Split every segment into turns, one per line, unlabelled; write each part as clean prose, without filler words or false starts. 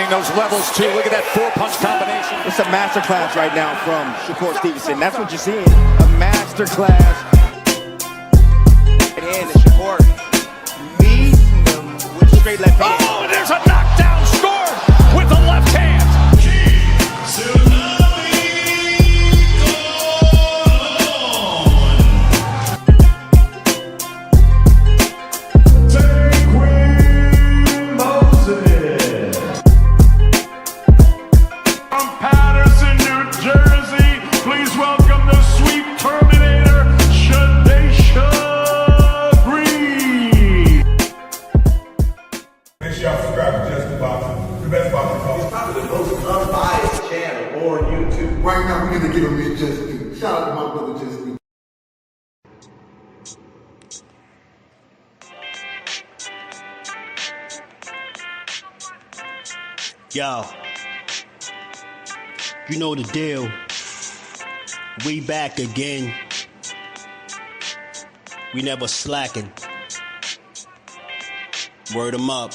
finding those levels too. Look at that four-punch combination.
It's a masterclass right now from Shakur Stevenson. That's what you're seeing. A masterclass. Right hand, and Shakur meeting him with a straight left hand.
Oh, and there's a knockdown score with the left hand.
Right now, we're gonna give him his just due. Shout out to my brother, Just Due.
Yo, you know the deal. We back again. We never slacking. Word 'em up.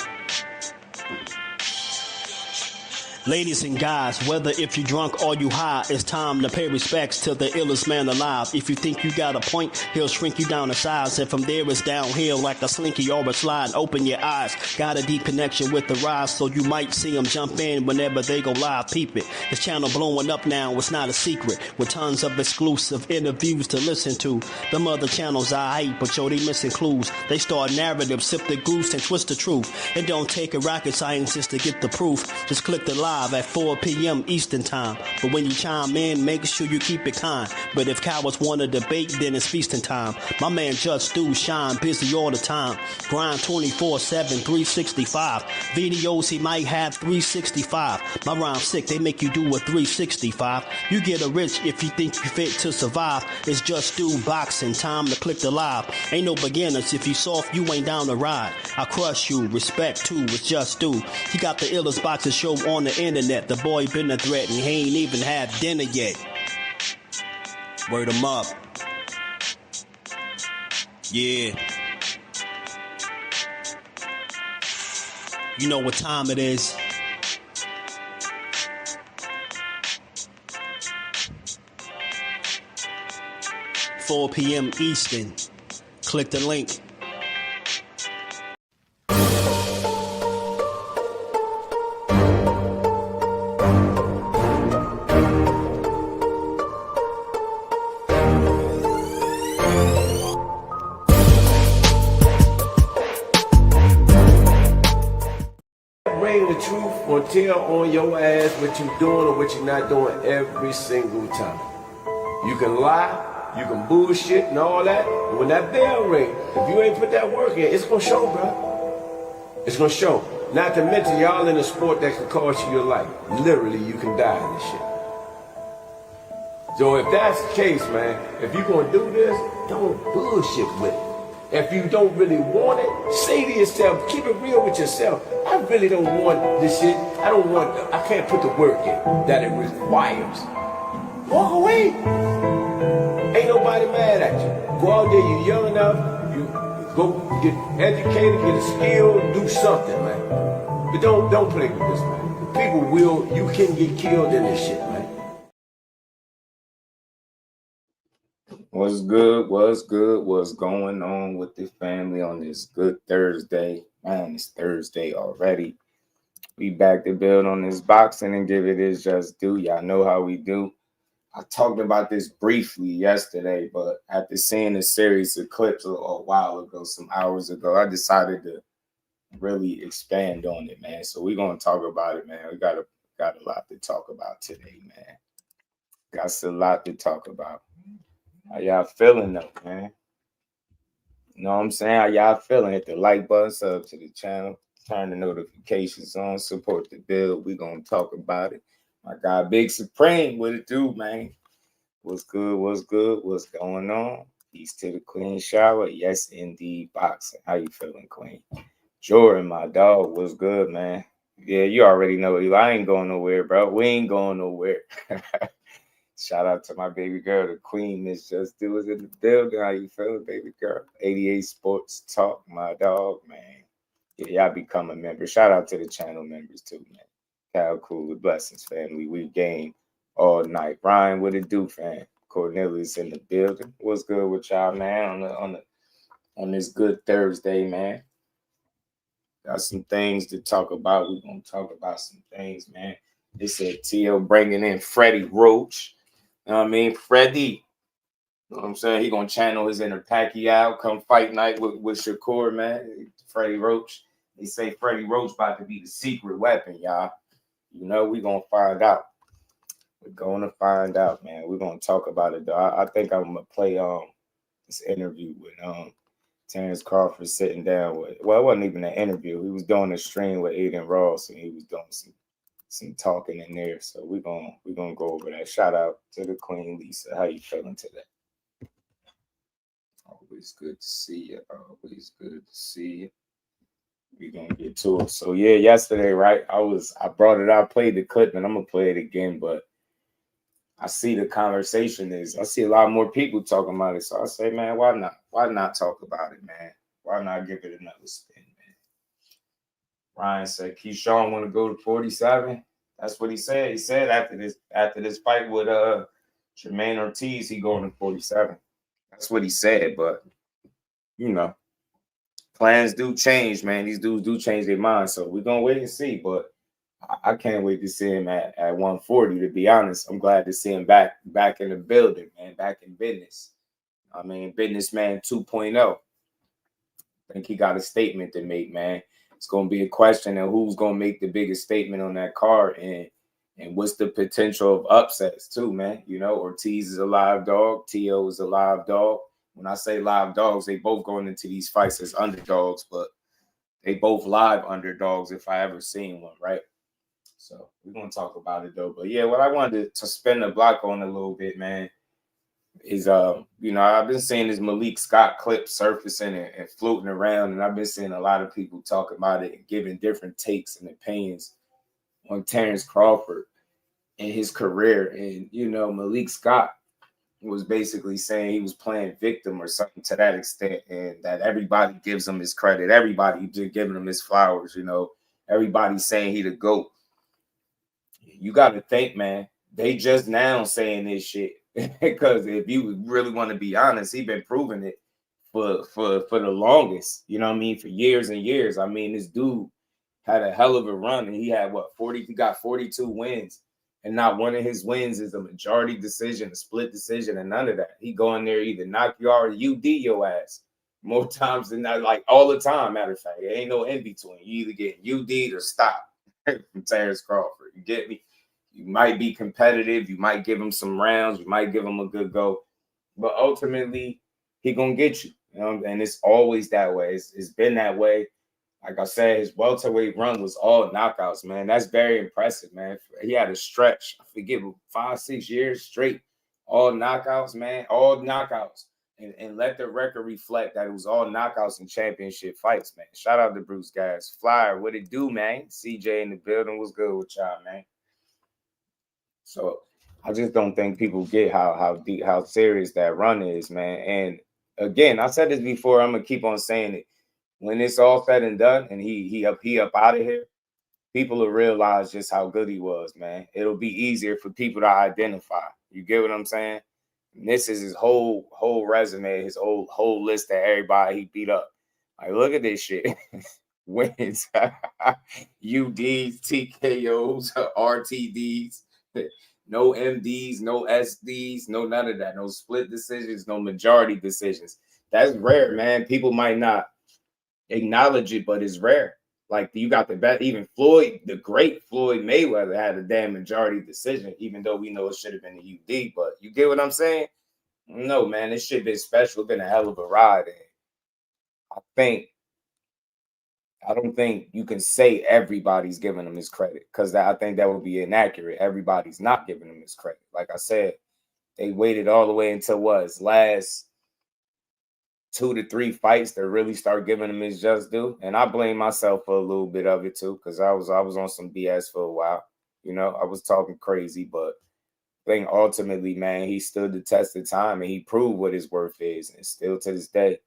Ladies and guys, whether if you drunk or you high, it's time to pay respects to the illest man alive. If you think you got a point, he'll shrink you down to size. And from there it's downhill like a slinky or a slide. Open your eyes, got a deep connection with the rise, so you might see them jump in whenever they go live. Peep it, this channel blowing up now, it's not a secret. With tons of exclusive interviews to listen to. Them other channels I hate, but yo, they missing clues. They start narratives, sip the goose and twist the truth. It don't take a rocket scientist to get the proof. Just click the live at 4 p.m. Eastern time. But when you chime in, make sure you keep it kind. But if cowards want to debate, then it's feasting time. My man Just Do shine, busy all the time. Grind 24/7, 365. Videos he might have 365. My rhyme sick, they make you do a 365. You get a rich if you think you fit to survive. It's Just Do boxing, time to click the live. Ain't no beginners, if you soft, you ain't down to ride. I crush you, respect too, it's Just Do. He got the illest boxing show on the internet. The boy been a threat and he ain't even had dinner yet. Word 'em up. Yeah. You know what time it is. $4 p.m. Eastern. Click the link.
Bring the truth or tell on your ass what you doing or what you're not doing every single time. You can lie, you can bullshit and all that, but when that bell ring, if you ain't put that work in, it's gonna show, bro. It's gonna show. Not to mention y'all in a sport that can cost you your life. Literally, you can die in this shit. So if that's the case, man, if you gonna do this, don't bullshit with it. If you don't really want it, say to yourself, keep it real with yourself. I really don't want this shit. I can't put the work in that it requires. Walk away. Ain't nobody mad at you. Go out there, you're young enough, you go get educated, get a skill, do something, man. But don't play with this, man. People you can get killed in this shit, man.
What's good? What's good? What's going on with the family on this good Thursday? Man, it's Thursday already. We back to build on this boxing and give it its just due. Y'all know how we do. I talked about this briefly yesterday, but after seeing a series of clips a while ago, some hours ago, I decided to really expand on it, man. So we're gonna talk about it, man. We got a lot to talk about today, man. Got a lot to talk about. How y'all feeling though, man? You know what I'm saying? How y'all feeling? Hit the like button, sub to the channel, turn the notifications on, support the build. We gonna talk about it. My guy Big Supreme, what it do, man? What's good? What's good? What's going on? Peace to the Queen Shower. Yes, indeed, boxing. How you feeling, Queen? Jordan, my dog, what's good, man? Yeah, you already know. I ain't going nowhere, bro. We ain't going nowhere. Shout out to my baby girl, the Queen, Miss Just Do is in the building. How you feeling, baby girl? 88 Sports Talk, my dog, man. Yeah, y'all become a member. Shout out to the channel members too, man. Cal Cooler, blessings, family. We game all night. Ryan, what it do, fam? Cornelius in the building. What's good with y'all, man? On this good Thursday, man. Got some things to talk about. We're gonna talk about some things, man. They said T.O. bringing in Freddie Roach. You know what I mean? Freddie. You know what I'm saying? He gonna channel his inner Pacquiao, come fight night with Shakur, man. Freddie Roach. They say Freddie Roach about to be the secret weapon, y'all. You know, we gonna find out. We're gonna find out, man. We're gonna talk about it though. I think I'm gonna play this interview with Terence Crawford sitting down with. Well, it wasn't even an interview. He was doing a stream with Aiden Ross, and he was doing some talking in there. So we're gonna go over that. Shout out to the Queen Lisa. How you feeling today? Always good to see you. Always good to see you. We're gonna get to it. So yeah, yesterday, right? I brought it out, played the clip, and I'm gonna play it again, but I see the conversation I see a lot more people talking about it. So I say, man, why not? Why not talk about it, man? Why not give it another spin, man? Ryan said Keyshawn want to go to 47. That's what he said. He said after this fight with Jermaine Ortiz, he going to 47. That's what he said, but you know, plans do change, man. These dudes do change their minds. So we're gonna wait and see. But I can't wait to see him at 140, to be honest. I'm glad to see him back in the building, man, back in business. I mean, businessman 2.0. I think he got a statement to make, man. It's gonna be a question of who's gonna make the biggest statement on that card and what's the potential of upsets too, man. You know, Ortiz is a live dog, T.O. is a live dog. When I say live dogs, they both going into these fights as underdogs, but they both live underdogs if I ever seen one, right? So we're going to talk about it, though. But, yeah, what I wanted to spin the block on a little bit, man, is, you know, I've been seeing this Malik Scott clip surfacing and floating around, and I've been seeing a lot of people talk about it and giving different takes and opinions on Terence Crawford and his career. And, you know, Malik Scott was basically saying he was playing victim or something to that extent, and that everybody gives him his credit. Everybody just giving him his flowers, you know. Everybody's saying he the GOAT. You got to think, man, they just now saying this shit. Because if you really want to be honest, he been proving it for the longest, you know what I mean, for years and years. I mean, this dude had a hell of a run, and he had, 40? He got 42 wins. And not one of his wins is a majority decision, a split decision, and none of that. He go in there, either knock you out or UD your ass more times than that, like all the time. Matter of fact, there ain't no in between. You either get UD'd or stop from Terence Crawford. You get me? You might be competitive. You might give him some rounds. You might give him a good go. But ultimately, he going to get you. You know, and it's always that way. It's been that way. Like I said, his welterweight run was all knockouts, man. That's very impressive, man. He had a stretch, I forget, 5-6 years straight, all knockouts, man, all knockouts. And let the record reflect that it was all knockouts and championship fights, man. Shout out to Bruce, guys. Flyer, what it do, man? CJ in the building, what's good with y'all, man? So I just don't think people get how deep, how serious that run is, man. And again, I said this before, I'm going to keep on saying it. When it's all said and done and he up out of here, people will realize just how good he was, man. It'll be easier for people to identify. You get what I'm saying? And this is his whole resume, his whole list of everybody he beat up. Like, look at this shit. Wins, UDs, TKOs, RTDs, no MDs, no SDs, no none of that. No split decisions, no majority decisions. That's rare, man. People might not acknowledge it, but it's rare. Like, you got the bet. Even Floyd, the great Floyd Mayweather, had a damn majority decision, even though we know it should have been a UD. But you get what I'm saying? No, man, this shit been special. It's been a hell of a ride. And I don't think you can say everybody's giving him his credit, because I think that would be inaccurate. Everybody's not giving him his credit. Like I said, they waited all the way until his last 2 to 3 fights to really start giving him his just due. And I blame myself for a little bit of it too, because I was on some BS for a while. You know, I was talking crazy, but I think ultimately, man, he stood the test of time and he proved what his worth is. And still to this day,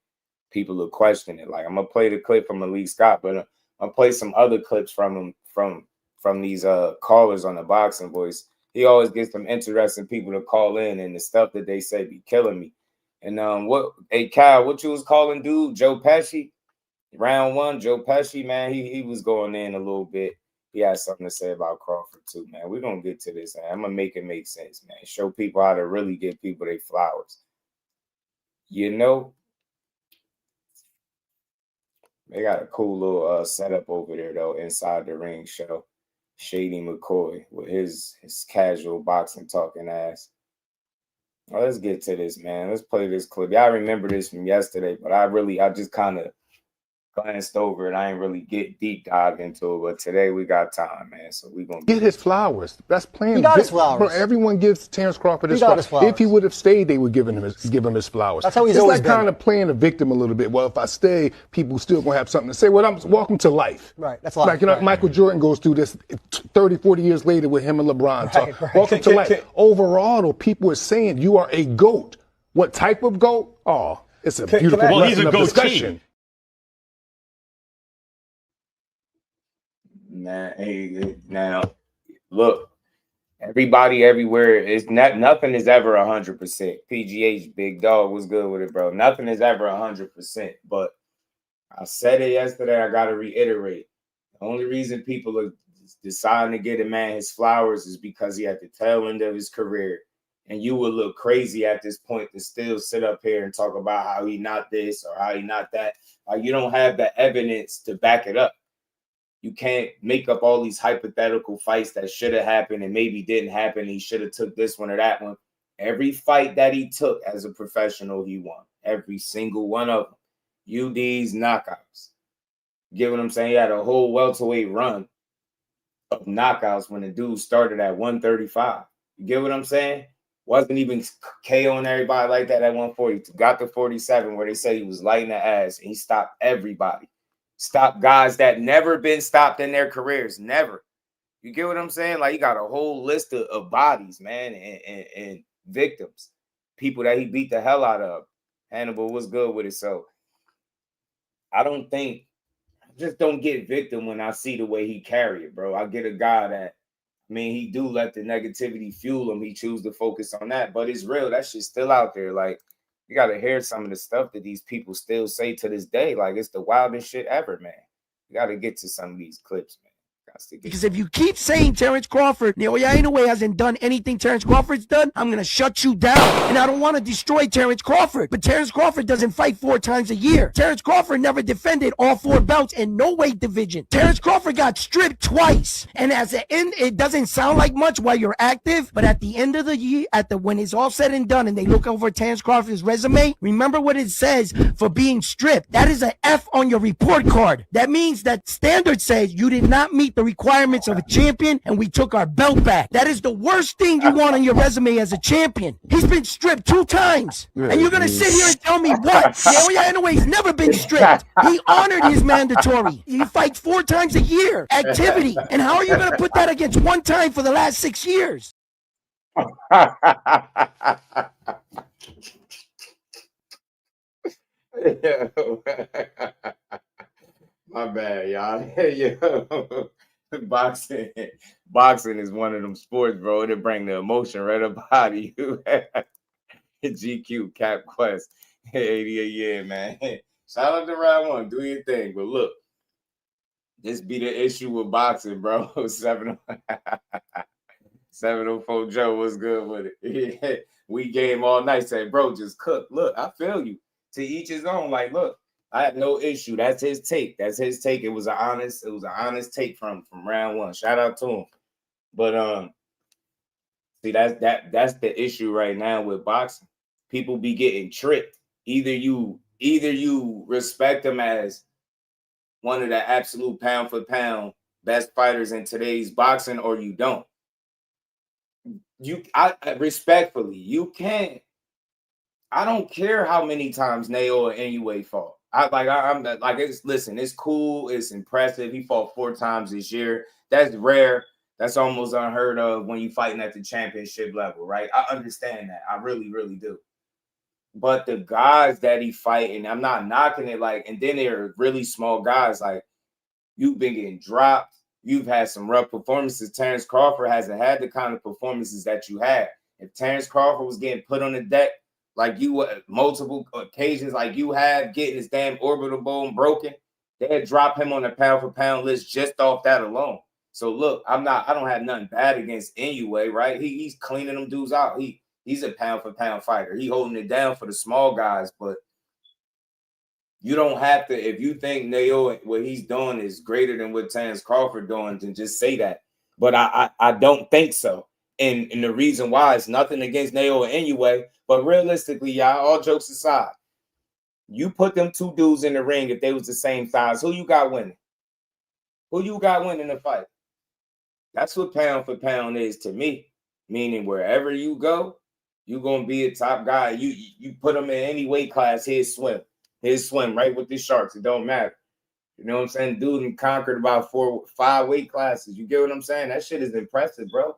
people are questioning it. Like, I'm gonna play the clip from Malik Scott, but I'm gonna play some other clips from him from from these callers on the Boxing Voice. He always gets some interesting people to call in, and the stuff that they say be killing me. And Kyle, what you was calling dude? Joe Pesci? Round 1, Joe Pesci, man, he was going in a little bit. He had something to say about Crawford too, man. We're gonna get to this, man. I'm gonna make it make sense, man. Show people how to really give people their flowers. You know, they got a cool little setup over there though inside the ring show. Shady McCoy with his casual boxing talking ass. Well, let's get to this, man. Let's play this clip. Y'all remember this from yesterday, but I just kind of glanced over it. I ain't really get deep dive into it, but today we got time, man. So we gonna
get his flowers. That's playing.
He got his flowers.
Bro, everyone gives Terence Crawford his flowers. If he would have stayed, they would give him his flowers.
That's how he's always been.
It's like kind of playing a victim a little bit. Well, if I stay, people still gonna have something to say. Well, welcome to life.
Right. That's life.
Like, you know,
right.
Michael Jordan goes through this 30, 40 years later with him and LeBron. Right. Welcome to life. Overall, though, people are saying you are a GOAT. What type of GOAT? Oh, it's a beautiful lesson of discussion.
Man, hey, now look, everybody everywhere is nothing is ever 100%. PGH Big Dog was good with it, bro. Nothing is ever 100%. But I said it yesterday. I gotta reiterate. The only reason people are deciding to get a man his flowers is because he at the tail end of his career, and you would look crazy at this point to still sit up here and talk about how he not this or how he not that. Like, you don't have the evidence to back it up. You can't make up all these hypothetical fights that should have happened and maybe didn't happen. He should have took this one or that one. Every fight that he took as a professional, he won. Every single one of them. UDs, knockouts. Get what I'm saying? He had a whole welterweight run of knockouts when the dude started at 135. You get what I'm saying? Wasn't even KOing everybody like that at 140. Got to 47 where they said he was lighting the ass and he stopped everybody. Stop guys that never been stopped in their careers. Never. You get what I'm saying? Like, you got a whole list of bodies, man, and victims. People that he beat the hell out of. Hannibal was good with it. So I just don't get victim when I see the way he carry it, bro. I get a guy that, I mean, he do let the negativity fuel him. He choose to focus on that, but it's real. That shit's still out there. Like, you got to hear some of the stuff that these people still say to this day. Like, it's the wildest shit ever, man. You got to get to some of these clips, man.
Because if you keep saying Terence Crawford, Naoya Inoue hasn't done anything Terence Crawford's done, I'm going to shut you down. And I don't want to destroy Terence Crawford. But Terence Crawford doesn't fight 4 times a year. Terence Crawford never defended all 4 belts in no weight division. Terence Crawford got stripped twice. And as an end, it doesn't sound like much while you're active, but at the end of the year, when it's all said and done and they look over Terence Crawford's resume, remember what it says for being stripped. That is an F on your report card. That means that standard says you did not meet the requirements of a champion and we took our belt back. That is the worst thing you want on your resume as a champion. He's been stripped 2 times. And you're going to sit here and tell me what? Naoya Inoue's never been stripped. He honored his mandatory. He fights 4 times a year. Activity. And how are you going to put that against 1 time for the last 6 years?
My bad, y'all. Boxing is one of them sports, bro. It'll bring the emotion right up out of you. GQ, Cap Quest, 80 a year, man. Shout out to round 1. Do your thing. But look, this be the issue with boxing, bro. 704 Joe was good with it. We game all night. Say, bro, just cook. Look, I feel you. To each his own. Like, look, I have no issue. That's his take. That's his take. It was an honest take from round 1. Shout out to him. But see, that's the issue right now with boxing. People be getting tricked. Either you respect them as one of the absolute pound for pound best fighters in today's boxing, or you don't. I respectfully, you can't. I don't care how many times Naoya Inoue fought. I'm like, it's cool, it's impressive. He fought 4 times this year. That's rare. That's almost unheard of when you're fighting at the championship level, right? I understand that. I really, really do. But the guys that he fighting, I'm not knocking it, like, and then they're really small guys, like, you've been getting dropped. you've had some rough performances. Terence Crawford hasn't had the kind of performances that you had. If Terence Crawford was getting put on the deck like you multiple occasions, like you have, getting his damn orbital bone broken, they'd drop him on the pound for pound list just off that alone. So look, I don't have nothing bad against Inoue, right? He's cleaning them dudes out. He's a pound for pound fighter. He holding it down for the small guys, but you don't have to, if you think Nayo, what he's doing is greater than what Terence Crawford doing, then just say that. But I don't think so. And the reason why is nothing against Nayo anyway. But realistically, y'all, all jokes aside, you put them two dudes in the ring if they was the same size, who you got winning? Who you got winning the fight? That's what pound for pound is to me. Meaning wherever you go, you're gonna be a top guy. You put him in any weight class, he'll swim right with the Sharks. It don't matter. You know what I'm saying? Dude conquered about 4-5 weight classes. You get what I'm saying? That shit is impressive, bro.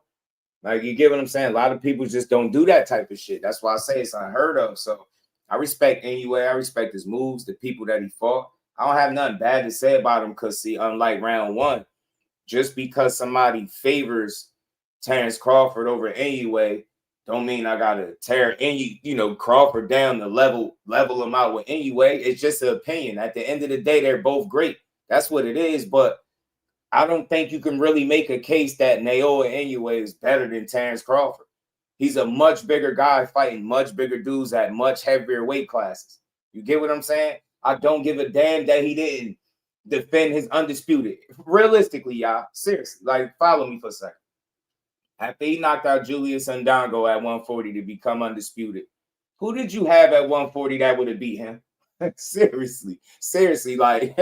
Like, you get what I'm saying? A lot of people just don't do that type of shit. That's why I say it's unheard of. So I respect anyway. I respect his moves, the people that he fought. I don't have nothing bad to say about him because, see, unlike round one, just because somebody favors Terence Crawford over Inoue, don't mean I gotta tear Crawford down to level him out with Inoue. It's just an opinion. At the end of the day, they're both great. That's what it is. But I don't think you can really make a case that Naoya Inoue is better than Terence Crawford. He's a much bigger guy fighting much bigger dudes at much heavier weight classes. You get what I'm saying? I don't give a damn that he didn't defend his undisputed. Realistically, y'all, seriously, like, follow me for a second. After he knocked out Julius Ndongo at 140 to become undisputed, who did you have at 140 that would have beat him? Seriously, like,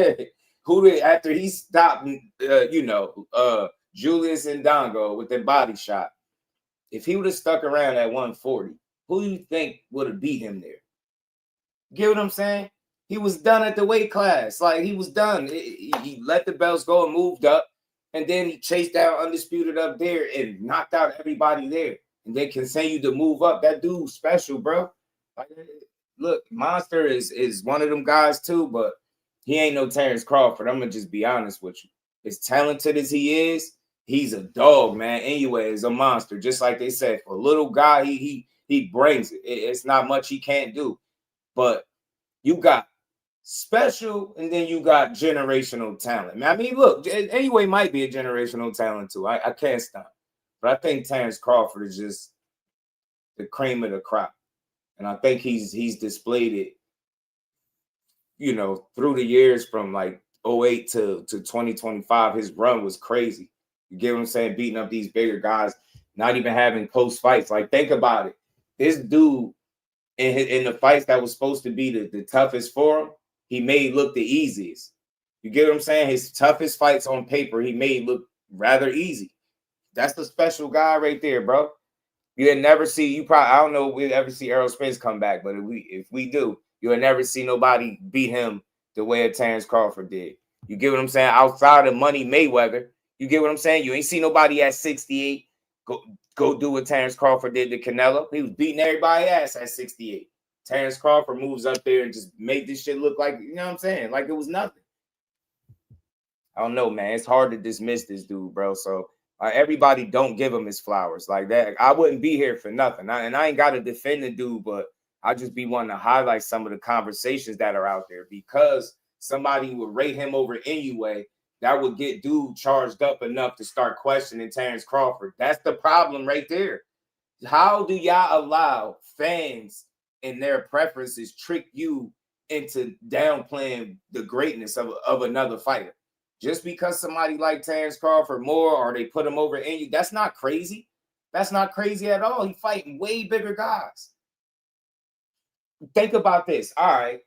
who did, after he stopped, Julius Ndongo with that body shot, if he would have stuck around at 140, who do you think would have beat him there? Get what I'm saying? He was done at the weight class. Like, he was done. He let the belts go and moved up. And then he chased down Undisputed up there and knocked out everybody there. And then continued to move up. That dude's special, bro. Like, look, Monster is one of them guys too, but he ain't no Terence Crawford. I'm going to just be honest with you. As talented as he is, he's a dog, man. Anyway, he's a monster. Just like they said, for a little guy, he brings it. It's not much he can't do. But you got special, and then you got generational talent. I mean, look, Inoue might be a generational talent too. I can't stop. But I think Terence Crawford is just the cream of the crop. And I think he's displayed it, through the years from like 2008 to 2025. His run was crazy. You get what I'm saying? Beating up these bigger guys, not even having close fights. Like, think about it. This dude in the fights that was supposed to be the toughest for him, he made look the easiest. You get what I'm saying? His toughest fights on paper, he made look rather easy. That's the special guy right there, bro. You'll never see, I don't know if we'll ever see Errol Spence come back, but if we do, you'll never see nobody beat him the way Terence Crawford did. You get what I'm saying? Outside of Money Mayweather, you get what I'm saying? You ain't see nobody at 68 go do what Terence Crawford did to Canelo. He was beating everybody's ass at 68. Terence Crawford moves up there and just made this shit look like, you know what I'm saying? Like it was nothing. I don't know, man. It's hard to dismiss this dude, bro. So everybody don't give him his flowers like that. I wouldn't be here for nothing. And I ain't got to defend the dude, but I just be wanting to highlight some of the conversations that are out there because somebody would rate him over Inoue. That would get dude charged up enough to start questioning Terence Crawford. That's the problem right there. How do y'all allow fans and their preferences trick you into downplaying the greatness of another fighter? Just because somebody like Terence Crawford more or they put him over Inoue, that's not crazy. That's not crazy at all. He's fighting way bigger guys. Think about this. All right.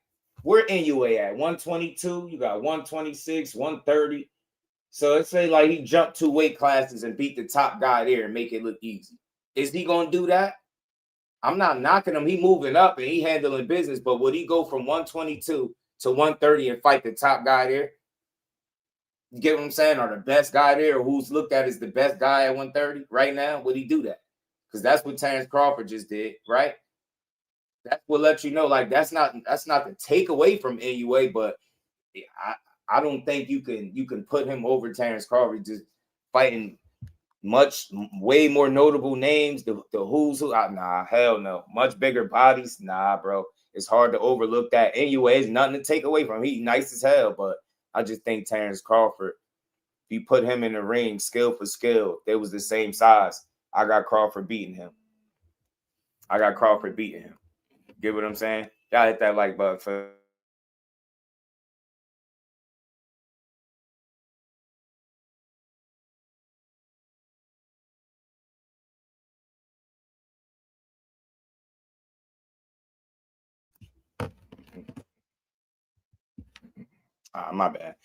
Where Inoue at? 122. You got 126, 130. So let's say like he jumped 2 weight classes and beat the top guy there and make it look easy. Is he going to do that? I'm not knocking him. He moving up and he handling business. But would he go from 122 to 130 and fight the top guy there? You get what I'm saying? Or the best guy there, or who's looked at as the best guy at 130 right now? Would he do that? Because that's what Terence Crawford just did, right? That's what lets you know, like that's not the takeaway from Inoue, but I don't think you can put him over Terence Crawford fighting way more notable names. The who's who? Nah, hell no. Much bigger bodies. Nah, bro. It's hard to overlook that. Anyway, it's nothing to take away from him. He's nice as hell, but I just think Terence Crawford, if you put him in the ring, skill for skill, they was the same size. I got Crawford beating him. Get what I'm saying? Y'all hit that like button for. My bad.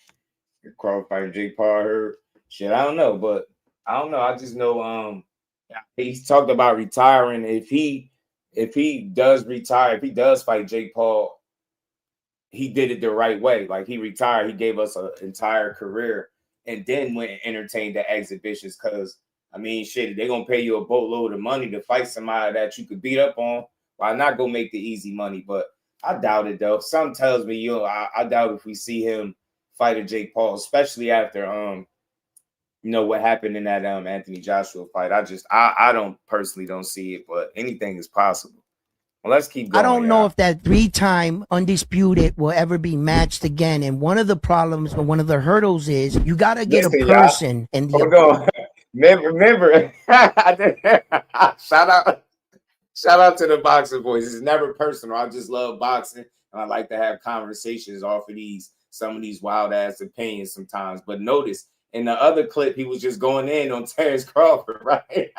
Crawford fighting Jake Paul hurt. Shit, I don't know, but I don't know. I just know he's talked about retiring. If he does retire, if he does fight Jake Paul, he did it the right way. Like, he retired, he gave us an entire career, and then went and entertained the exhibitions. Because I mean, shit, they're gonna pay you a boatload of money to fight somebody that you could beat up on. Why not go make the easy money? But I doubt it though. Something tells me I doubt if we see him fight a Jake Paul, especially after what happened in that Anthony Joshua fight. I don't personally don't see it, but anything is possible. Well, let's keep going.
I don't know if that 3-time undisputed will ever be matched again. And one of the problems or one of the hurdles is you got to get a person in the.
Hold on. Remember, shout out to the boxing boys. It's never personal. I just love boxing, and I like to have conversations off of some of these wild ass opinions sometimes. But notice in the other clip, he was just going in on Terence Crawford, right?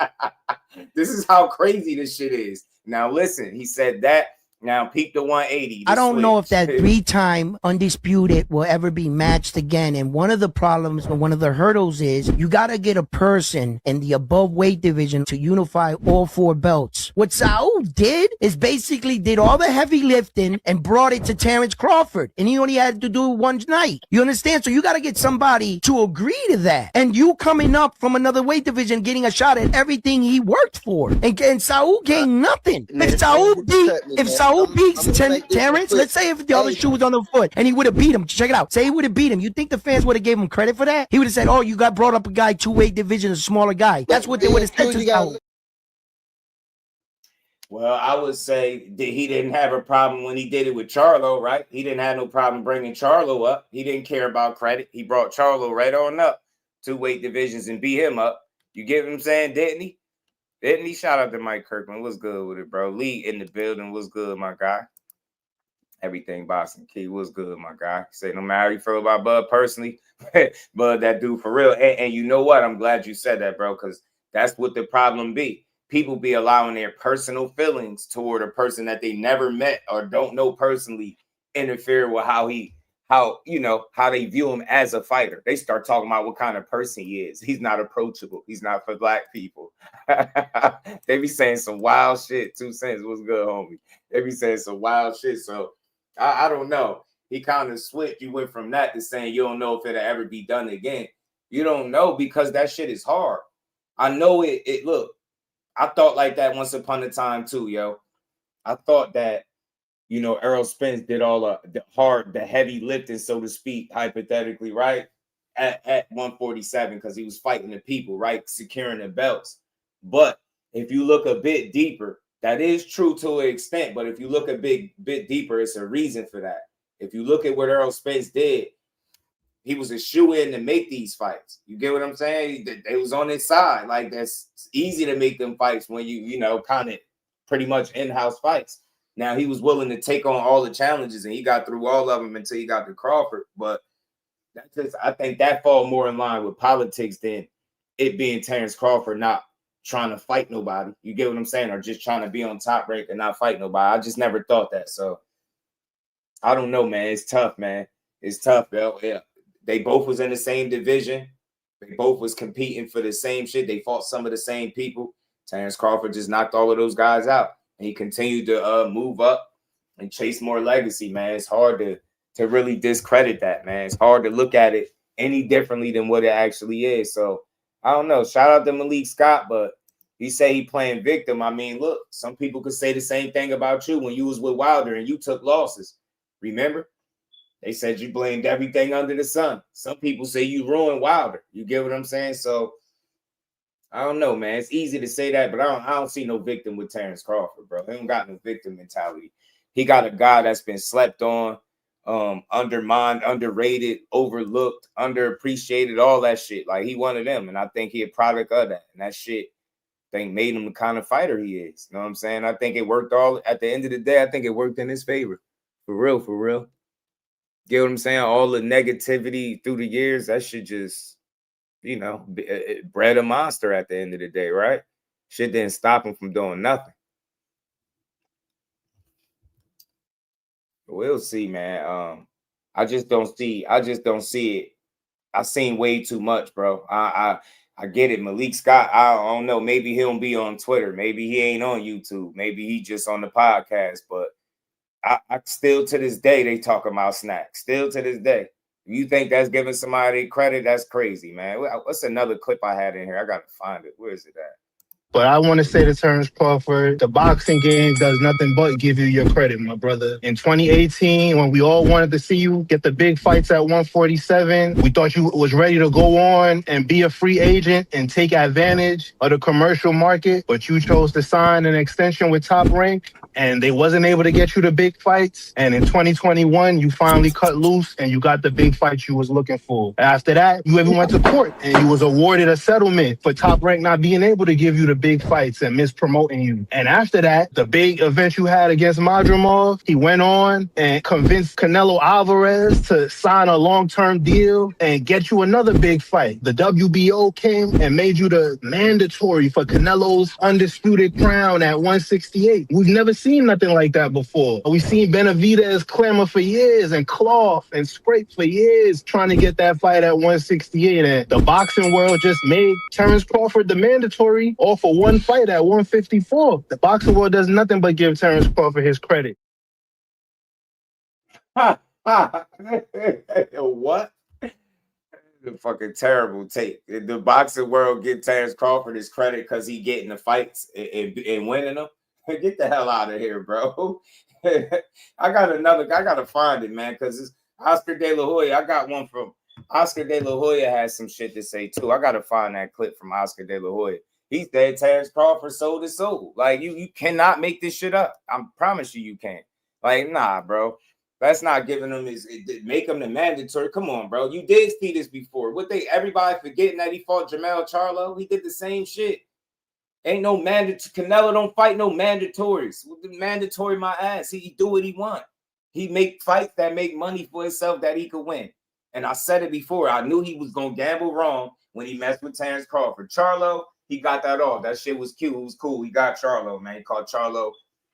This is how crazy this shit is. Now listen, he said that. Now peep the 180.
I don't know if that 3-time undisputed will ever be matched again. And one of the problems or one of the hurdles is you got to get a person in the above weight division to unify all 4 belts. What Saul did is basically did all the heavy lifting and brought it to Terence Crawford. And he only had to do it one night. You understand? So you got to get somebody to agree to that. And you coming up from another weight division, getting a shot at everything he worked for. And Saul gained nothing. If Saul beats Terence, let's say if the other shoe was on the foot and he would have beat him, check it out. Say he would have beat him. You think the fans would have gave him credit for that? He would have said, "Oh, you got brought up a guy 2-weight division, a smaller guy." That's what they would have said to Saul.
Well, I would say that he didn't have a problem when he did it with Charlo, right? He didn't have no problem bringing Charlo up. He didn't care about credit. He brought Charlo right on up 2-weight divisions and beat him up. You get what I'm saying, didn't he? Didn't he? Shout out to Mike Kirkman. What's good with it, bro? Lee in the building. What's good, my guy? Everything Boston Key. What's good, my guy? Say no matter how you feel about Bud personally, Bud, that dude for real. And you know what? I'm glad you said that, bro, because that's what the problem be. People be allowing their personal feelings toward a person that they never met or don't know personally interfere with how they view him as a fighter. They start talking about what kind of person he is. He's not approachable. He's not for black people. They be saying some wild shit. 2 cents. What's good, homie? They be saying some wild shit. So I don't know. He kind of switched. You went from that to saying you don't know if it'll ever be done again. You don't know because that shit is hard. I know it. Look, I thought like that once upon a time too, yo. I thought that Errol Spence did all the heavy lifting, so to speak, hypothetically, right? At 147, because he was fighting the people, right? Securing the belts. But if you look a bit deeper, that is true to an extent. But if you look a bit deeper, it's a reason for that. If you look at what Errol Spence did, he was a shoe-in to make these fights. You get what I'm saying? They was on his side. Like, that's easy to make them fights when you kind of pretty much in-house fights. Now, he was willing to take on all the challenges, and he got through all of them until he got to Crawford. But I think that fall more in line with politics than it being Terence Crawford not trying to fight nobody. You get what I'm saying? Or just trying to be on top rank and not fight nobody. I just never thought that. So, I don't know, man. It's tough, man. It's tough, though. Yeah. They both was in the same division. They both was competing for the same shit. They fought some of the same people. Terence Crawford just knocked all of those guys out. And he continued to move up and chase more legacy, man. It's hard to really discredit that, man. It's hard to look at it any differently than what it actually is. So, I don't know. Shout out to Malik Scott, but he say he playing victim. I mean, look, some people could say the same thing about you when you was with Wilder and you took losses. Remember? They said you blamed everything under the sun. Some people say you ruined Wilder. You get what I'm saying? So I don't know, man. It's easy to say that, but I don't see no victim with Terence Crawford, bro. He don't got no victim mentality. He got a guy that's been slept on, undermined, underrated, overlooked, underappreciated, all that shit. Like, he one of them, and I think he a product of that. And that shit, I think, made him the kind of fighter he is. You know what I'm saying? I think it worked at the end of the day, I think it worked in his favor. For real, for real. Get what I'm saying? All the negativity through the years, that shit just, you know, it bred a monster at the end of the day, right? Shit didn't stop him from doing nothing. We'll see, man. I just don't see it. I've seen way too much, bro. I get it. Malik Scott, I don't know. Maybe he'll be on Twitter. Maybe he ain't on YouTube. Maybe he just on the podcast. But I still to this day, they talk about snacks. Still to this day. You think that's giving somebody credit? That's crazy, man. What's another clip I had in here? I got to find it. Where is it at?
But I want to say to Terence Crawford, the boxing game does nothing but give you your credit, my brother. In 2018, when we all wanted to see you get the big fights at 147, we thought you was ready to go on and be a free agent and take advantage of the commercial market, but you chose to sign an extension with Top Rank, and they wasn't able to get you the big fights. And in 2021, you finally cut loose and you got the big fights you was looking for. After that, you even went to court and you was awarded a settlement for Top Rank not being able to give you the big fights and mispromoting you. And after that, the big event you had against Madrimov, he went on and convinced Canelo Alvarez to sign a long-term deal and get you another big fight. The WBO came and made you the mandatory for Canelo's undisputed crown at 168. We've never seen nothing like that before. We've seen Benavidez clamor for years and cloth and scrape for years trying to get that fight at 168. And the boxing world just made Terence Crawford the mandatory all for one fight at 154. The boxing world does nothing but give Terence Crawford his credit.
What? The fucking terrible take. The boxing world give Terence Crawford his credit because he getting the fights and winning them. Get the hell out of here, bro. I gotta find it, man, because it's Oscar De La Hoya. I got one from Oscar De La Hoya has some shit to say too. I gotta find that clip from Oscar De La Hoya. He said Terence Crawford sold his soul. Like, you cannot make this shit up. I promise you can't. Like, nah, bro. That's not giving him make him the mandatory. Come on, bro. You did see this before. Everybody forgetting that he fought Jermell Charlo? He did the same shit. Ain't no mandatory. Canelo don't fight no mandatories. Mandatory my ass. He do what he want. He make fights that make money for himself that he could win. And I said it before. I knew he was going to gamble wrong when he messed with Terence Crawford. Charlo, he got that off. That shit was cute. It was cool. He got Charlo, man. He caught Charlo,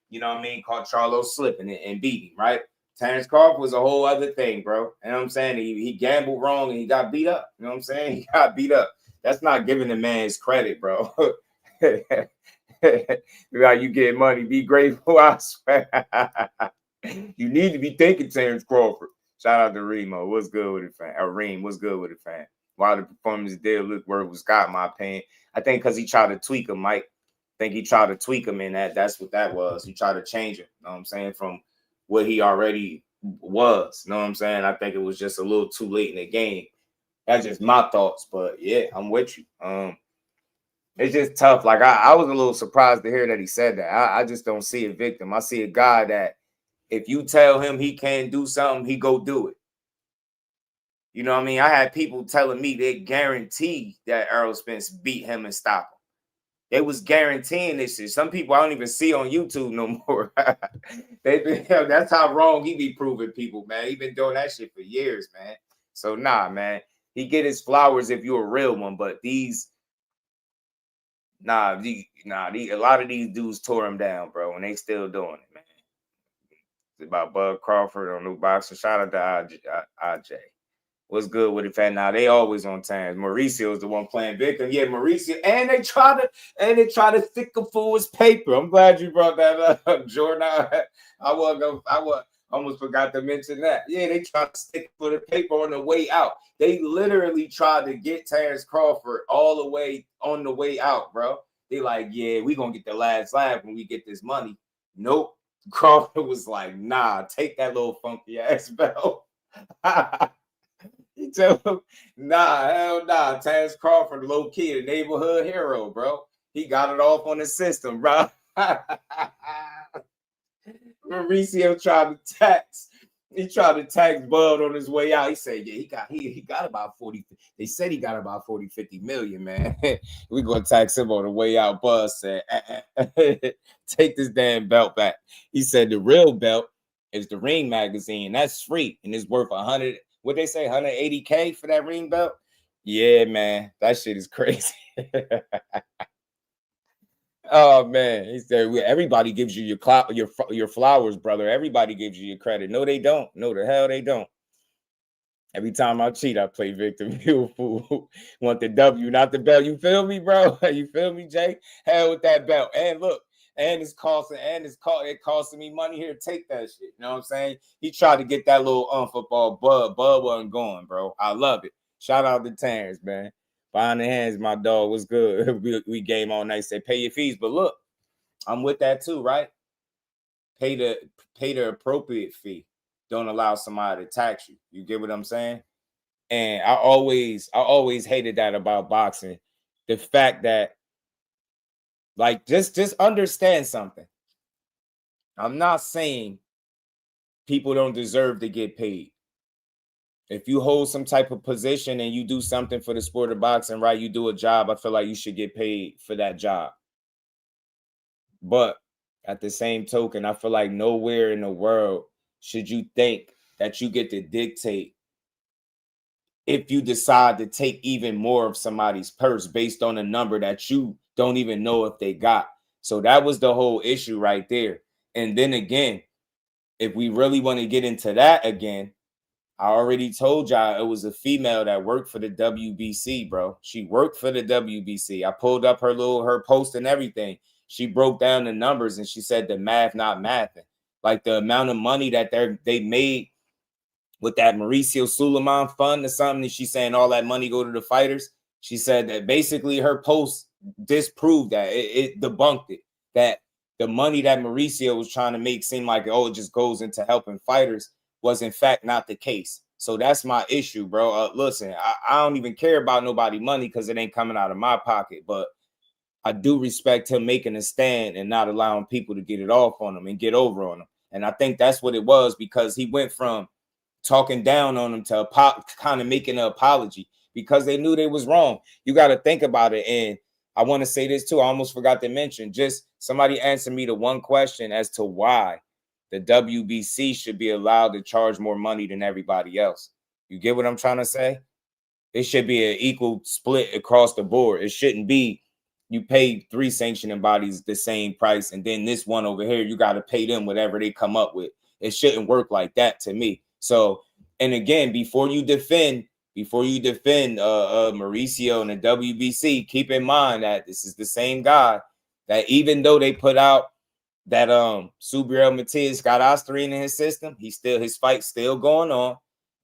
you know what I mean? Caught Charlo slipping and beat him, right? Terence Crawford was a whole other thing, bro. You know what I'm saying? He gambled wrong and he got beat up. You know what I'm saying? He got beat up. That's not giving the man his credit, bro. Like, you get money, be grateful. I swear. You need to be thinking Terence Crawford. Shout out to Remo. What's good with it, fam? Reem, what's good with it, fam? While the performance did look where it was got, in my opinion. I think because he tried to tweak him, Mike. I think he tried to tweak him in that. That's what that was. He tried to change him. You know what I'm saying? From what he already was. You know what I'm saying? I think it was just a little too late in the game. That's just my thoughts. But yeah, I'm with you. It's just tough. Like, I was a little surprised to hear that he said that. I just don't see a victim. I see a guy that if you tell him he can't do something, he go do it. You know what I mean? I had people telling me they guarantee that Errol Spence beat him and stop him. They was guaranteeing this shit. Some people I don't even see on YouTube no more. That's how wrong he be proving people, man. He been doing that shit for years, man. So nah, man. He get his flowers if you're a real one, but a lot of these dudes tore him down, bro, and they still doing it, man. It's about Bud Crawford on New Boxing. Shout out to AJ. What's good with it, fam? Now they always on time. Mauricio's the one playing victim. Yeah, Mauricio, and they try to stick him for his paper. I'm glad you brought that up, Jordan. I almost forgot to mention that. Yeah, they try to stick for the paper on the way out. They literally tried to get Terence Crawford all the way on the way out, bro. They like, yeah, we gonna get the last laugh when we get this money. Nope. Crawford was like, nah, take that little funky ass belt. So, nah, hell nah. Terence Crawford, low key, a neighborhood hero, bro. He got it off on the system, bro. Mauricio tried to tax. He tried to tax Bud on his way out. He said, yeah, he got about 40. They said he got about 40, 50 million, man. We're going to tax him on the way out. Bud said, take this damn belt back. He said the real belt is the Ring magazine. That's free. And it's worth 100. What they say, 180K for that ring belt? Yeah, man. That shit is crazy. Oh man, he said everybody gives you your flowers, brother. Everybody gives you your credit. No, they don't. No, the hell they don't. Every time I cheat, I play victim. You fool. Want the W, not the belt. You feel me, bro? You feel me, Jay? Hell with that belt. And look, it costing me money here. Take that shit. You know what I'm saying? He tried to get that little football. Bud wasn't going, bro. I love it. Shout out to Terence, man. Behind the hands, my dog was good. we game all night. Say pay your fees, but look, I'm with that too, right? Pay the appropriate fee. Don't allow somebody to tax you. You get what I'm saying? And I always hated that about boxing. The fact that, like, just understand something. I'm not saying people don't deserve to get paid. If you hold some type of position and you do something for the sport of boxing, right, you do a job, I feel like you should get paid for that job. But at the same token, I feel like nowhere in the world should you think that you get to dictate if you decide to take even more of somebody's purse based on a number that you don't even know if they got. So that was the whole issue right there. And then again, if we really want to get into that again, I already told y'all it was a female that worked for the WBC, bro. She worked for the WBC. I pulled up her post and everything. She broke down the numbers and she said the math not mathing. Like the amount of money that they made with that Mauricio Suleiman fund or something. And she's saying all that money go to the fighters. She said that basically her post disproved that. It debunked it. That the money that Mauricio was trying to make seem like, it just goes into helping fighters was in fact not the case. So that's my issue, bro. Listen, I don't even care about nobody money because it ain't coming out of my pocket. But I do respect him making a stand and not allowing people to get it off on him and get over on him. And I think that's what it was, because he went from talking down on him to kind of making an apology because they knew they was wrong. You got to think about it. And I want to say this too. I almost forgot to mention, just somebody answer me the one question as to why the WBC should be allowed to charge more money than everybody else. You get what I'm trying to say? It should be an equal split across the board. It shouldn't be you pay 3 sanctioning bodies the same price, and then this one over here, you got to pay them whatever they come up with. It shouldn't work like that to me. So, and again, before you defend Mauricio and the WBC, keep in mind that this is the same guy that, even though they put out that Subriel Matias got OSTERINE in his system, his fight's still going on,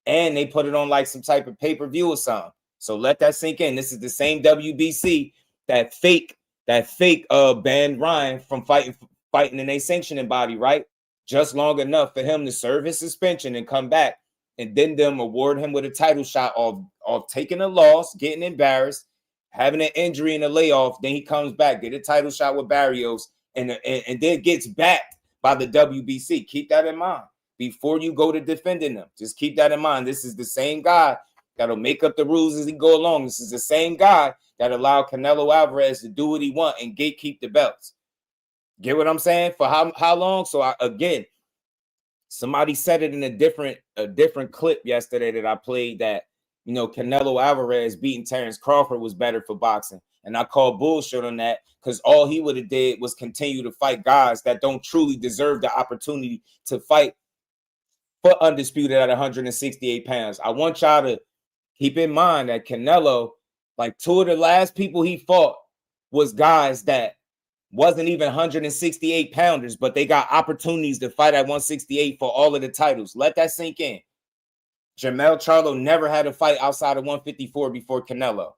and they put it on like some type of pay-per-view or something. So let that sink in. This is the same WBC that fake banned Ryan from fighting in a sanctioning body, right? Just long enough for him to serve his suspension and come back, and then them award him with a title shot of taking a loss, getting embarrassed, having an injury and a layoff. Then he comes back, get a title shot with Barrios, and then gets backed by the WBC. Keep that in mind before you go to defending them. Just keep that in mind. This is the same guy that'll make up the rules as he go along. This is the same guy that allowed Canelo Alvarez to do what he want and gatekeep the belts. Get what I'm saying? For how long? So again, somebody said it in a different clip yesterday that I played, that, you know, Canelo Alvarez beating Terence Crawford was better for boxing. And I called bullshit on that, because all he would have did was continue to fight guys that don't truly deserve the opportunity to fight for undisputed at 168 pounds. I want y'all to keep in mind that Canelo, like 2 of the last people he fought was guys that wasn't even 168 pounders, but they got opportunities to fight at 168 for all of the titles. Let that sink in. Jermell Charlo never had a fight outside of 154 before Canelo.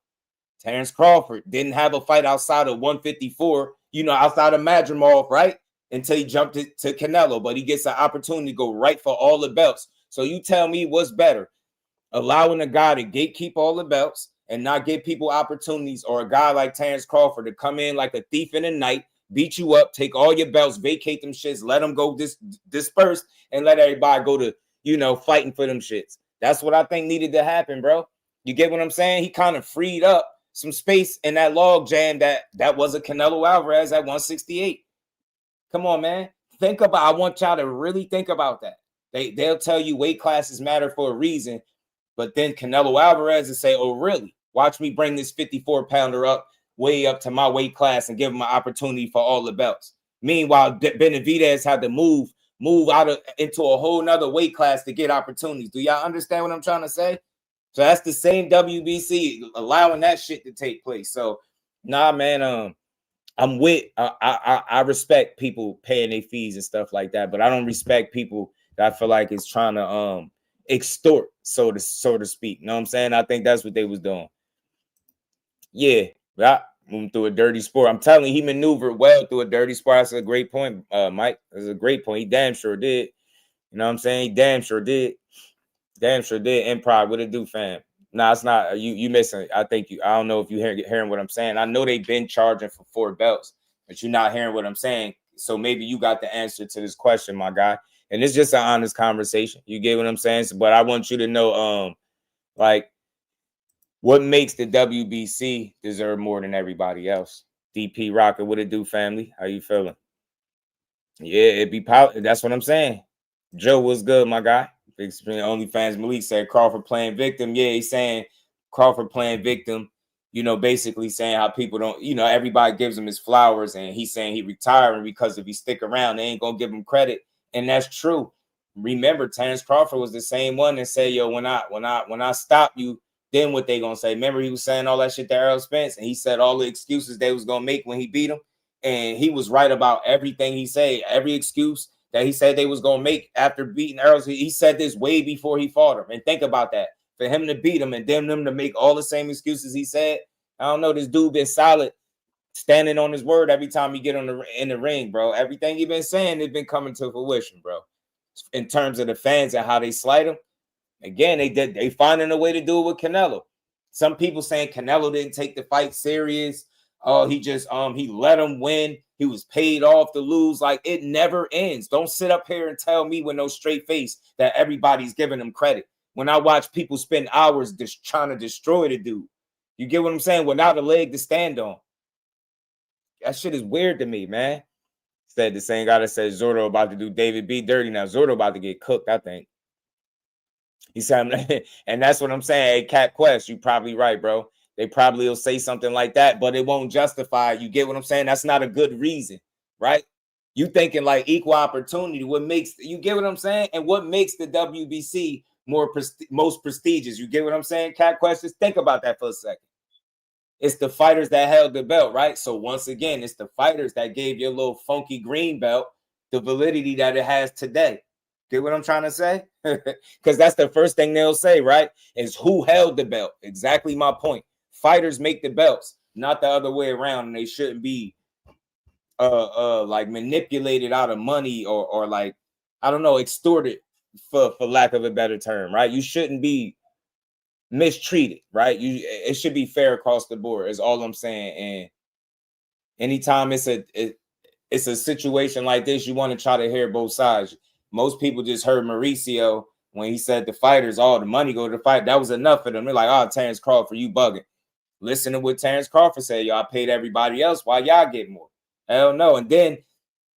Terence Crawford didn't have a fight outside of 154, outside of Madrimov, right? Until he jumped to Canelo, but he gets an opportunity to go right for all the belts. So you tell me what's better, allowing a guy to gatekeep all the belts and not give people opportunities, or a guy like Terence Crawford to come in like a thief in the night, beat you up, take all your belts, vacate them shits, let them go disperse, and let everybody go to, you know, fighting for them shits. That's what I think needed to happen, bro. You get what I'm saying? He kind of freed up some space in that log jam that was a Canelo Alvarez at 168. Come on, man. Think about, I want y'all to really think about that. They'll tell you weight classes matter for a reason, but then Canelo Alvarez will say, oh, really? Watch me bring this 54-pounder up, way up to my weight class and give him an opportunity for all the belts. Meanwhile, Benavidez had to move out into a whole nother weight class to get opportunities. Do y'all understand what I'm trying to say? So that's the same WBC allowing that shit to take place. So, nah, man, I'm with, I respect people paying their fees and stuff like that, but I don't respect people that I feel like is trying to extort, so to speak. You know what I'm saying? I think that's what they was doing. Yeah, moving through a dirty sport. I'm telling you, he maneuvered well through a dirty sport. That's a great point, Mike. That's a great point. He damn sure did. You know what I'm saying? He damn sure did. Damn sure did. Improv, what it do, fam? Nah, it's not. You missing. I don't know if you hearing what I'm saying. I know they've been charging for 4 belts, but you're not hearing what I'm saying. So maybe you got the answer to this question, my guy. And it's just an honest conversation. You get what I'm saying? So, but I want you to know, like, what makes the WBC deserve more than everybody else? DP Rocker, what it do, family? How you feeling? Yeah, it be that's what I'm saying. Joe, what's good, my guy? Big screen OnlyFans Malik said Crawford playing victim. Yeah, he's saying Crawford playing victim, you know, basically saying how people don't, you know, everybody gives him his flowers, and he's saying he retiring because if he stick around, they ain't gonna give him credit. And that's true. Remember, Terence Crawford was the same one that said, yo, when I stop you, then what they gonna say? Remember, he was saying all that shit to Errol Spence, and he said all the excuses they was gonna make when he beat him. And he was right about everything he said, every excuse that he said they was gonna make after beating Errol. He said this way before he fought him. And think about that. For him to beat him and them to make all the same excuses he said, I don't know, this dude been solid, standing on his word every time he get in the ring, bro. Everything he been saying, it's been coming to fruition, bro. In terms of the fans and how they slight him. Again, they finding a way to do it with Canelo. Some people saying Canelo didn't take the fight serious. Oh, he just he let him win. He was paid off to lose. Like, it never ends. Don't sit up here and tell me with no straight face that everybody's giving him credit. When I watch people spend hours just trying to destroy the dude. You get what I'm saying? Without a leg to stand on. That shit is weird to me, man. Said the same guy that said Zordo about to do David B dirty. Now Zordo about to get cooked, I think. He said, and that's what I'm saying. Hey, Cat Quest, you probably right, bro. They probably will say something like that, but it won't justify. You get what I'm saying? That's not a good reason, right? You thinking like equal opportunity. What makes, you get what I'm saying? And what makes the WBC most prestigious? You get what I'm saying? Cat Questions. Think about that for a second. It's the fighters that held the belt, right? So once again, it's the fighters that gave your little funky green belt the validity that it has today. Get what I'm trying to say? Because that's the first thing they'll say, right? Is who held the belt. Exactly my point. Fighters make the belts, not the other way around, and they shouldn't be like manipulated out of money or like, I don't know, extorted for lack of a better term, right? You shouldn't be mistreated, right? It should be fair across the board, is all I'm saying. And anytime it's a situation like this, you want to try to hear both sides. Most people just heard Mauricio when he said the fighters, all the money go to the fight. That was enough for them. They're like, oh, Terence Crawford, you bugging. Listen to what Terence Crawford said. Y'all paid everybody else. Why y'all get more? Hell no. And then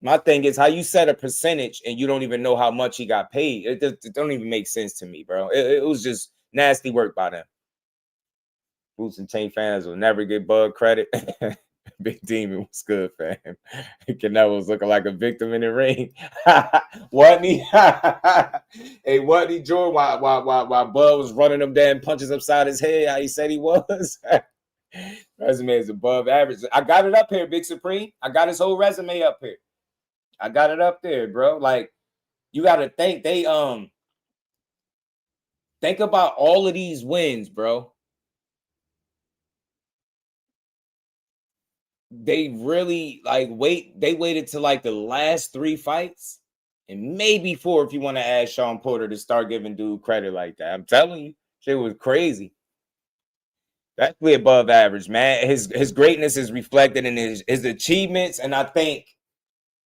my thing is how you set a percentage and you don't even know how much he got paid. It don't even make sense to me, bro. It was just nasty work by them. Boots and Chain fans will never get bug credit. Big Demon was good, fam. Canelo was looking like a victim in the ring. Wasn't he? Hey, wasn't he, Jordan? While Bud was running them damn punches upside his head, how he said he was? Resume is above average. I got it up here, Big Supreme. I got his whole resume up here. I got it up there, bro. Like, you got to think think about all of these wins, bro. They really they waited to like the last 3 fights and maybe 4 if you want to add Sean Porter to start giving dude credit like that. I'm telling you, Shit was crazy. That's way above average, man. His greatness is reflected in his achievements, and I think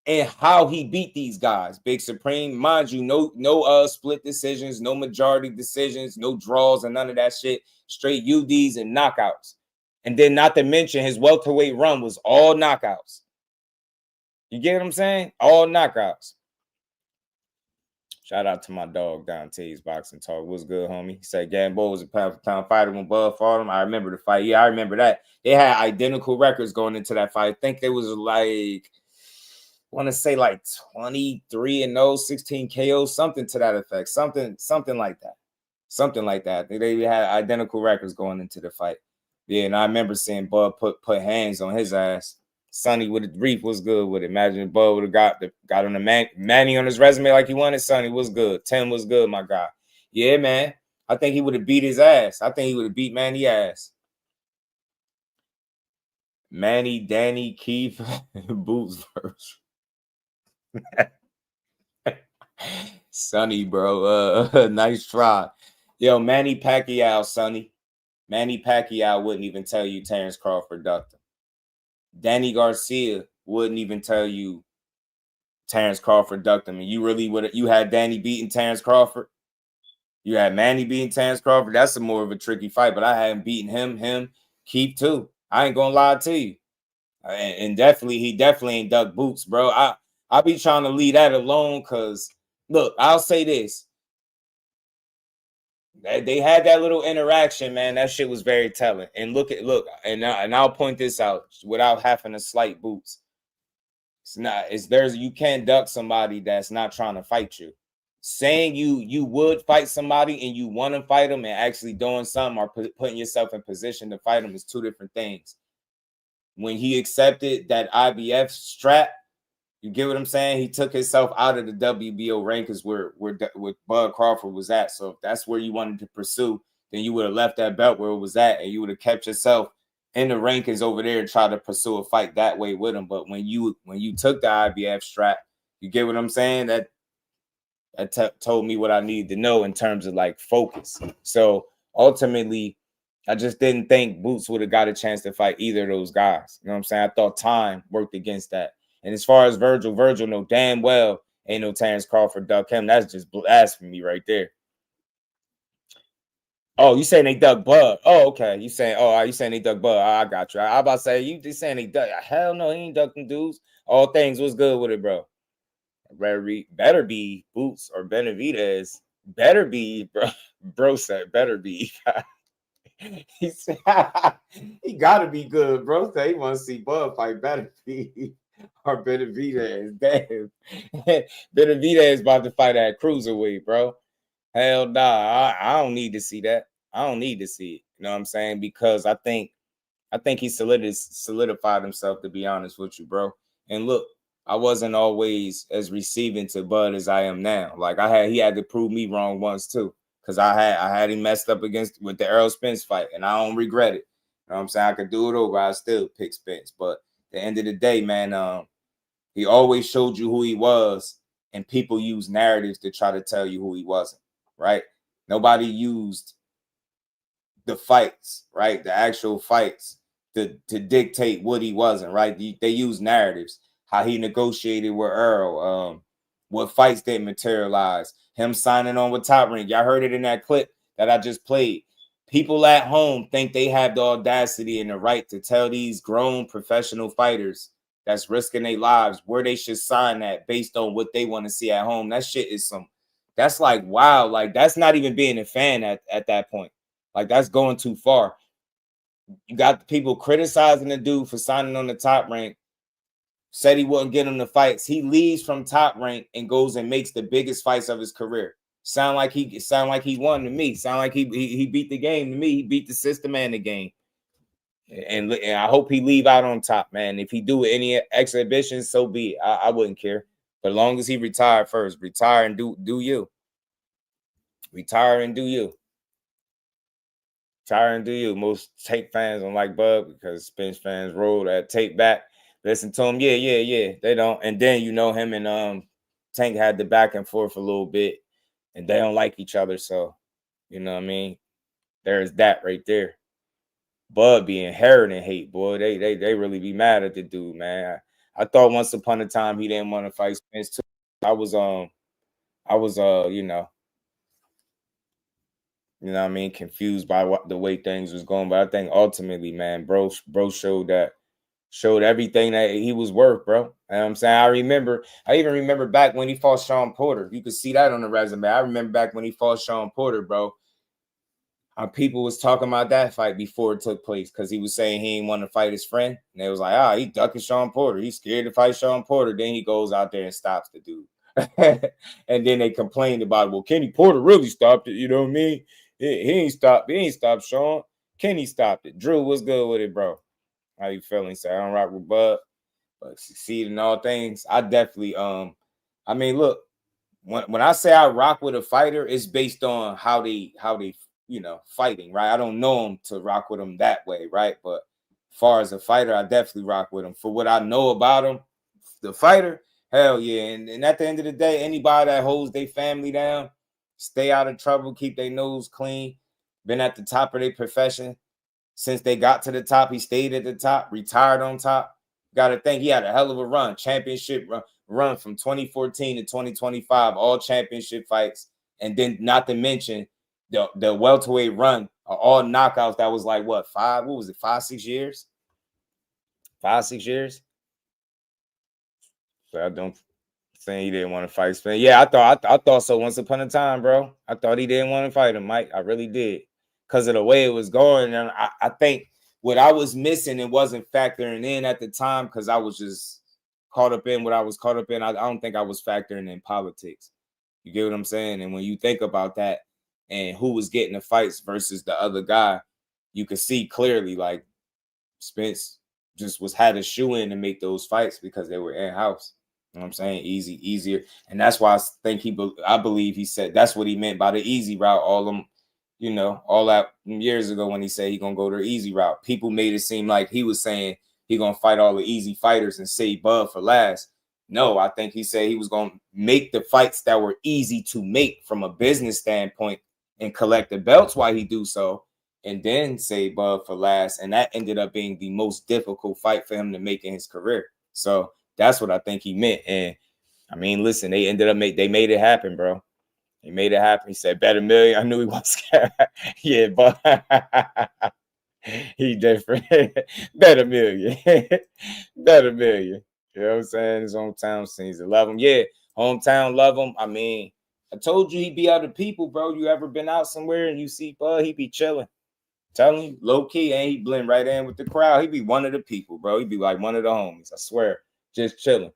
in how he beat these guys. Big Supreme, mind you, no split decisions, no majority decisions, no draws, and none of that shit. Straight UDs and knockouts. And then not to mention his welterweight run was all knockouts. You get what I'm saying? All knockouts. Shout out to my dog Dante's Boxing Talk. What's good, homie? He said Gambo was a pound-for-pound fighter when Bud fought him. I remember the fight. Yeah, I remember that. They had identical records going into that fight. I think they was like, I want to say like 23-0, 16 KOs, something to that effect. Something like that. Something like that. They had identical records going into the fight. Yeah, and I remember seeing Bud put hands on his ass. Sonny with the Reef was good with it. Imagine Bud would have got on the Manny on his resume like he wanted. Sonny was good. Tim was good, my guy. Yeah, man. I think he would have beat his ass. I think he would have beat Manny's ass. Manny, Danny, Keith, Boots verse. Sonny, bro. Nice try. Yo, Manny Pacquiao, Sonny. Manny Pacquiao wouldn't even tell you Terence Crawford ducked him. Danny Garcia wouldn't even tell you Terence Crawford ducked him. And you really you had Danny beating Terence Crawford. You had Manny beating Terence Crawford. That's a more of a tricky fight, but I hadn't beaten him, Keith too. I ain't gonna lie to you. And he definitely ain't ducked Boots, bro. I be trying to leave that alone because look, I'll say this. They had that little interaction, man. That shit was very telling. And look, and I'll point this out without having to slight Boots. You can't duck somebody that's not trying to fight you. Saying you would fight somebody and you want to fight them and actually doing something or putting yourself in position to fight them is two different things. When he accepted that IBF strap, you get what I'm saying? He took himself out of the WBO rankings where Bud Crawford was at. So if that's where you wanted to pursue, then you would have left that belt where it was at and you would have kept yourself in the rankings over there and try to pursue a fight that way with him. But when you took the IBF strap, you get what I'm saying? That told me what I needed to know in terms of like focus. So ultimately, I just didn't think Boots would have got a chance to fight either of those guys. You know what I'm saying? I thought time worked against that. And as far as Virgil know damn well ain't no Terence Crawford duck him. That's just blasphemy right there. Oh, you saying they duck Bud? Oh, okay. You saying they duck Bud? I got you. I about to say you just saying they duck. Hell no, he ain't ducking dudes. All things was good with it, bro. Better be Boots or Benavidez. Better be, bro said better be. He said he gotta be good, bro. Said he want to see Bud fight better be. Or Benavidez, damn. Benavidez about to fight at cruiserweight, bro. Hell nah, I don't need to see that. I don't need to see it. You know what I'm saying? Because I think he solidified himself, to be honest with you, bro. And look, I wasn't always as receiving to Bud as I am now. Like he had to prove me wrong once too, because I had him messed up with the Errol Spence fight, and I don't regret it. You know what I'm saying? I could do it over. I still pick Spence, but the end of the day, man, he always showed you who he was, and people use narratives to try to tell you who he wasn't, right? Nobody used the fights, right? The actual fights to dictate what he wasn't, right? They use narratives, how he negotiated with Earl, what fights didn't materialize, him signing on with Top Rank. Y'all heard it in that clip that I just played. People at home think they have the audacity and the right to tell these grown professional fighters that's risking their lives where they should sign at based on what they want to see at home. That shit is that's like, wow. Like, that's not even being a fan at that point. Like, that's going too far. You got the people criticizing the dude for signing on the Top Rank, said he wouldn't get him the fights. He leaves from Top Rank and goes and makes the biggest fights of his career. Sound like he won to me. Sound like he beat the game to me. He beat the system and the game. And I hope he leave out on top, man. If he do any exhibitions, so be it. I wouldn't care. But as long as he retired first, retire and do you. Retire and do you. Retire and do you. Most Tape fans don't like Bud because Spence fans roll that tape back. Listen to him. Yeah. They don't. And then, him and Tank had the back and forth a little bit. And they don't like each other, so you know what I mean? there's that right there. Bud be inheriting hate, boy. They really be mad at the dude, man. I thought once upon a time he didn't want to fight Spence too. I was what I mean, confused by the way things was going. But I think ultimately, man, bro showed everything that he was worth, bro. You know what I'm saying? I even remember back when he fought Shawn Porter. You could see that on the resume. I remember back when he fought Shawn Porter, bro. People was talking about that fight before it took place because he was saying he didn't want to fight his friend. And they was like, he ducking Shawn Porter. He's scared to fight Shawn Porter. Then he goes out there and stops the dude. And then they complained about, well, Kenny Porter really stopped it. You know what I mean? He ain't stopped Shawn. Kenny stopped it. Drew, what's good with it, bro? How you feeling? Say, I don't rock with Bud, but succeed in all things. I definitely, look, when I say I rock with a fighter, it's based on how they fighting, right? I don't know him to rock with him that way, right? But as far as a fighter, I definitely rock with him. For what I know about him, the fighter, hell yeah. And at the end of the day, anybody that holds their family down, stay out of trouble, keep their nose clean, been at the top of their profession since they got to the top. He stayed at the top, retired on top. Got to think he had a hell of a run, championship run from 2014 to 2025, all championship fights. And then not to mention the welterweight run, all knockouts. That was like what, 6 years? 5-6 years? So I don't saying he didn't want to fight Spence. Yeah, I thought so once upon a time, bro. I thought he didn't want to fight him, Mike. I really did. Because of the way it was going. And I think what I was missing, it wasn't factoring in at the time because I was just caught up in what I was caught up in. I don't think I was factoring in politics. You get what I'm saying? And when you think about that and who was getting the fights versus the other guy, you could see clearly like Spence just had a shoe in to make those fights because they were in-house. You know what I'm saying? Easier. And that's why I think I believe he said that's what he meant by the easy route. All that years ago when he said he gonna go the easy route. People made it seem like he was saying he gonna fight all the easy fighters and save Bud for last. No, I think he said he was gonna make the fights that were easy to make from a business standpoint and collect the belts while he do so, and then save Bud for last. And that ended up being the most difficult fight for him to make in his career. So that's what I think he meant. And I mean, listen, they made it happen, bro. He made it happen. He said, bet $1 million. I knew he was scared. Yeah, but he different. Bet $1 million. Bet $1 million. You know what I'm saying? His hometown scenes. I love him. Yeah, hometown love him. I mean, I told you he'd be other people, bro. You ever been out somewhere and you see Bud, he be chilling. Telling you, low key, and he blend right in with the crowd. He be one of the people, bro. He be like one of the homies. I swear. Just chilling.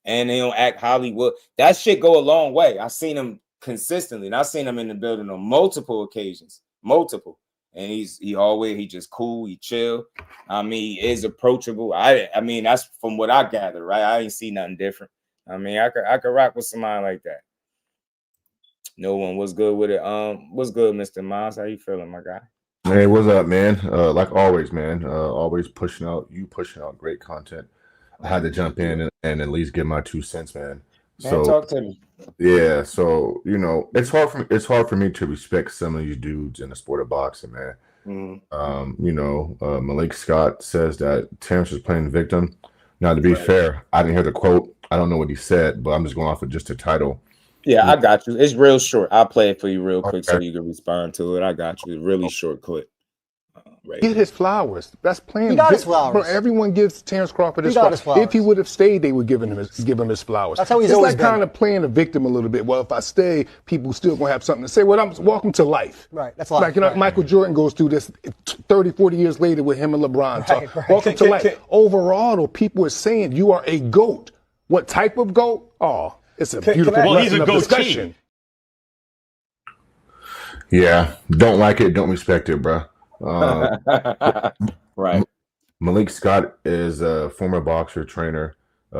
And they don't act Hollywood. That shit go a long way. I seen him consistently, and I seen him in the building on multiple occasions. Multiple. And he just cool, he chill. I mean, he is approachable. I mean, that's from what I gather, right? I ain't see nothing different. I mean, I could rock with somebody like that. No one was good with it. What's good, Mr. Miles? How you feeling, my guy?
Hey, what's up, man? Like always, man. Always pushing out great content. I had to jump in and at least give my 2 cents, man.
So talk to me.
Yeah, so it's hard for me to respect some of these dudes in the sport of boxing, man.
Mm-hmm.
Malik Scott says that Terence was playing victim. Now, to be fair, I didn't hear the quote. I don't know what he said, but I'm just going off of just the title.
Yeah, I got you. It's real short. I'll play it for you real quick so you can respond to it. I got you. It's really short clip.
Get his flowers. That's playing.
He got his flowers.
Bro, everyone gives Terence Crawford his flowers. If he would have stayed, they would give him his flowers.
That's how he's always been.
It's like kind of playing a victim a little bit. Well, if I stay, people still gonna have something to say. Well, welcome to life.
Right. That's life.
Like Michael Jordan goes through this 30, 40 years later with him and LeBron. Right. Welcome to life. Overall, though, people are saying you are a GOAT. What type of GOAT? Oh, it's a beautiful lesson of discussion.
Yeah, don't like it, don't respect it, bro.
Right.
Malik Scott is a former boxer trainer.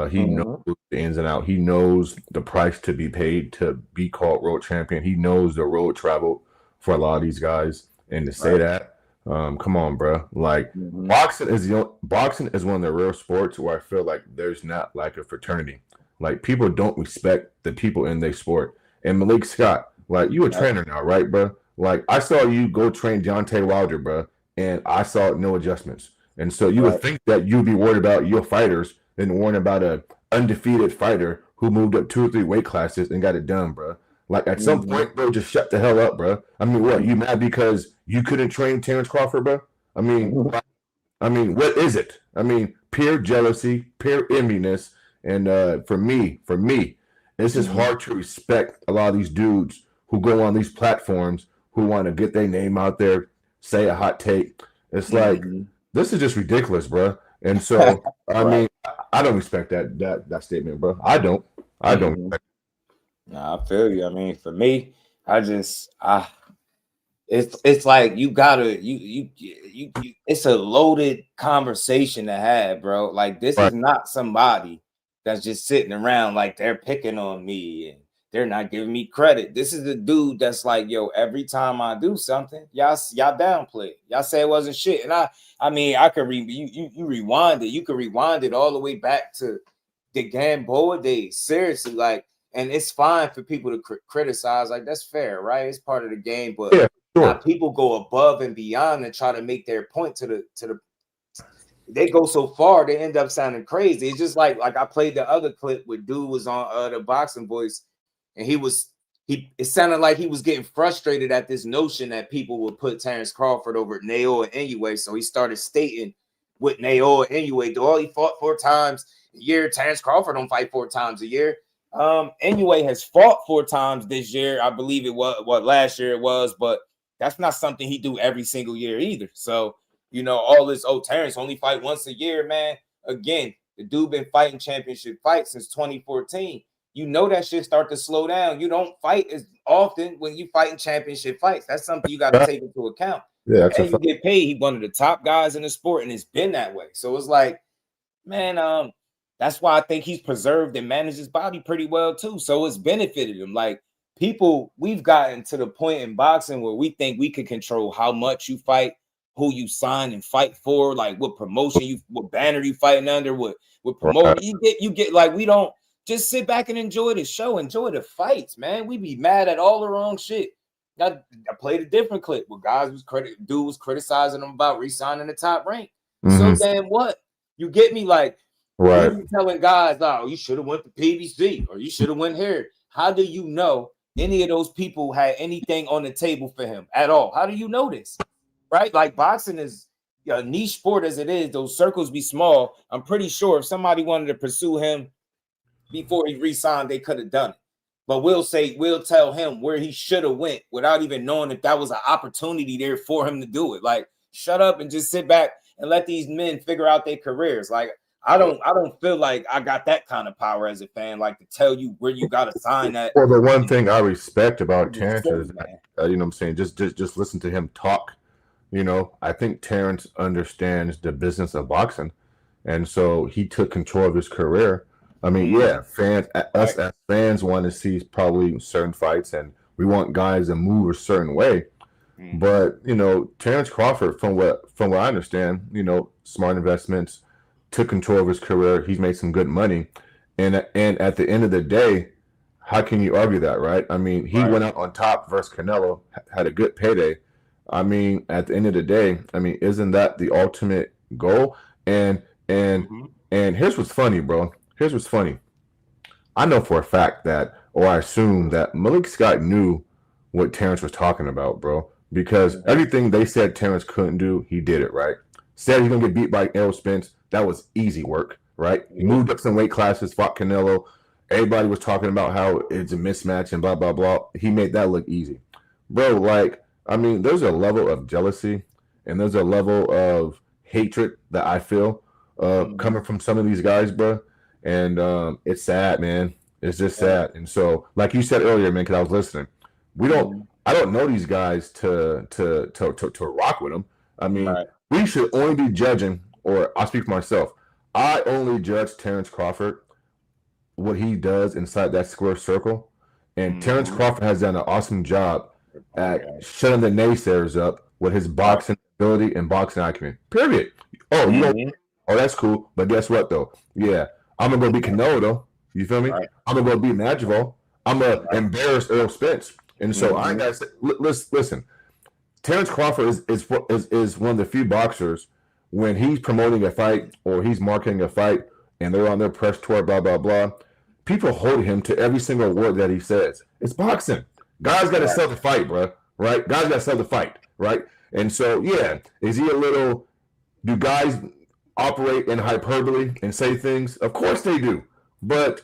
He knows the ins and outs. He knows the price to be paid to be called world champion. He knows the road travel for a lot of these guys. And to say that, come on, bro. Like boxing is one of the rare sports where I feel like there's not like a fraternity. Like people don't respect the people in their sport. And Malik Scott, like you a trainer now, right, bro? Like, I saw you go train Deontay Wilder, bro, and I saw no adjustments. And so you would think that you'd be worried about your fighters than worrying about a undefeated fighter who moved up 2 or 3 weight classes and got it done, bro. Like, at some point, bro, just shut the hell up, bro. I mean, what, you mad because you couldn't train Terence Crawford, bro? I mean, what is it? I mean, pure jealousy, pure enviness, and for me, it's just hard to respect a lot of these dudes who go on these platforms who want to get their name out there, say a hot take. It's like, this is just ridiculous, bro. And so, I mean, I don't respect that statement, bro. I don't.
Nah, I feel you. I mean, for me, it's like you gotta you it's a loaded conversation to have, bro. Like, this is not somebody that's just sitting around like they're picking on me and they're not giving me credit. This is the dude that's like, yo, every time I do something, y'all downplay it. Y'all say it wasn't shit. And I mean, I could you rewind it. You could rewind it all the way back to the Gamboa days. Seriously, like, and it's fine for people to criticize. Like, that's fair, right? It's part of the game. But now people go above and beyond and try to make their point to the. They go so far, they end up sounding crazy. It's just like I played the other clip where dude was on the Boxing Voice, and it sounded like he was getting frustrated at this notion that people would put Terence Crawford over Naoya Inoue. So he started stating with Naoya Inoue, though he fought 4 times a year, Terence Crawford don't fight 4 times a year. Inoue has fought 4 times this year. I believe it was last year it was, but that's not something he do every single year either. So, you know, all this, Terence only fight once a year, man. Again, the dude been fighting championship fights since 2014. You know that shit start to slow down. You don't fight as often when you fighting championship fights. That's something you got to take into account.
Yeah,
and you get paid. He's one of the top guys in the sport, and it's been that way. So it's like, man, that's why I think he's preserved and managed his body pretty well too. So it's benefited him. Like, we've gotten to the point in boxing where we think we can control how much you fight, who you sign and fight for, like what promotion what banner you fighting under, what promoter you get. Like, we don't just sit back and enjoy the show, enjoy the fights, man. We be mad at all the wrong shit. I played a different clip where dude was criticizing him about re-signing the Top Rank. So damn what? You get me? Like, you telling guys, oh, you should have went to PBC or you should have went here. How do you know any of those people had anything on the table for him at all? How do you know this? Right? Like, boxing is a niche sport as it is. Those circles be small. I'm pretty sure if somebody wanted to pursue him before he re-signed, they could have done it. But we'll tell him where he should have went without even knowing if that was an opportunity there for him to do it. Like, shut up and just sit back and let these men figure out their careers. Like, I don't feel like I got that kind of power as a fan, like to tell you where you got to sign that.
Well, the one thing I respect about Terence is that, you know what I'm saying, just listen to him talk. You know, I think Terence understands the business of boxing, and so he took control of his career. I mean, us as fans want to see probably certain fights, and we want guys to move a certain way. But, you know, Terence Crawford, from what I understand, you know, smart investments, took control of his career. He's made some good money, and at the end of the day, how can you argue that, right? I mean, he went out on top versus Canelo, had a good payday. I mean, at the end of the day, I mean, isn't that the ultimate goal? And here's what's funny, bro. Here's what's funny. I know for a fact that, or I assume that Malik Scott knew what Terence was talking about, bro, because everything they said Terence couldn't do, he did it, right? Said he's going to get beat by Errol Spence. That was easy work, right? He moved up some weight classes, fought Canelo. Everybody was talking about how it's a mismatch and blah, blah, blah. He made that look easy. Bro, like, I mean, there's a level of jealousy and there's a level of hatred that I feel coming from some of these guys, bro. And it's sad, man. It's just sad. And so, like you said earlier, man, because I was listening, I don't know these guys to rock with them. I mean, we should only be judging, or I'll speak for myself. I only judge Terence Crawford, what he does inside that square circle. And Terence Crawford has done an awesome job at shutting the naysayers up with his boxing ability and boxing acumen. Period. Oh, you know, that's cool. But guess what, though? Yeah, I'm going to go beat Canelo, though. You feel me? I'm going to go beat Madrigal. I'm going to embarrass Errol Spence. And so I ain't got to say, listen. Terence Crawford is one of the few boxers when he's promoting a fight or he's marketing a fight and they're on their press tour, blah blah blah. People hold him to every single word that he says. It's boxing. Guys got to sell the fight, bro. Right? Guys got to sell the fight, right? And so, yeah, is he a little? Do guys operate in hyperbole and say things? Of course they do. But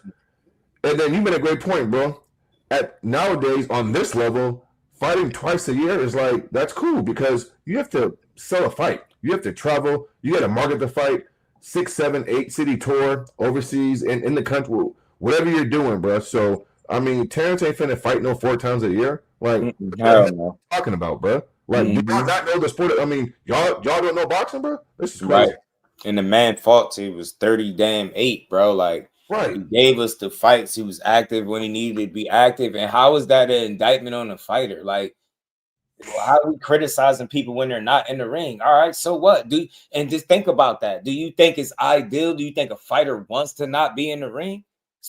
and then you made a great point, bro. At nowadays on this level, fighting twice a year is like that's cool because you have to sell a fight. You have to travel. You got to market the fight. 6, 7, 8 city tour overseas and in the country, whatever you're doing, bro. So I mean, Terence ain't finna fight no 4 times a year. Like, what are you talking about, bro? Like, do y'all not know the sport? I mean, y'all don't know boxing, bro? This is crazy.
Right. And the man fought till he was 30-8, bro. Like, he gave us the fights. He was active when he needed to be active. And how is that an indictment on a fighter? Like, how are we criticizing people when they're not in the ring? All right, so what? And just think about that. Do you think it's ideal? Do you think a fighter wants to not be in the ring?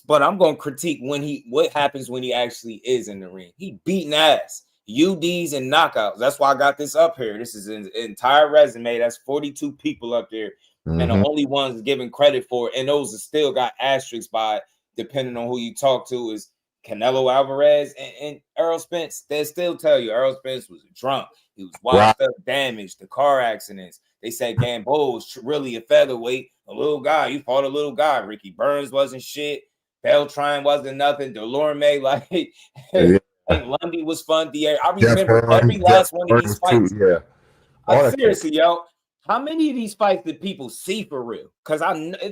But I'm going to critique what happens when he actually is in the ring. He beating ass, UDs and knockouts. That's why I got this up here. This is an entire resume. That's 42 people up there. And the only ones giving credit for it, and those are still got asterisks by it, depending on who you talk to, is Canelo Alvarez and Errol Spence. They still tell you Errol Spence was drunk. He was washed up, damaged, the car accidents. They said Gamboa was really a featherweight, a little guy. You fought a little guy. Ricky Burns wasn't shit. Beltran wasn't nothing. Delorme, like, Lundy was fun. I remember every last one of these fights.
Too,
Seriously, yo. How many of these fights did people see for real? Because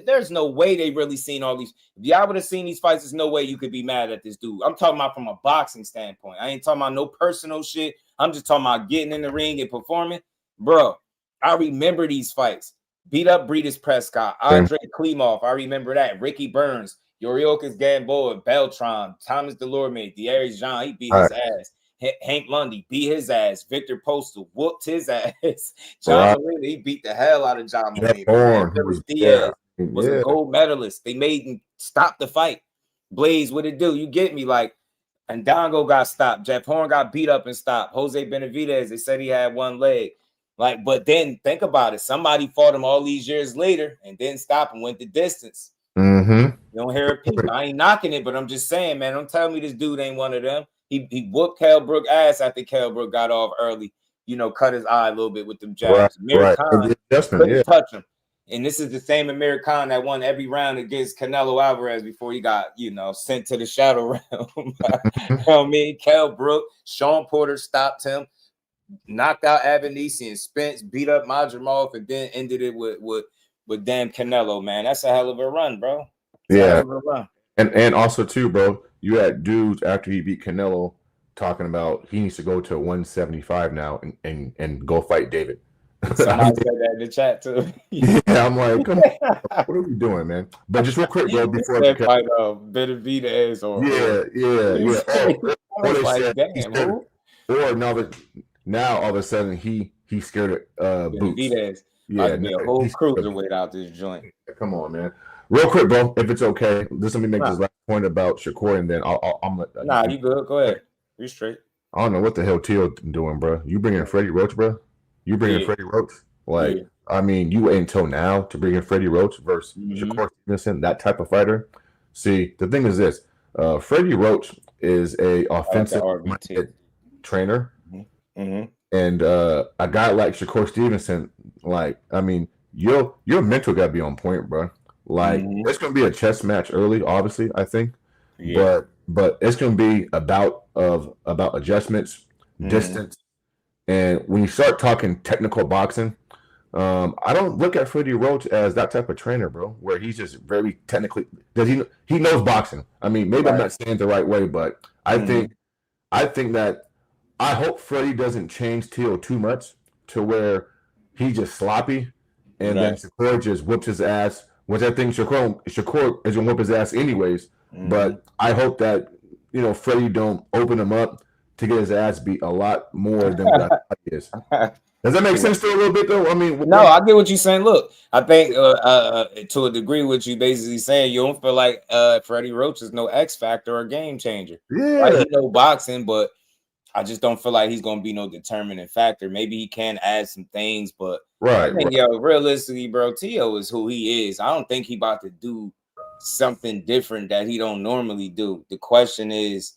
there's no way they really seen all these. If y'all would have seen these fights, there's no way you could be mad at this dude. I'm talking about from a boxing standpoint. I ain't talking about no personal shit. I'm just talking about getting in the ring and performing. Bro, I remember these fights. Beat up Breedis Prescott, Andre Klimov. I remember that. Ricky Burns, Yoriokas Gamboa, Beltran, Thomas Delorme, Thierry Jean, he beat his ass. Hank Lundy beat his ass. Victor Postal whooped his ass. John Molina, he beat the hell out of John Molina. Diaz was a gold medalist. They made him stop the fight. Blaze, what it do? You get me? Like, and Dongo got stopped. Jeff Horn got beat up and stopped. Jose Benavidez, they said he had one leg. Like, but then think about it. Somebody fought him all these years later and didn't stop and went the distance. You don't hear it. People. I ain't knocking it, but I'm just saying, man, don't tell me this dude ain't one of them. He whooped Kell Brook ass after Kell Brook got off early, cut his eye a little bit with them jabs. Amir Khan couldn't touch him. And this is the same Amir Khan that won every round against Canelo Alvarez before he got, sent to the shadow realm. You know what I mean? Kell Brook, Sean Porter stopped him, knocked out Avanesi and Spence, beat up Madrimov, and then ended it with damn Canelo, man. That's a hell of a run, bro.
And also too, bro, you had dudes after he beat Canelo talking about he needs to go to 175 now and go fight David.
Somebody said that in the chat too.
I'm like, come on, what are we doing, man? But just real quick, bro, before
that fight Benavidez or
now all of a sudden he's scared of Boots.
Benavidez. Yeah, a whole cruiserweight out this joint.
Come on, man. Real quick, bro, if it's okay, let me make this last point about Shakur, and then I'm
you good. Go ahead. You straight.
I don't know what the hell Teo doing, bro. You bringing Freddie Roach, bro? You bringing Freddie Roach? Like, I mean, you wait until now to bring in Freddie Roach versus Shakur Stevenson, that type of fighter. See, the thing is this: Freddie Roach is a offensive trainer, and a guy like Shakur Stevenson, like, I mean, your mental got to be on point, bro. Like, it's going to be a chess match early, obviously, I think. But it's going to be about adjustments, distance. And when you start talking technical boxing, I don't look at Freddie Roach as that type of trainer, bro, where he's just very technically – he knows boxing. I mean, maybe I'm not saying it the right way, but I think that I hope Freddie doesn't change Teo too much to where he's just sloppy and then Shakur just whoops his ass, which I think Shakur is going to whoop his ass anyways. But I hope that, Freddie don't open him up to get his ass beat a lot more than what I thought he is. Does that make sense to a little bit, though? I mean,
no, I get what you're saying. Look, I think to a degree what you basically saying, you don't feel like Freddie Roach is no X factor or game changer.
Yeah.
Like, he know boxing, but I just don't feel like he's gonna be no determining factor. Maybe he can add some things, but
Right.
I think, yo, realistically, bro, Tio is who he is. I don't think he about to do something different that he don't normally do. The question is,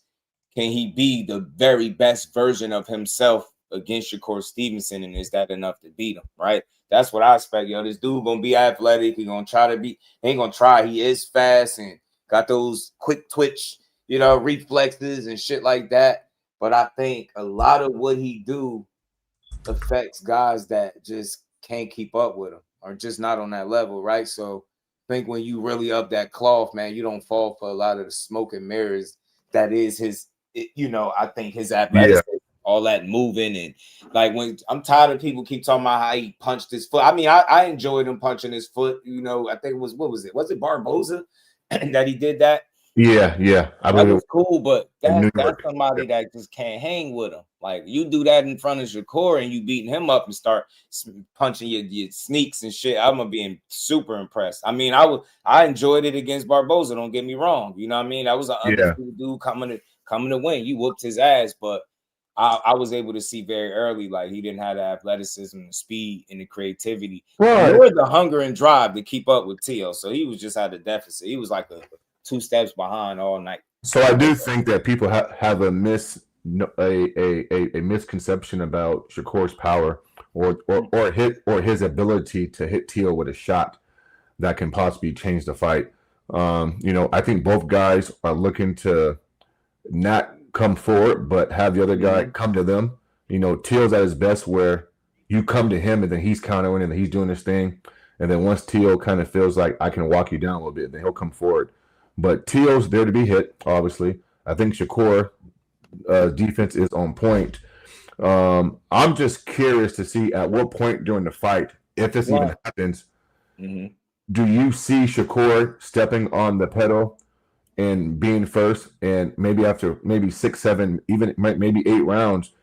can he be the very best version of himself against Shakur Stevenson, and is that enough to beat him? Right. That's what I expect. Yo, this dude gonna be athletic. He gonna try to be. He ain't gonna try. He is fast and got those quick twitch, reflexes and shit like that. But I think a lot of what he do affects guys that just can't keep up with him or just not on that level, right? So I think when you really up that cloth, man, you don't fall for a lot of the smoke and mirrors that is his, I think his athleticism, all that moving, and like when I'm tired of people keep talking about how he punched his foot. I mean, I enjoyed him punching his foot. I think it was, what was it? Was it Barboza that he did that?
Yeah. I
That
believe
was cool, but that's
York.
somebody that just can't hang with him. Like, you do that in front of Shakur and you beating him up and start punching your sneaks and shit, I'm gonna be super impressed. I mean, I enjoyed it against Barboza. Don't get me wrong. You know what I mean? That was an undefeated dude coming to win. You whooped his ass, but I was able to see very early, like, he didn't have the athleticism, the speed, and the creativity, nor the hunger and drive to keep up with Tio. So he was just at a deficit. He was like 2 steps behind all night.
So I do think that people have a misconception about Shakur's power or his ability to hit Tio with a shot that can possibly change the fight. I think both guys are looking to not come forward, but have the other guy come to them. Tio's at his best where you come to him and then he's countering and he's doing his thing. And then once Tio kind of feels like I can walk you down a little bit, then he'll come forward. But Tio's there to be hit, obviously. I think Shakur defense is on point. I'm just curious to see at what point during the fight, if this even happens, do you see Shakur stepping on the pedal and being first, and maybe after 6, 7, even maybe 8 rounds,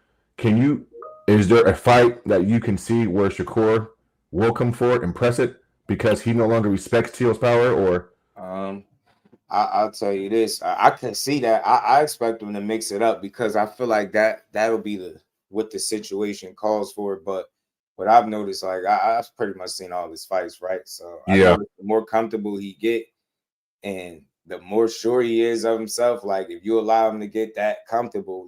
is there a fight that you can see where Shakur will come forward and press it because he no longer respects Tio's power? Or
I'll tell you this, I can see that. I expect him to mix it up because I feel like that'll be what the situation calls for. But what I've noticed, like, I've pretty much seen all his fights, right? So I noticed the more comfortable he get and the more sure he is of himself, like, if you allow him to get that comfortable,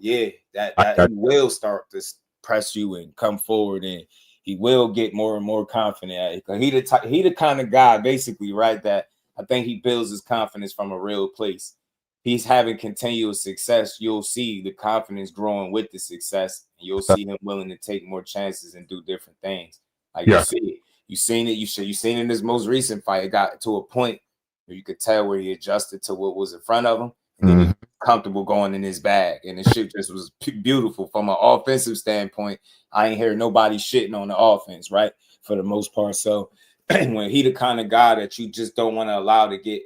that he will start to press you and come forward, and he will get more and more confident. He the kind of guy, basically, right, that I think he builds his confidence from a real place. He's having continuous success. You'll see the confidence growing with the success, and you'll see him willing to take more chances and do different things. Like, you see it. You seen it. You seen it in this most recent fight. It got to a point where you could tell where he adjusted to what was in front of him, and then he was comfortable going in his bag. And the shit just was beautiful from an offensive standpoint. I ain't hear nobody shitting on the offense, right, for the most part. So when he the kind of guy that you just don't want to allow to get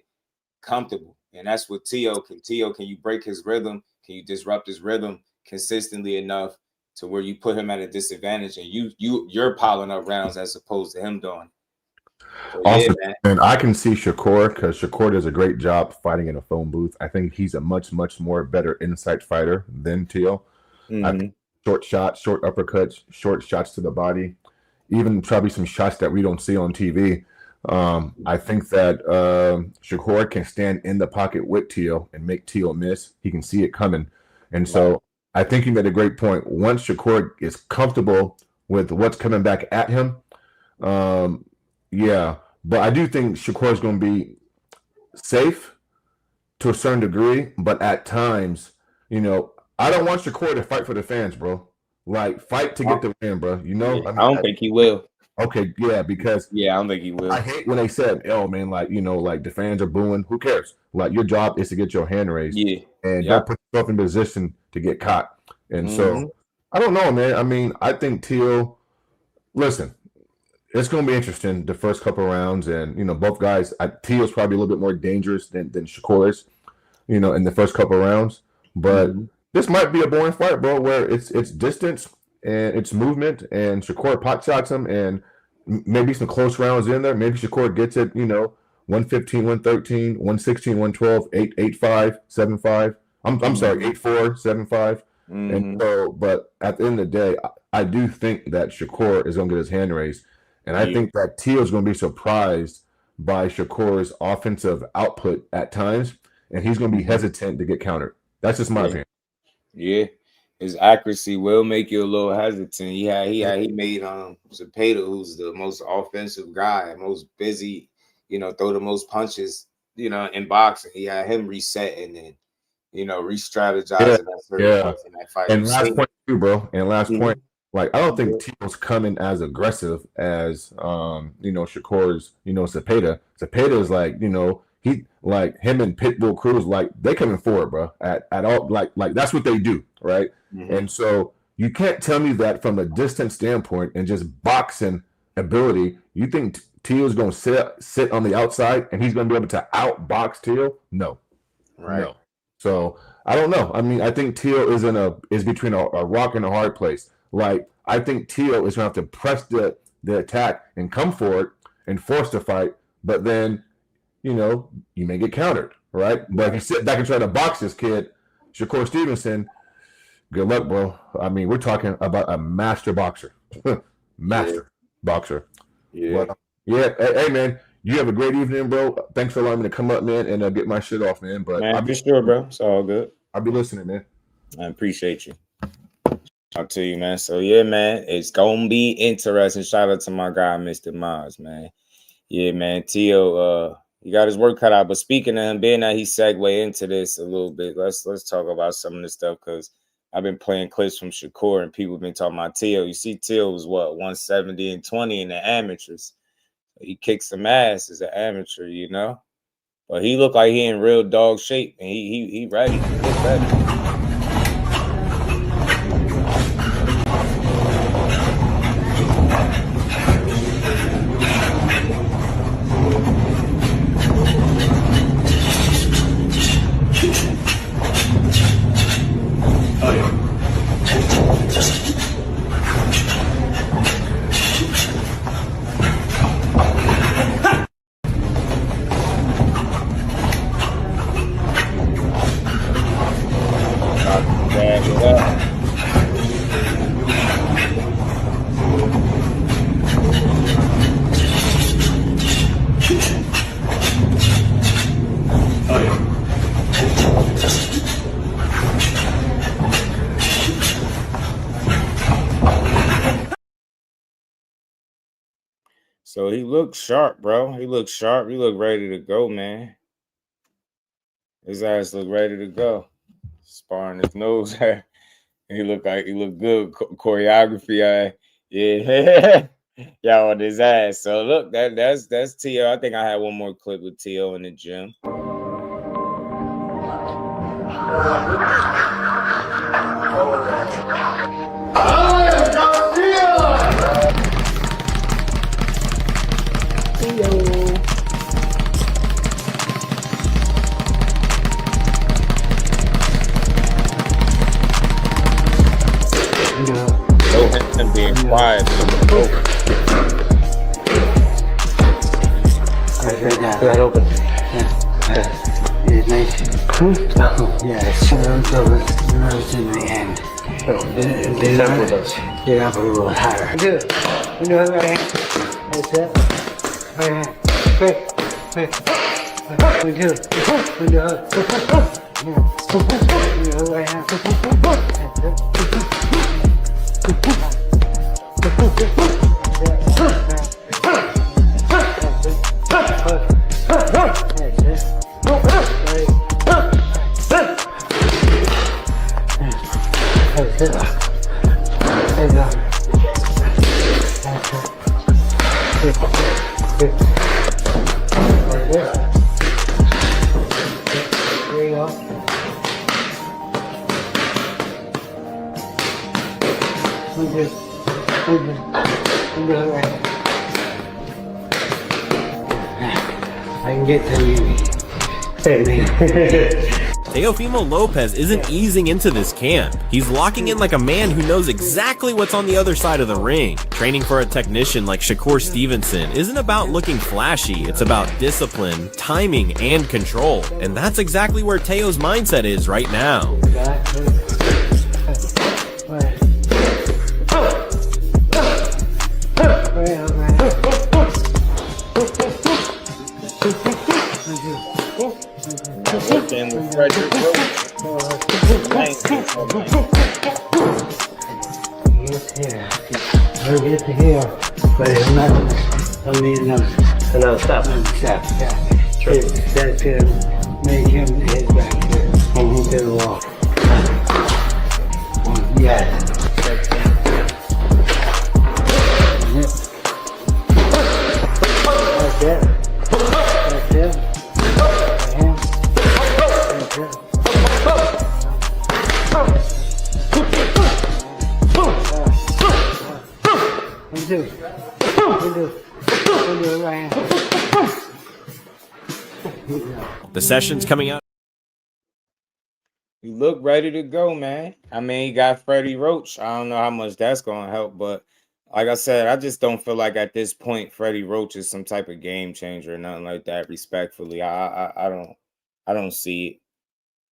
comfortable. And that's what Tio can. Can you break his rhythm? Can you disrupt his rhythm consistently enough to where you put him at a disadvantage and you're piling up rounds as opposed to him doing? So,
awesome. And I can see Shakur, because Shakur does a great job fighting in a phone booth. I think he's a much, much more better inside fighter than Tio. Short shots, short uppercuts, short shots to the body, even probably some shots that we don't see on TV. I think that Shakur can stand in the pocket with Tio and make Tio miss. He can see it coming. And so I think you made a great point. Once Shakur is comfortable with what's coming back at him, but I do think Shakur is going to be safe to a certain degree, but at times, I don't want Shakur to fight for the fans, bro. Like, fight to get the win, bro.
I don't think he will.
Okay, because
I don't think he will.
I hate when they said, "Oh man, like like the fans are booing." Who cares? Like, your job is to get your hand raised, and don't put yourself in position to get caught. And so, I don't know, man. I mean, I think Tio. Listen, it's going to be interesting the first couple of rounds, and both guys. Tio's probably a little bit more dangerous than Shakur is, in the first couple of rounds. But this might be a boring fight, bro, where it's distance and it's movement, and Shakur pot shots him, and maybe some close rounds in there. Maybe Shakur gets it, 115, 113, 116, 112, 8, 8-5, 7-5. I'm sorry, 8-4, 7-5. And so, but at the end of the day, I do think that Shakur is going to get his hand raised. And I think that Teo is going to be surprised by Shakur's offensive output at times, and he's going to be hesitant to get countered. That's just my opinion.
Yeah, his accuracy will make you a little hesitant. He made Zepeda, who's the most offensive guy, most busy, throw the most punches, in boxing. He had him resetting and re-strategizing in that fight.
And last point too, bro. And last point, like I don't think Teo's coming as aggressive as Shakur's, Zepeda. Zepeda is like, he like him and Pitbull Cruz, like they coming forward, bro. At all, like that's what they do, right? And so you can't tell me that from a distance standpoint and just boxing ability, you think Teo's gonna sit on the outside and he's gonna be able to outbox Teo? No.
Right.
No. So I don't know. I mean, I think Teo is between a rock and a hard place. Like I think Teo is gonna have to press the attack and come forward and force the fight, but then you may get countered, right? But if you sit back and try to box this kid, Shakur Stevenson, good luck, bro. I mean, we're talking about a master boxer, boxer.
Yeah.
But, hey, man, you have a great evening, bro. Thanks for allowing me to come up, man, and get my shit off, man. But
I'll be sure, bro. It's all good.
I'll be listening, man.
I appreciate you. Talk to you, man. So yeah, man, it's gonna be interesting. Shout out to my guy, Mr. Miles, man. Yeah, man, Teo, he got his work cut out. But speaking of him, being that he segued into this a little bit, let's talk about some of this stuff because I've been playing clips from Shakur and people have been talking about Teo. You see, Teo was 170-20 in the amateurs. He kicked some ass as an amateur, But he looked like he in real dog shape and he ready. He's ready. So he looked sharp, bro. He looked sharp. He looked ready to go, man. His ass looked ready to go. Sparring his nose. He looked good. Choreography. Yeah. Y'all on his ass. So look, that's Teo. I think I had one more clip with Teo in the gym. And being quiet.
Right open. Yeah. It's nice. Yeah, it's nerves in the end. Get up a little higher. Good. You know right hand. That's it. Right hand. Quick. We do. We do. Right hand. That's it. I can get to you.
Teofimo Lopez isn't easing into this camp. He's locking in like a man who knows exactly what's on the other side of the ring. Training for a technician like Shakur Stevenson isn't about looking flashy, it's about discipline, timing, and control. And that's exactly where Teo's mindset is right now.
Yeah. I'll get to here, but it's not. Don't need another stop. Stop. Yeah. Sure. That's him. Make him head back here to the wall. Yeah. That's it. That's it.
The session's coming up.
He look ready to go, man. I mean, he got Freddie Roach. I don't know how much that's gonna help, but like I said, I just don't feel like at this point Freddie Roach is some type of game changer or nothing like that. Respectfully, I don't see it.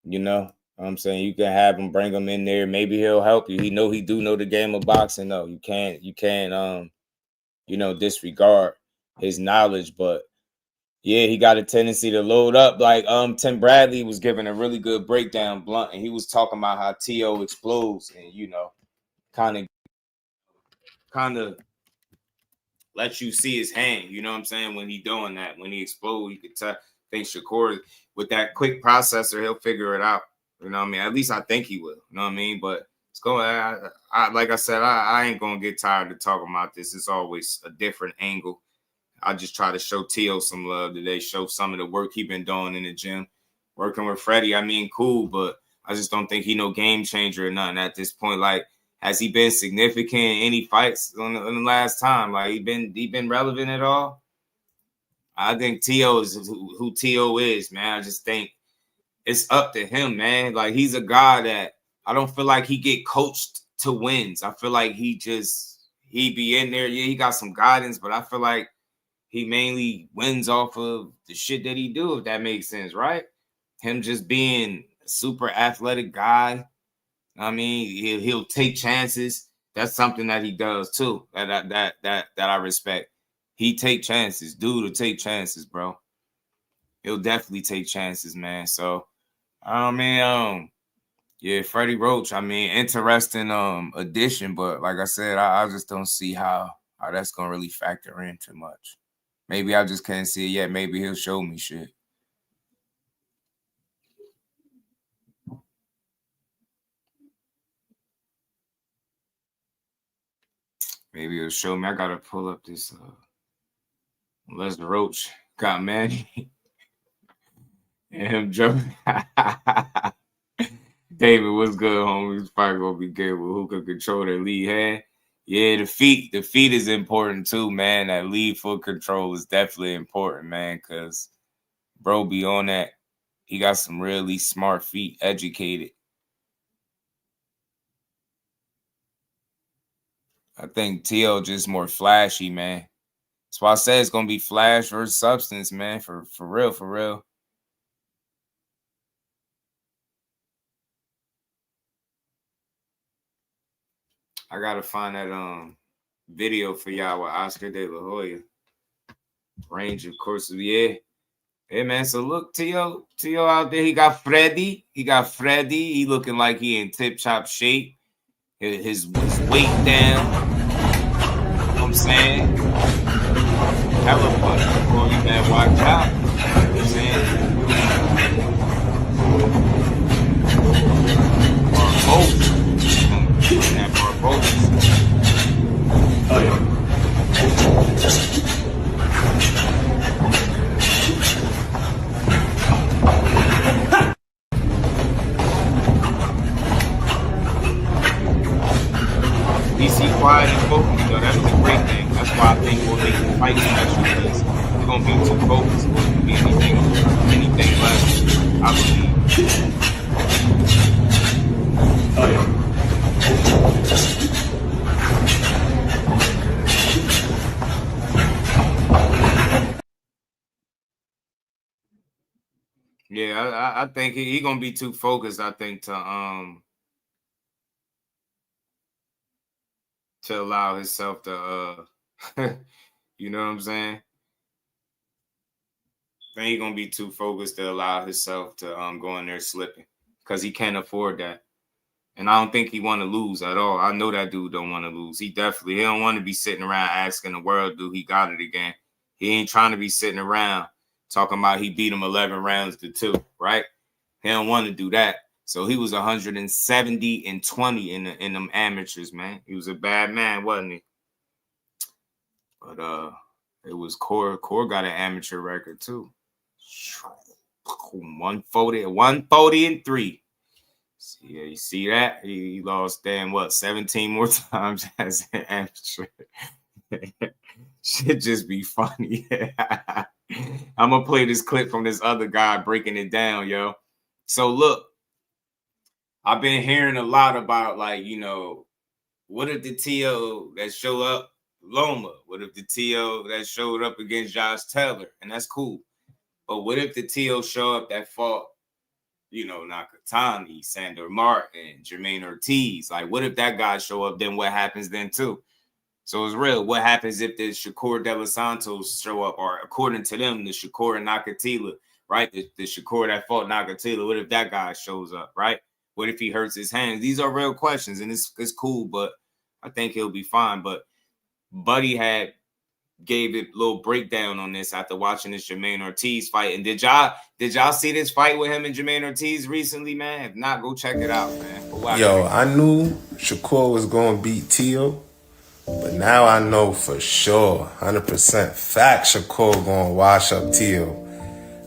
You know what I'm saying? You can have him, bring him in there. Maybe he'll help you. He do know the game of boxing. No, you can't disregard his knowledge, but yeah, he got a tendency to load up. Like Tim Bradley was giving a really good breakdown, blunt, and he was talking about how T.O. explodes and kind of let you see his hand. You know what I'm saying? When he doing that, when he explodes, you could tell. Think Shakur with that quick processor, he'll figure it out. You know what I mean? At least I think he will. You know what I mean? But it's going. Like I said, I ain't gonna get tired of talking about this. It's always a different angle. I just try to show T.O. some love today, show some of the work he been doing in the gym. Working with Freddie, I mean, cool, but I just don't think he no game changer or nothing at this point. Like, has he been significant in any fights on the last time? Like, he been relevant at all? I think T.O. is who T.O. is, man. I just think it's up to him, man. Like, he's a guy that I don't feel like he get coached to wins. I feel like he be in there. Yeah, he got some guidance, but I feel like he mainly wins off of the shit that he do, if that makes sense, right? Him just being a super athletic guy. I mean, he'll take chances. That's something that he does too. That I respect. He take chances. Dude will take chances, bro. He'll definitely take chances, man. So, I mean, yeah, Freddie Roach. I mean, interesting addition, but like I said, I just don't see how that's gonna really factor in too much. Maybe I just can't see it yet. Maybe he'll show me shit. Maybe he'll show me. I gotta pull up this unless the Roach got Manny and him jumping. David, what's good, homie? He's probably gonna be good with who can control their lead hand. Yeah, the feet is important too, man. That lead foot control is definitely important, man, because bro be on that. He got some really smart feet, educated. I think T.O. just more flashy, man. That's why I say it's gonna be flash versus substance, man. For real, for real. I gotta find that video for y'all with Oscar De La Hoya. Range, of course, yeah. Hey man, so look, T.O. out there. He got Freddie. He looking like he in tip-top shape. His weight down. You know what I'm saying? Hella fun. Boy, you better watch out. You know what I'm saying? Oh, yeah. DC quiet and focused, though. That's the great thing. That's why I think we'll make the fight special, because we're gonna be too focused. We're gonna be anything less, I believe. Oh yeah. Yeah, I think he gonna be too focused. I think to allow himself to you know what I'm saying? I think he's gonna be too focused to allow himself to go in there slipping, because he can't afford that. And I don't think he want to lose at all. I know that dude don't want to lose. He don't want to be sitting around asking the world, dude, he got it again. He ain't trying to be sitting around talking about he beat him 11 rounds to 2, right? He don't want to do that. So he was 170-20 in them amateurs, man. He was a bad man, wasn't he? But it was Core. Core got an amateur record too. 140-3. Yeah, you see that? He lost 17 more times as an amateur. Should just be funny. I'm gonna play this clip from this other guy breaking it down, yo. So look, I've been hearing a lot about, like, you know, what if the TO that show up Loma? What if the TO that showed up against Josh Taylor? And that's cool. But what if the TO show up that fought, you know, Nakatani, Sandor Martin, Jermaine Ortiz? Like, what if that guy show up? Then what happens then too? So it's real. What happens if the Shakur De Los Santos show up, or according to them, the Shakur and Nakatila, right? The Shakur that fought Nakatila. What if that guy shows up, right? What if he hurts his hands? These are real questions, and it's cool, but I think he'll be fine. But Buddy gave a little breakdown on this after watching this Jermaine Ortiz fight. And did y'all see this fight with him and Jermaine Ortiz recently, man? If not, go check it out, man.
Yo, I knew Shakur was going to beat Teo, but now I know for sure, 100% fact, Shakur going to wash up Teo.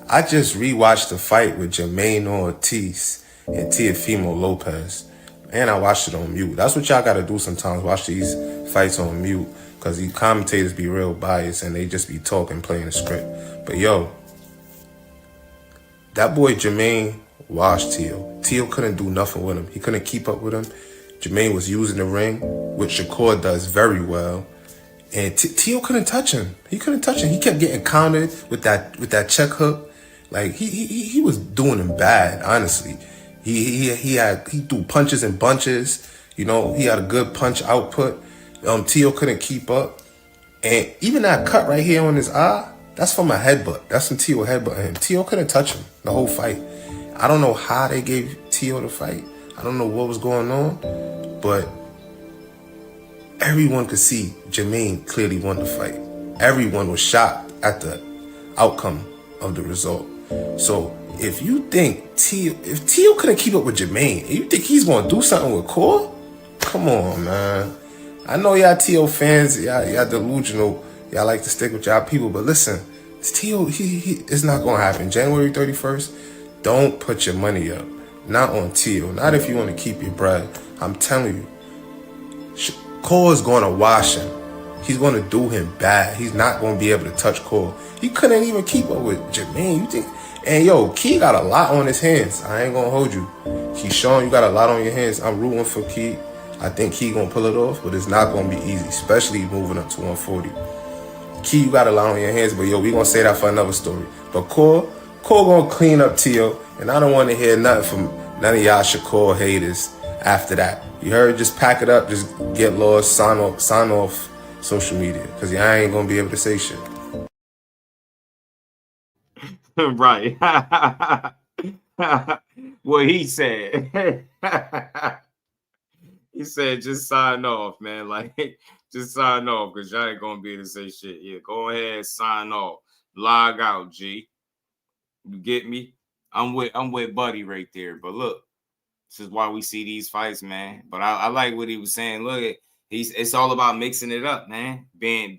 I just rewatched the fight with Jermaine Ortiz and Teofimo Lopez, and I watched it on mute. That's what y'all got to do sometimes, watch these fights on mute, because these commentators be real biased and they just be talking, playing the script. But yo, that boy Jermaine washed Teo. Teo couldn't do nothing with him. He couldn't keep up with him. Jermaine was using the ring, which Shakur does very well. And Teo couldn't touch him. He couldn't touch him. He kept getting countered with that check hook. Like, he was doing him bad, honestly. He threw punches and bunches. You know, he had a good punch output. Teo couldn't keep up. And even that cut right here on his eye, that's from a headbutt. That's from Teo headbutting him. Teo couldn't touch him the whole fight. I don't know how they gave Teo the fight. I don't know what was going on. But everyone could see Jermaine clearly won the fight. Everyone was shocked at the outcome of the result. So if you think if Teo couldn't keep up with Jermaine, and you think he's going to do something with Core? Come on, man. I know y'all Teo fans, y'all delusional. Y'all like to stick with y'all people, but listen, Teo, it's not going to happen. January 31st, don't put your money up. Not on Teo. Not if you want to keep your bread. I'm telling you, Core is going to wash him. He's going to do him bad. He's not going to be able to touch Core. He couldn't even keep up with Jermaine. You think? And yo, Key got a lot on his hands. I ain't going to hold you. Keyshawn, you got a lot on your hands. I'm rooting for Key. I think Key going to pull it off, but it's not going to be easy, especially moving up to 140. Key, you got a lot on your hands, but yo, we going to say that for another story. But Core going to clean up Teo, and I don't want to hear nothing from none of y'all Shakur haters after that. You heard? Just pack it up, just get lost, sign off social media, because y'all ain't going to be able to say shit.
Right. What he said. He said, just sign off, man. Like, just sign off, because y'all ain't going to be able to say shit. Yeah, go ahead, sign off. Log out, G. You get me? I'm with Buddy right there. But look, this is why we see these fights, man. But I like what he was saying. Look, it's all about mixing it up, man. Being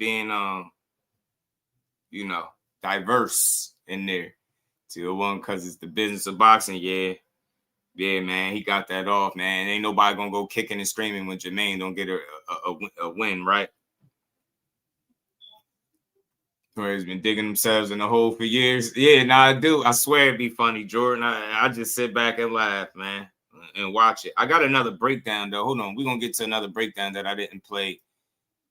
you know, diverse in there. To the one, because it's the business of boxing. Yeah, man, he got that off, man. Ain't nobody gonna go kicking and screaming when Jermaine don't get a win, right? He's been digging themselves in the hole for years. Yeah, nah, I do. I swear it'd be funny, Jordan. I just sit back and laugh, man, and watch it. I got another breakdown, though. Hold on. We're going to get to another breakdown that I didn't play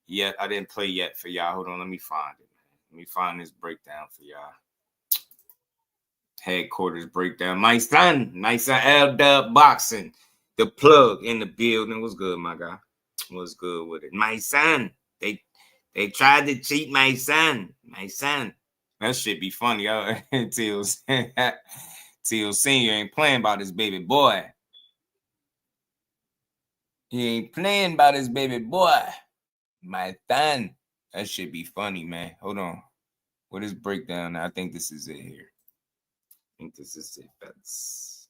yet. I didn't play yet for y'all. Hold on. Let me find it, man. Let me find this breakdown for y'all. Headquarters breakdown. My son, L-Dub Boxing. The plug in the building. What's good, my guy? What's good with it? My son. They tried to cheat my son. My son. That shit be funny. Till Senior ain't playing about his baby boy. He ain't playing about his baby boy. My son. That should be funny, man. Hold on. What is breakdown? I think this is it here. I think this is it, fellas.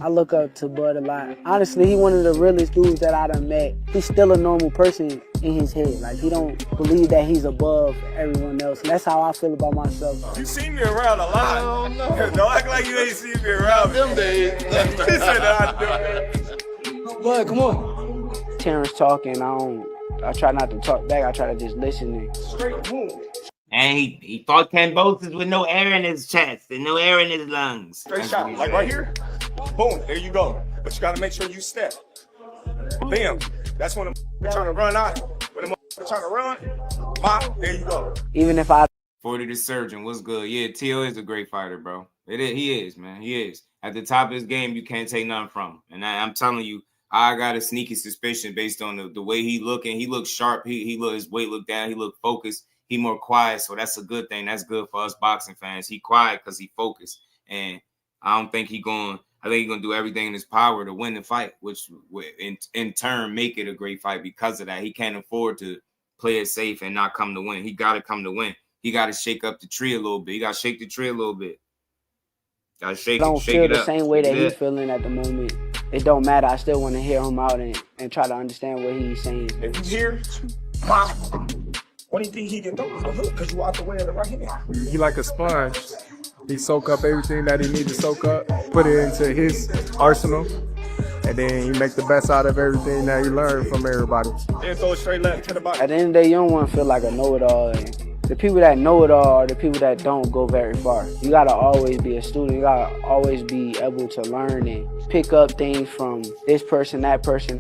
I look up to Bud a lot. Honestly, he one of the realest dudes that I done met. He's still a normal person in his head. Like, he don't believe that he's above everyone else. And that's how I feel about myself.
You seen me around a lot. Oh, no. Don't act like you ain't seen me around them days. He said that I do.
Bud, come on. Terence talking, I try not to talk back. I try to just listen and
straight boom.
And he fought Cambosis with no air in his chest and no air in his lungs.
Straight shot, like right here. Boom, there you go. But you gotta make sure you step. Bam. That's when they're trying to run out. When they're trying to run, there you go.
Even if I
40 the surgeon, what's good? Yeah, Tio is a great fighter, bro. He is, man. He is. At the top of his game, you can't take nothing from him. And I'm telling you, I got a sneaky suspicion based on the way he looking. He looks sharp. He look, his weight look down. He look focused. He more quiet, so that's a good thing. That's good for us boxing fans. He quiet because he focused. And I don't think I think he's going to do everything in his power to win the fight, which in turn make it a great fight because of that. He can't afford to play it safe and not come to win. He got to come to win. He got to shake up the tree a little bit. He got to shake the tree a little bit. Got to shake it up.
Don't feel the same way that he's feeling at the moment. It don't matter. I still want to hear him out and try to understand what he's saying.
If you hear, only thing he can do is the hook because you out the way of the right hand.
He like a sponge. He soak up everything that he needs to soak up, put it into his arsenal, and then he make the best out of everything that he learned from everybody.
Then throw it straight left to the body.
At the end of the day, you don't want to feel like a know-it-all. And the people that know it all are the people that don't go very far. You gotta always be a student. You gotta always be able to learn and pick up things from this person, that person.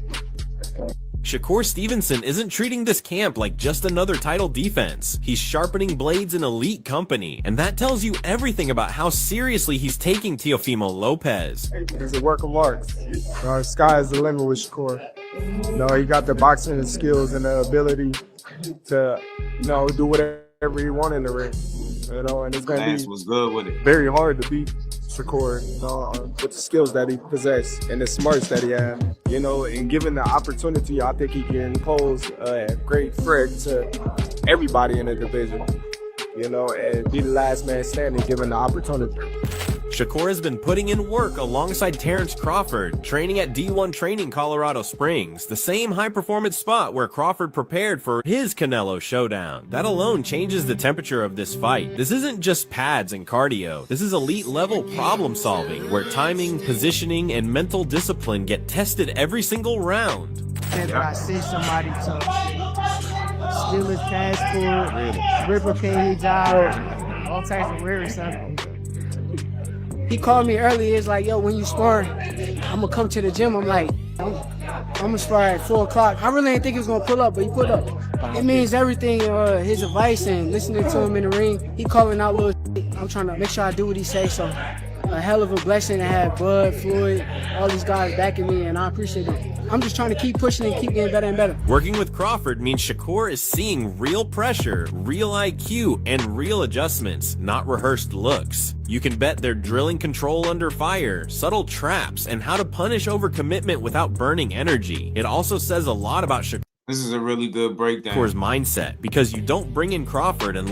Shakur Stevenson isn't treating this camp like just another title defense. He's sharpening blades in elite company, and that tells you everything about how seriously he's taking Teofimo Lopez.
He's a work of art. The sky is the limit with Shakur. He got the boxing skills and the ability to, do whatever he wants in the ring. And it's going to be
was good with it.
Very hard to beat Shakur, with the skills that he possesses and the smarts that he has. And given the opportunity, I think he can pose a great threat to everybody in the division, and be the last man standing given the opportunity.
Shakur has been putting in work alongside Terence Crawford, training at D1 Training Colorado Springs, the same high-performance spot where Crawford prepared for his Canelo showdown. That alone changes the temperature of this fight. This isn't just pads and cardio. This is elite-level problem-solving, where timing, positioning, and mental discipline get tested every single round.
If I see somebody to steal his passport, replicate his job, all types of weird stuff.
He called me early. He's like, yo, when you spar, I'm gonna come to the gym. I'm like, I'm gonna spar at 4 o'clock. I really didn't think he was gonna pull up, but he pulled up. It means everything, his advice and listening to him in the ring. He calling out little shit. I'm trying to make sure I do what he says. So a hell of a blessing to have Bud, Floyd, all these guys backing me, and I appreciate it. I'm just trying to keep pushing and keep getting better and better.
Working with Crawford means Shakur is seeing real pressure, real IQ, and real adjustments, not rehearsed looks. You can bet they're drilling control under fire, subtle traps, and how to punish overcommitment without burning energy. It also says a lot about Shakur's
This is a really good breakdown.
mindset, because you don't bring in Crawford and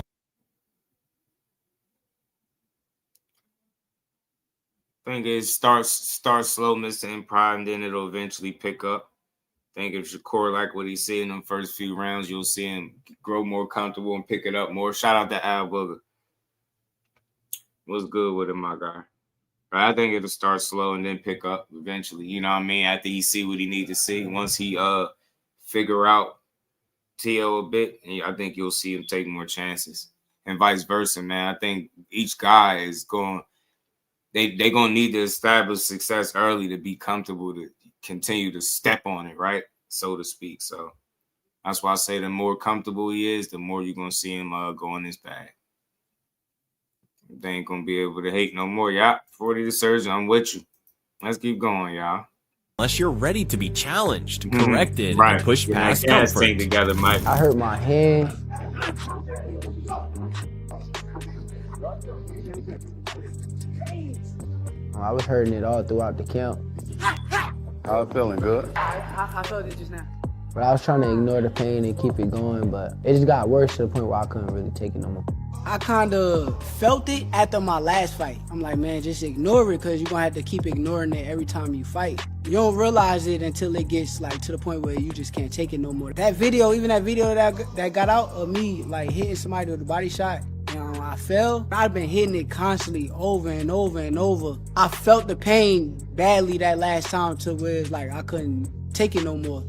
I think it starts slow, Mr. Improv, and then it'll eventually pick up. I think if Shakur like what he said in the first few rounds, you'll see him grow more comfortable and pick it up more. Shout out to Abdullah. What's good with him, my guy? But I think it'll start slow and then pick up eventually. You know what I mean? After he see what he needs to see. Once he figure out T.O. a bit, I think you'll see him take more chances. And vice versa, man. I think each guy is going – They're going to need to establish success early to be comfortable to continue to step on it, right? So to speak. So that's why I say the more comfortable he is, the more you're going to see him go in his bag. They ain't going to be able to hate no more, y'all. 40 the surgeon, I'm with you. Let's keep going, y'all.
unless you're ready to be challenged, corrected,
Right.
and pushed
Get
past
that gas
comfort.
tank together, Mike.
I hurt my hand.
I was hurting it all throughout the camp.
How it feeling? Good?
I felt it just now.
But I was trying to ignore the pain and keep it going, but it just got worse to the point where I couldn't really take it no more.
I kind of felt it after my last fight. I'm like, man, just ignore it because you're going to have to keep ignoring it every time you fight. You don't realize it until it gets like to the point where you just can't take it no more. That video, even that video that got out of me like hitting somebody with a body shot, you know, I fell. I've been hitting it constantly over and over and over. I felt the pain badly that last time to where it's like I couldn't take it no more.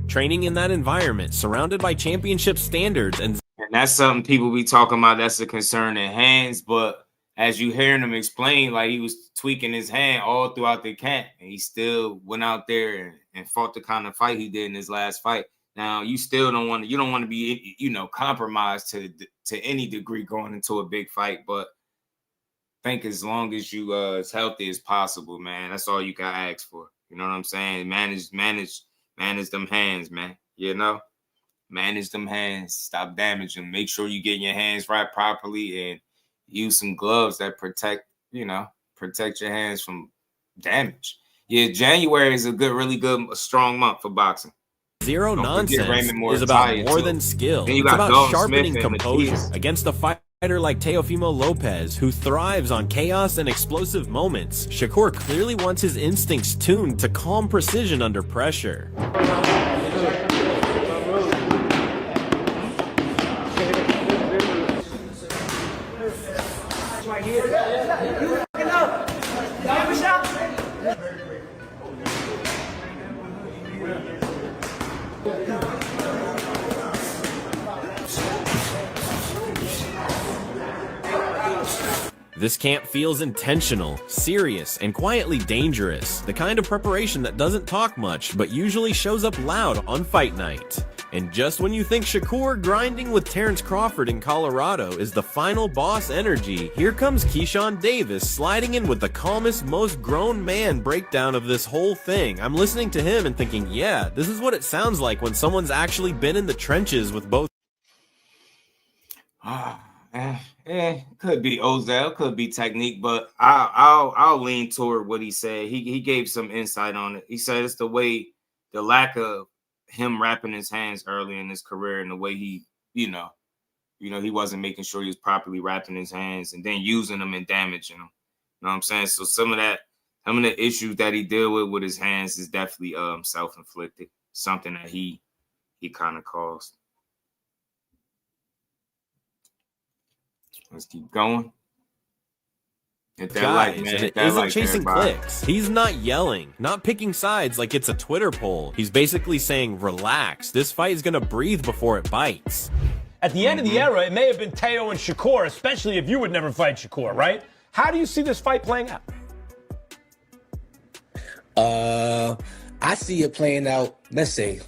Training in that environment, surrounded by championship standards and
that's something people be talking about. That's a concern in hands. But as you hearing him explain, like he was tweaking his hand all throughout the camp, and he still went out there and fought the kind of fight he did in his last fight. Now you still don't want to be, you know, compromised to any degree going into a big fight. But I think as long as you as healthy as possible, man, that's all you can ask for. You know what I'm saying? Manage them hands, man. You know. Manage them hands, stop damaging, make sure you get your hands right properly and use some gloves that protect your hands from damage. Yeah, January is a really good, strong month for boxing.
Zero nonsense is about more than skill. It's about sharpening composure against a fighter like Teofimo Lopez, who thrives on chaos and explosive moments. Shakur clearly wants his instincts tuned to calm precision under pressure. This camp feels intentional, serious, and quietly dangerous. The kind of preparation that doesn't talk much, but usually shows up loud on fight night. And just when you think Shakur grinding with Terence Crawford in Colorado is the final boss energy, here comes Keyshawn Davis sliding in with the calmest, most grown man breakdown of this whole thing. I'm listening to him and thinking, yeah, this is what it sounds like when someone's actually been in the trenches with both.
Could be Ozell, could be technique, but I'll lean toward what he said. He gave some insight on it. He said it's the lack of him wrapping his hands early in his career and the way he, he wasn't making sure he was properly wrapping his hands and then using them and damaging them. You know what I'm saying? So some of the issues that he deal with his hands is definitely self-inflicted, something that he kind of caused. Let's keep going. Hit that like, man.
It isn't chasing clicks. He's not yelling, not picking sides like it's a Twitter poll. He's basically saying, relax. This fight is going to breathe before it bites.
At the end of the era, it may have been Teo and Shakur, especially if you would never fight Shakur, right? How do you see this fight playing out?
I see it playing out, let's say,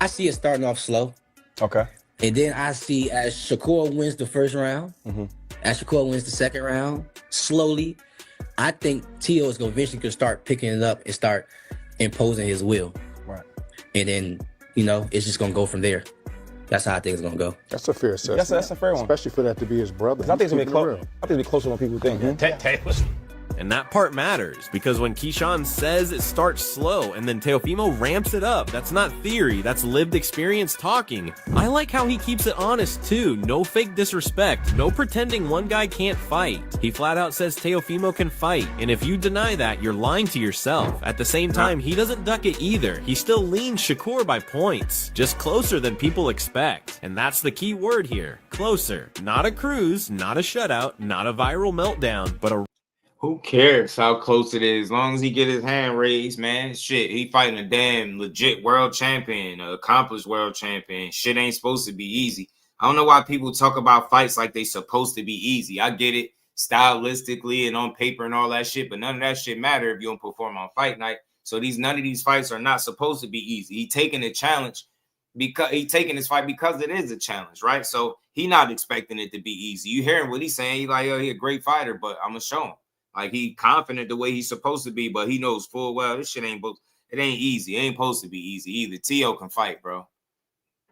I see it starting off slow.
Okay.
And then I see as Shakur wins the first round, as Shakur wins the second round, slowly, I think Teo is going to eventually start picking it up and start imposing his will.
Right.
And then, it's just going to go from there. That's how I think it's going to go.
That's a fair assessment.
That's a fair one.
Especially for that to be his brother.
I think it's going to be close. I think it'll be closer than people think.
And that part matters, because when Keyshawn says it starts slow and then Teofimo ramps it up, that's not theory, that's lived experience talking. I like how he keeps it honest too, no fake disrespect, no pretending one guy can't fight. He flat out says Teofimo can fight, and if you deny that, you're lying to yourself. At the same time, he doesn't duck it either. He still leans Shakur by points, just closer than people expect. And that's the key word here, closer. Not a cruise, not a shutout, not a viral meltdown, but a
Who cares how close it is? As long as he get his hand raised, man. Shit, he fighting a damn legit world champion, an accomplished world champion. Shit ain't supposed to be easy. I don't know why people talk about fights like they supposed to be easy. I get it stylistically and on paper and all that shit, but none of that shit matter if you don't perform on fight night. So none of these fights are not supposed to be easy. He taking a challenge because he taking this fight because it is a challenge, right? So he not expecting it to be easy. You hearing what he's saying? He like, he a great fighter, but I'm gonna show him. Like, he confident the way he's supposed to be, but he knows full well this shit ain't easy. It ain't supposed to be easy either. Teo can fight, bro.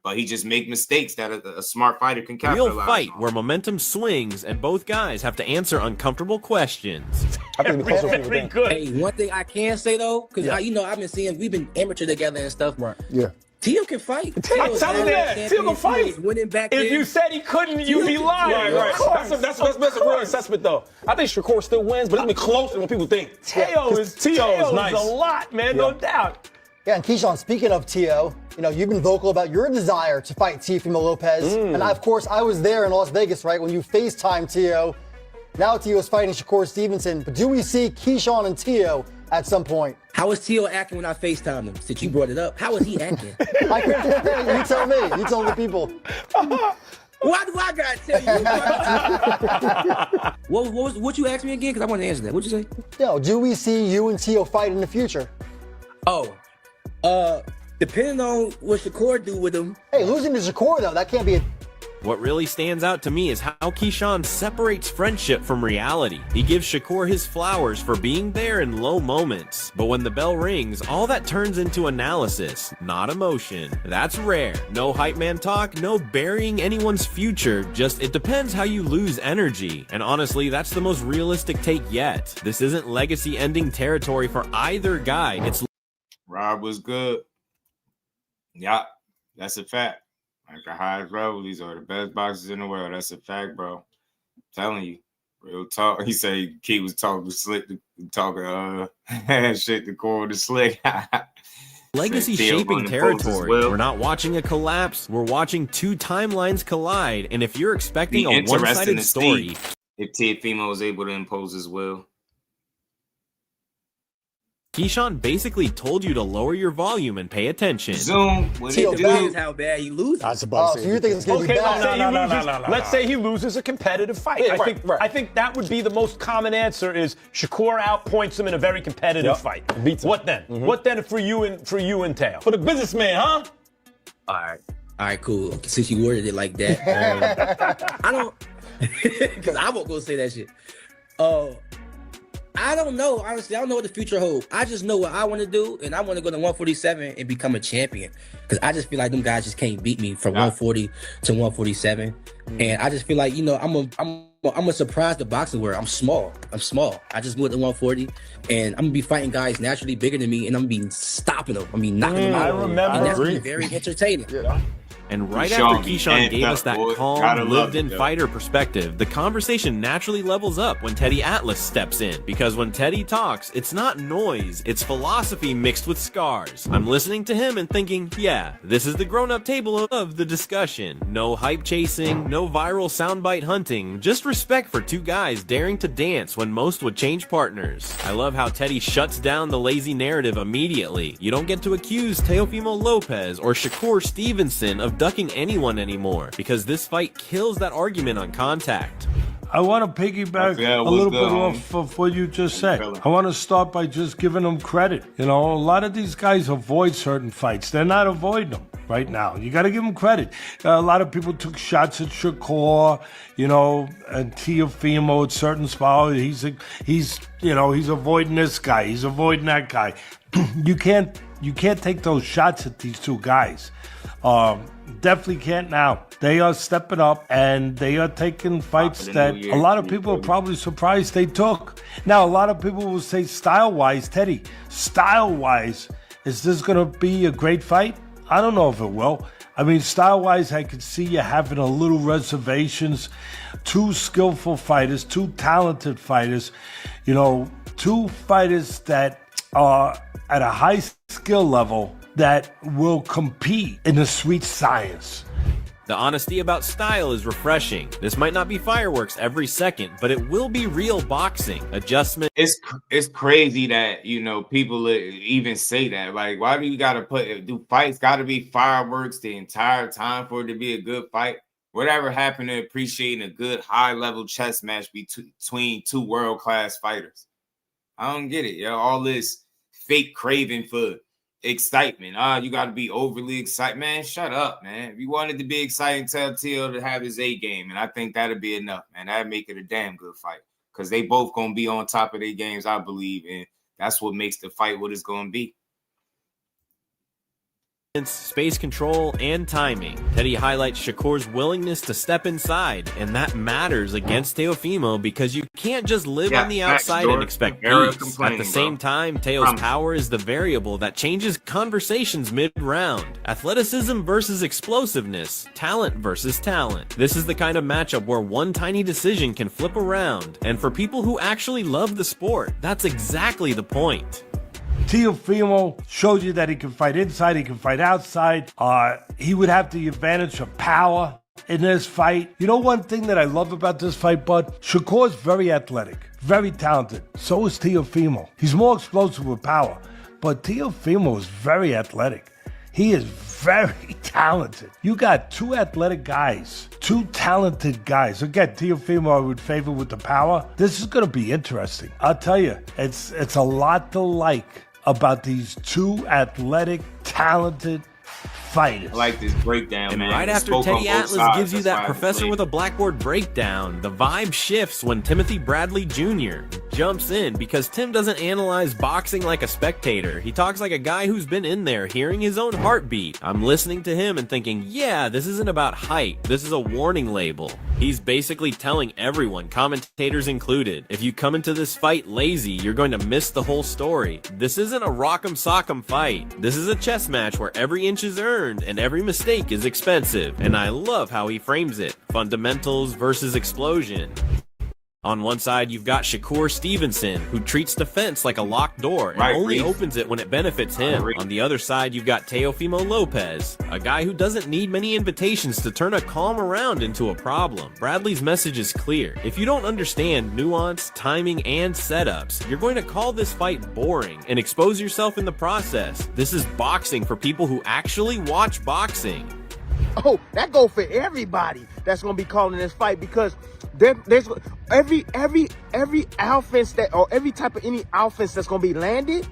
but he just make mistakes that a smart fighter can capitalize.
Real fight where momentum swings and both guys have to answer uncomfortable questions.
I think pretty good. Hey, one thing I can say though, because I've been seeing we've been amateur together and stuff. Right.
Yeah.
Tio can fight.
I'm telling you that. Tio can fight.
Winning back
if you said he couldn't, you'd be lying.
Right. That's a real assessment, though. I think Shakur still wins, but it's been closer than what people think.
Tio is nice. A lot, man, no doubt.
Yeah, and Keyshawn, speaking of Tio, you've been vocal about your desire to fight Teofimo Lopez. And of course, I was there in Las Vegas, right, when you FaceTime Tio. Now Tio's fighting Shakur Stevenson. But do we see Keyshawn and Tio at some point?
How was Tio acting when I FaceTimed him? Since you brought it up, how was he acting?
You tell me. You tell the people.
Why do I gotta tell you? What you asked me again? Because I want to answer that. What'd you say?
Do we see you and Tio fight in the future?
Depending on what Shakur do with him.
Hey, losing to Shakur though, that can't be a...
What really stands out to me is how Keyshawn separates friendship from reality. He gives Shakur his flowers for being there in low moments. But when the bell rings, all that turns into analysis, not emotion. That's rare. No hype man talk, no burying anyone's future, just it depends how you lose energy. And honestly, that's the most realistic take yet. This isn't legacy ending territory for either guy. It's
Rob was good. Yeah, that's a fact. Like the highest level, these are the best boxers in the world. That's a fact, bro. I'm telling you. Real talk. He said Key was talking shit to Core to Slick.
legacy shaping territory. We're not watching a collapse. We're watching two timelines collide. And if you're expecting a one-sided story,
if Teofimo was able to impose his will.
Keyshawn basically told you to lower your volume and pay attention.
Zoom.
It depends how bad he loses.
So you think it's going to be bad?
Let's say he loses a competitive fight. I think that would be the most common answer is Shakur outpoints him in a very competitive fight.
Beats him.
What then? What then for you and Teo?
For the businessman, huh?
All right, cool. Since you worded it like that, I don't, because I won't go say that shit. I don't know. Honestly, I don't know what the future holds. I just know what I want to do, and I want to go to 147 and become a champion. Because I just feel like them guys just can't beat me from 140 to 147. And I just feel like, I'm a surprise the boxing world. I'm small. I just went to 140, and I'm gonna be fighting guys naturally bigger than me, and I'm gonna be stopping them. Knocking them out. And that's gonna be very entertaining.
And right after Keyshawn gave us that calm, lived-in fighter perspective, the conversation naturally levels up when Teddy Atlas steps in. Because when Teddy talks, it's not noise, it's philosophy mixed with scars. I'm listening to him and thinking, yeah, this is the grown-up table of the discussion. No hype chasing, no viral soundbite hunting, just respect for two guys daring to dance when most would change partners. I love how Teddy shuts down the lazy narrative immediately. You don't get to accuse Teofimo Lopez or Shakur Stevenson of ducking anyone anymore, because this fight kills that argument on contact.
I want to piggyback a little bit off of what you just said. I want to start by just giving them credit. A lot of these guys avoid certain fights. They're not avoiding them right now. You got to give them credit. A lot of people took shots at Shakur, and Teofimo at certain spots. He's avoiding this guy. He's avoiding that guy. You can't take those shots at these two guys. Definitely can't now. They are stepping up and they are taking fights that a lot of people are probably surprised they took. Now, a lot of people will say style-wise, Teddy, style-wise, is this going to be a great fight? I don't know if it will. I mean, style-wise, I could see you having a little reservations. Two skillful fighters, two talented fighters, two fighters that are at a high skill level that will compete in the sweet science.
The honesty about style is refreshing. This might not be fireworks every second, but it will be real boxing. Adjustment.
It's crazy that, people even say that. Like, why do you do fights gotta be fireworks the entire time for it to be a good fight? Whatever happened to appreciating a good high-level chess match between two world-class fighters? I don't get it, yo. All this fake craving for excitement. You got to be overly excited. Man, shut up, man. If you wanted to be exciting, tell Teo to have his A game, and I think that'd be enough, man. That'd make it a damn good fight because they both going to be on top of their games, I believe, and that's what makes the fight what it's going to be.
space control, and timing. Teddy highlights Shakur's willingness to step inside, and that matters against Teofimo because you can't just live on the outside and expect peace. At the same time, Teo's power is the variable that changes conversations mid-round. Athleticism versus explosiveness, talent versus talent. This is the kind of matchup where one tiny decision can flip around, and for people who actually love the sport, that's exactly the point.
Teofimo showed you that he can fight inside, he can fight outside. He would have the advantage of power in this fight. You know one thing that I love about this fight, Bud? Shakur's very athletic, very talented. So is Teofimo. He's more explosive with power, but Teofimo is very athletic. He is very talented. You got two athletic guys, two talented guys. Again, Teofimo I would favor with the power. This is going to be interesting. I'll tell you, it's a lot to like about these two athletic, talented fighters.
I like this breakdown,
and
man.
Right after Teddy Atlas gives you that professor with a blackboard breakdown, the vibe shifts when Timothy Bradley Jr. jumps in because Tim doesn't analyze boxing like a spectator. He talks like a guy who's been in there, hearing his own heartbeat. I'm listening to him and thinking, yeah, this isn't about hype. This is a warning label. He's basically telling everyone, commentators included, if you come into this fight lazy, you're going to miss the whole story. This isn't a rock'em sock'em fight. This is a chess match where every inch is earned and every mistake is expensive. And I love how he frames it. Fundamentals versus explosion. On one side, you've got Shakur Stevenson, who treats defense like a locked door and only opens it when it benefits him. On the other side, you've got Teofimo Lopez, a guy who doesn't need many invitations to turn a calm around into a problem. Bradley's message is clear. If you don't understand nuance, timing, and setups, you're going to call this fight boring and expose yourself in the process. This is boxing for people who actually watch boxing.
Oh, that go for everybody that's gonna be calling this fight, because there's every offense that, or every type of any offense that's gonna be landed,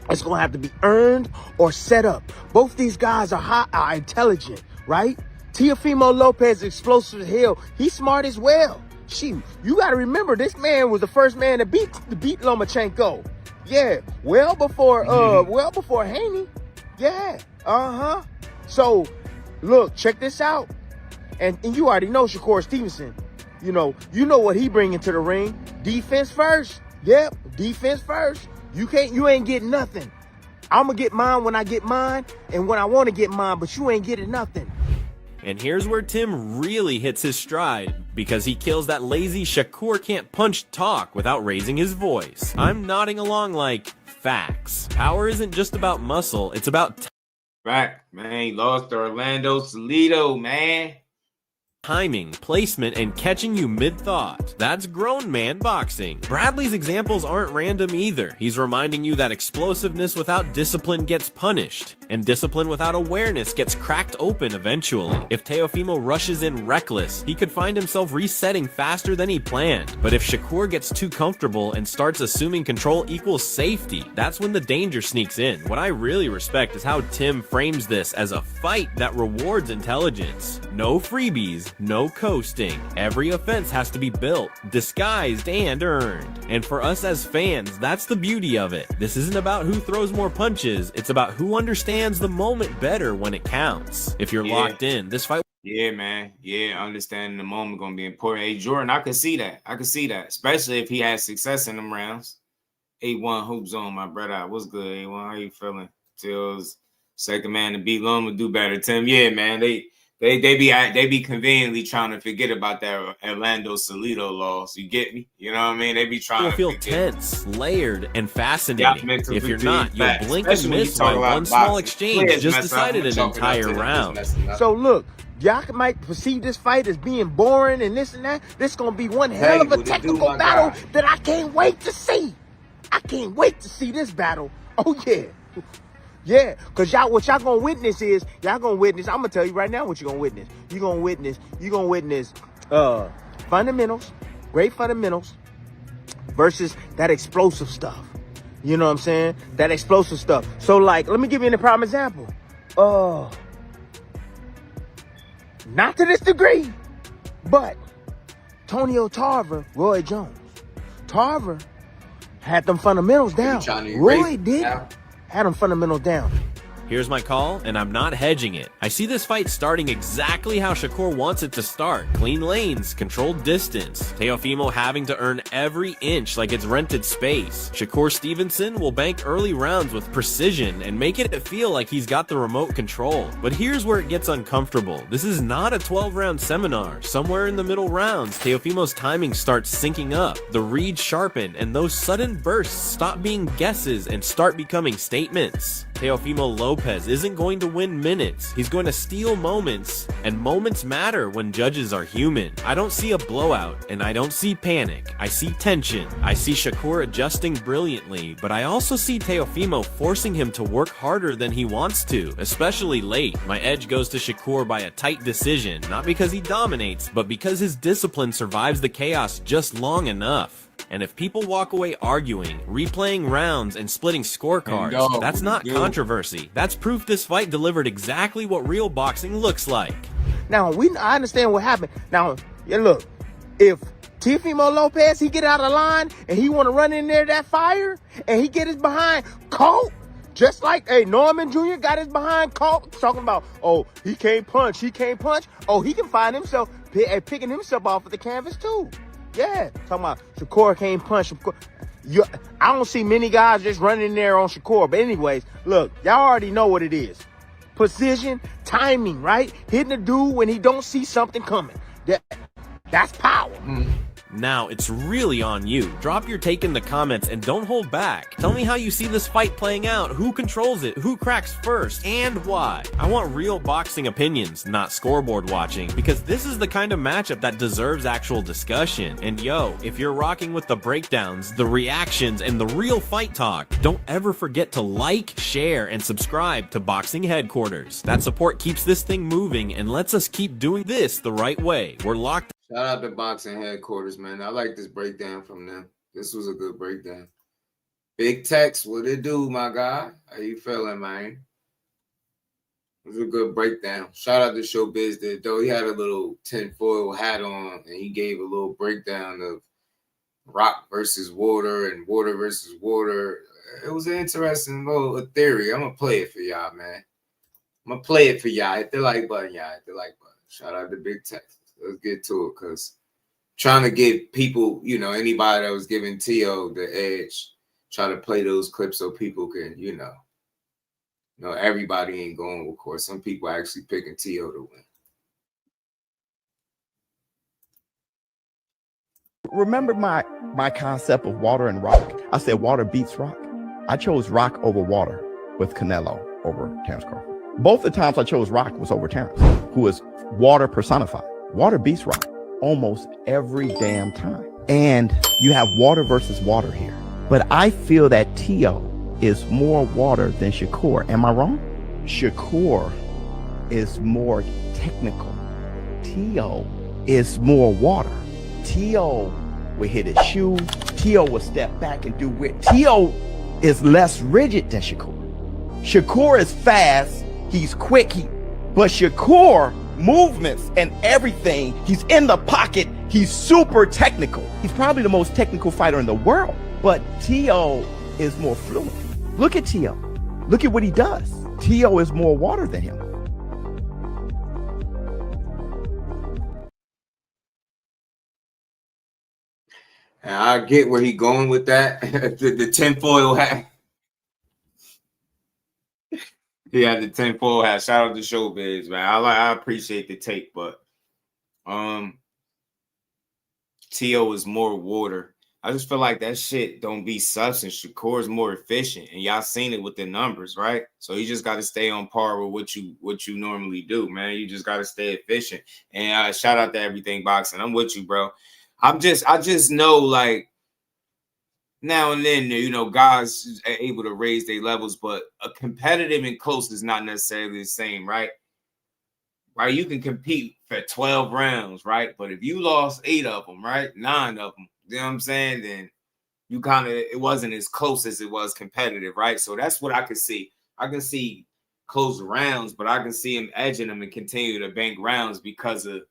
it's gonna have to be earned or set up. Both these guys are intelligent, right? Teofimo Lopez is explosive as hell. He's smart as well. Shoot, you gotta remember, this man was the first man to beat Lomachenko. Yeah, well before Haney. Yeah, So look, check this out. And you already know Shakur Stevenson. You know what he bring into the ring. Defense first. Yep, defense first. You ain't getting nothing. I'm gonna get mine when I get mine and when I want to get mine, but you ain't getting nothing.
And here's where Tim really hits his stride, because he kills that lazy Shakur can't punch talk without raising his voice. I'm nodding along like, facts. Power isn't just about muscle, it's about
Fact, man. He lost to Orlando Salido, man.
timing, placement, and catching you mid-thought. That's grown man boxing. Bradley's examples aren't random either. He's reminding you that explosiveness without discipline gets punished, and discipline without awareness gets cracked open eventually. If Teofimo rushes in reckless, he could find himself resetting faster than he planned. But if Shakur gets too comfortable and starts assuming control equals safety, that's when the danger sneaks in. What I really respect is how Tim frames this as a fight that rewards intelligence. No freebies, no coasting. Every offense has to be built, disguised, and earned. And for us as fans, that's the beauty of it. This isn't about who throws more punches, it's about who understands the moment better when it counts. If you're locked in, this fight...
Yeah, man. Yeah, understanding the moment gonna be important. Hey, Jordan, I could see that. Especially if he has success in them rounds. 8-1 Hoop Zone, my brother. What's good, 8-1? How you feeling? Till's second man to beat Loma do better. Tim, yeah, man. They be conveniently trying to forget about that Orlando Salido loss. You get me? You know what I mean? They be trying to
feel tense, layered, and fascinating. If you're not, you'll blink and miss by one small exchange just decided an entire round.
So look, y'all might perceive this fight as being boring and this and that. This gonna be one hell of a technical battle that I can't wait to see. I can't wait to see this battle. Oh yeah. Yeah, because what y'all gonna witness is, I'm gonna tell you right now what you're gonna witness. You're gonna witness fundamentals, great fundamentals, versus that explosive stuff. You know what I'm saying? That explosive stuff. So like, let me give you a prime example. Not to this degree, but Tonio Tarver, Roy Jones. Tarver had them fundamentals down. Roy did. Had them fundamentals down.
Here's my call, and I'm not hedging it. I see this fight starting exactly how Shakur wants it to start. Clean lanes, controlled distance. Teofimo having to earn every inch like it's rented space. Shakur Stevenson will bank early rounds with precision and make it feel like he's got the remote control. But here's where it gets uncomfortable. This is not a 12-round seminar. Somewhere in the middle rounds, Teofimo's timing starts syncing up. The reads sharpen, and those sudden bursts stop being guesses and start becoming statements. Teofimo Lopez isn't going to win minutes. He's going to steal moments, and moments matter when judges are human. I don't see a blowout, and I don't see panic. I see tension. I see Shakur adjusting brilliantly, but I also see Teofimo forcing him to work harder than he wants to, especially late. My edge goes to Shakur by a tight decision, not because he dominates, but because his discipline survives the chaos just long enough. And if people walk away arguing, replaying rounds, and splitting scorecards, that's not controversy. That's proof this fight delivered exactly what real boxing looks like.
Now, I understand what happened. Now, yeah, look, if Teofimo Lopez, he get out of line, and he want to run in there that fire, and he get his behind caught, just like, hey, Norman Jr. got his behind caught, talking about, oh, he can't punch. Oh, he can find himself picking himself off of the canvas, too. Yeah, talking about Shakur can't punch. I don't see many guys just running in there on Shakur. But anyways, look, y'all already know what it is. Precision, timing, right? Hitting the dude when he don't see something coming. That's power.
Now, it's really on you. Drop your take in the comments and don't hold back. Tell me how you see this fight playing out, who controls it, who cracks first, and why. I want real boxing opinions, not scoreboard watching, because this is the kind of matchup that deserves actual discussion. And yo, if you're rocking with the breakdowns, the reactions, and the real fight talk, don't ever forget to like, share, and subscribe to Boxing Headquarters. That support keeps this thing moving and lets us keep doing this the right way. We're locked.
Shout out to Boxing Headquarters, man. I like this breakdown from them. This was a good breakdown. Big Tex, what it do, my guy? How you feeling, man? It was a good breakdown. Shout out to Showbiz, though. He had a little tinfoil hat on, and he gave a little breakdown of rock versus water and water versus water. It was an interesting little theory. I'm going to play it for y'all, man. I'm going to play it for y'all. Hit the like button, y'all. Hit the like button. Shout out to Big Tex. Let's get to it, because trying to get people, anybody that was giving Teo the edge, try to play those clips so people can, everybody ain't going, of course. Some people are actually picking Teo to win.
Remember my concept of water and rock? I said water beats rock. I chose rock over water with Canelo over Terence Crawford. Both the times I chose rock was over Terence, who is water personified. Water beats rock almost every damn time. And you have water versus water here. But I feel that Teo is more water than Shakur. Am I wrong? Shakur is more technical. Teo is more water. Teo will hit his shoe. Teo will step back and do weird. Teo is less rigid than Shakur. Shakur is fast. He's quick. But Shakur movements and everything. He's in the pocket. He's super technical. He's probably the most technical fighter in the world. But Teo is more fluent. Look at Teo. Look at what he does. Teo is more water than him.
And I get where he going with that. the tinfoil hat. He had the tinfoil hat. Shout out to Showbiz, man. I appreciate the take, but Teo is more water. I just feel like that shit don't be substance. Shakur is more efficient, and y'all seen it with the numbers, right? So you just got to stay on par with what you normally do, man. You just got to stay efficient. And shout out to Everything Boxing. I'm with you, bro. I just know, like, now and then, guys are able to raise their levels, but a competitive and close is not necessarily the same, right? Right? You can compete for 12 rounds, right? But if you lost 8 of them, right? 9 of them, you know what I'm saying? Then you it wasn't as close as it was competitive, right? So that's what I could see. I can see close rounds, but I can see him edging them and continue to bank rounds because of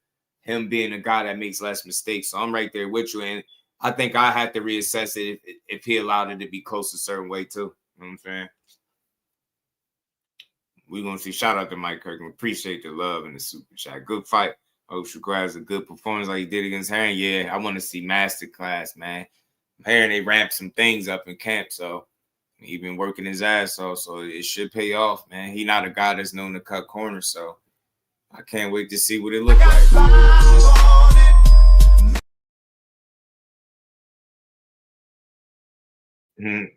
him being a guy that makes less mistakes. So I'm right there with you. And I think I had to reassess it if he allowed it to be close a certain way too. You know what I'm saying? We're going to see. Shout out to Mike Kirkman. Appreciate the love and the super chat. Good fight. Hope Shakur has a good performance like he did against Herring. Yeah, I want to see masterclass, man. I'm hearing they ramped some things up in camp, so he's been working his ass off, so it should pay off, man. He's not a guy that's known to cut corners, so I can't wait to see what it looks like.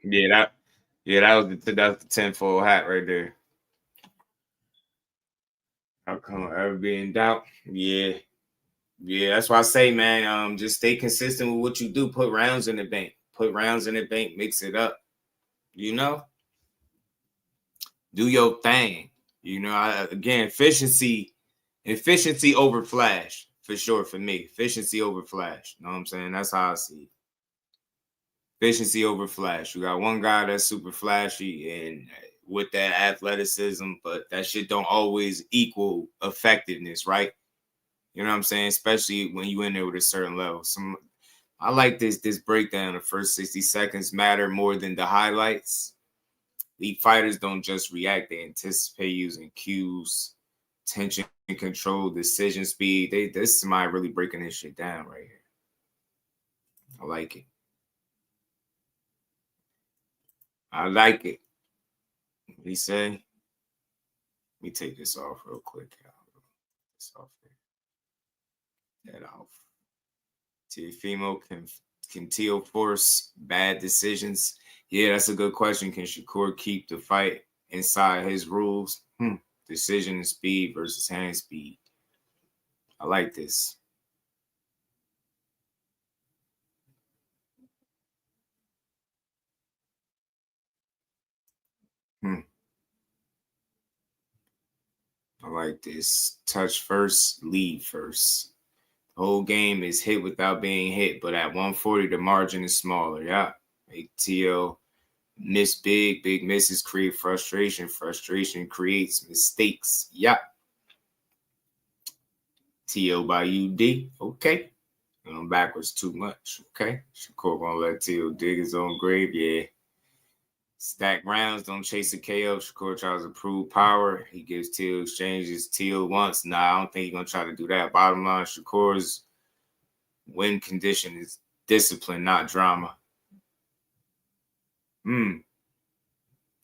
Yeah, that was the tenfold hat right there. How come ever be in doubt? Yeah, that's why I say, man, just stay consistent with what you do. Put rounds in the bank. Mix it up. You know, do your thing. You know, again, efficiency over flash for sure for me. Efficiency over flash. You know what I'm saying? That's how I see it. Efficiency over flash. You got one guy that's super flashy and with that athleticism, but that shit don't always equal effectiveness, right? You know what I'm saying? Especially when you in there with a certain level. I like this breakdown. The first 60 seconds matter more than the highlights. Elite fighters don't just react; they anticipate using cues, tension control, decision speed. This is somebody really breaking this shit down right here. I like it. What he say? Let me take this off real quick. This off there. That off. Teofimo, can Teo force bad decisions? Yeah, that's a good question. Can Shakur keep the fight inside his rules? Decision and speed versus hand speed. I like this. I like this. Touch first, lead first. The whole game is hit without being hit, but at 140, the margin is smaller. Yeah. Make TL miss big misses create frustration. Frustration creates mistakes. Yeah. TL by UD. Okay. Going backwards too much. Okay. Shakur gonna let TL dig his own grave. Yeah. Stack rounds, don't chase a KO. Shakur tries to prove power. He gives Teal exchanges. Teal once. Nah, I don't think he's going to try to do that. Bottom line, Shakur's win condition is discipline, not drama.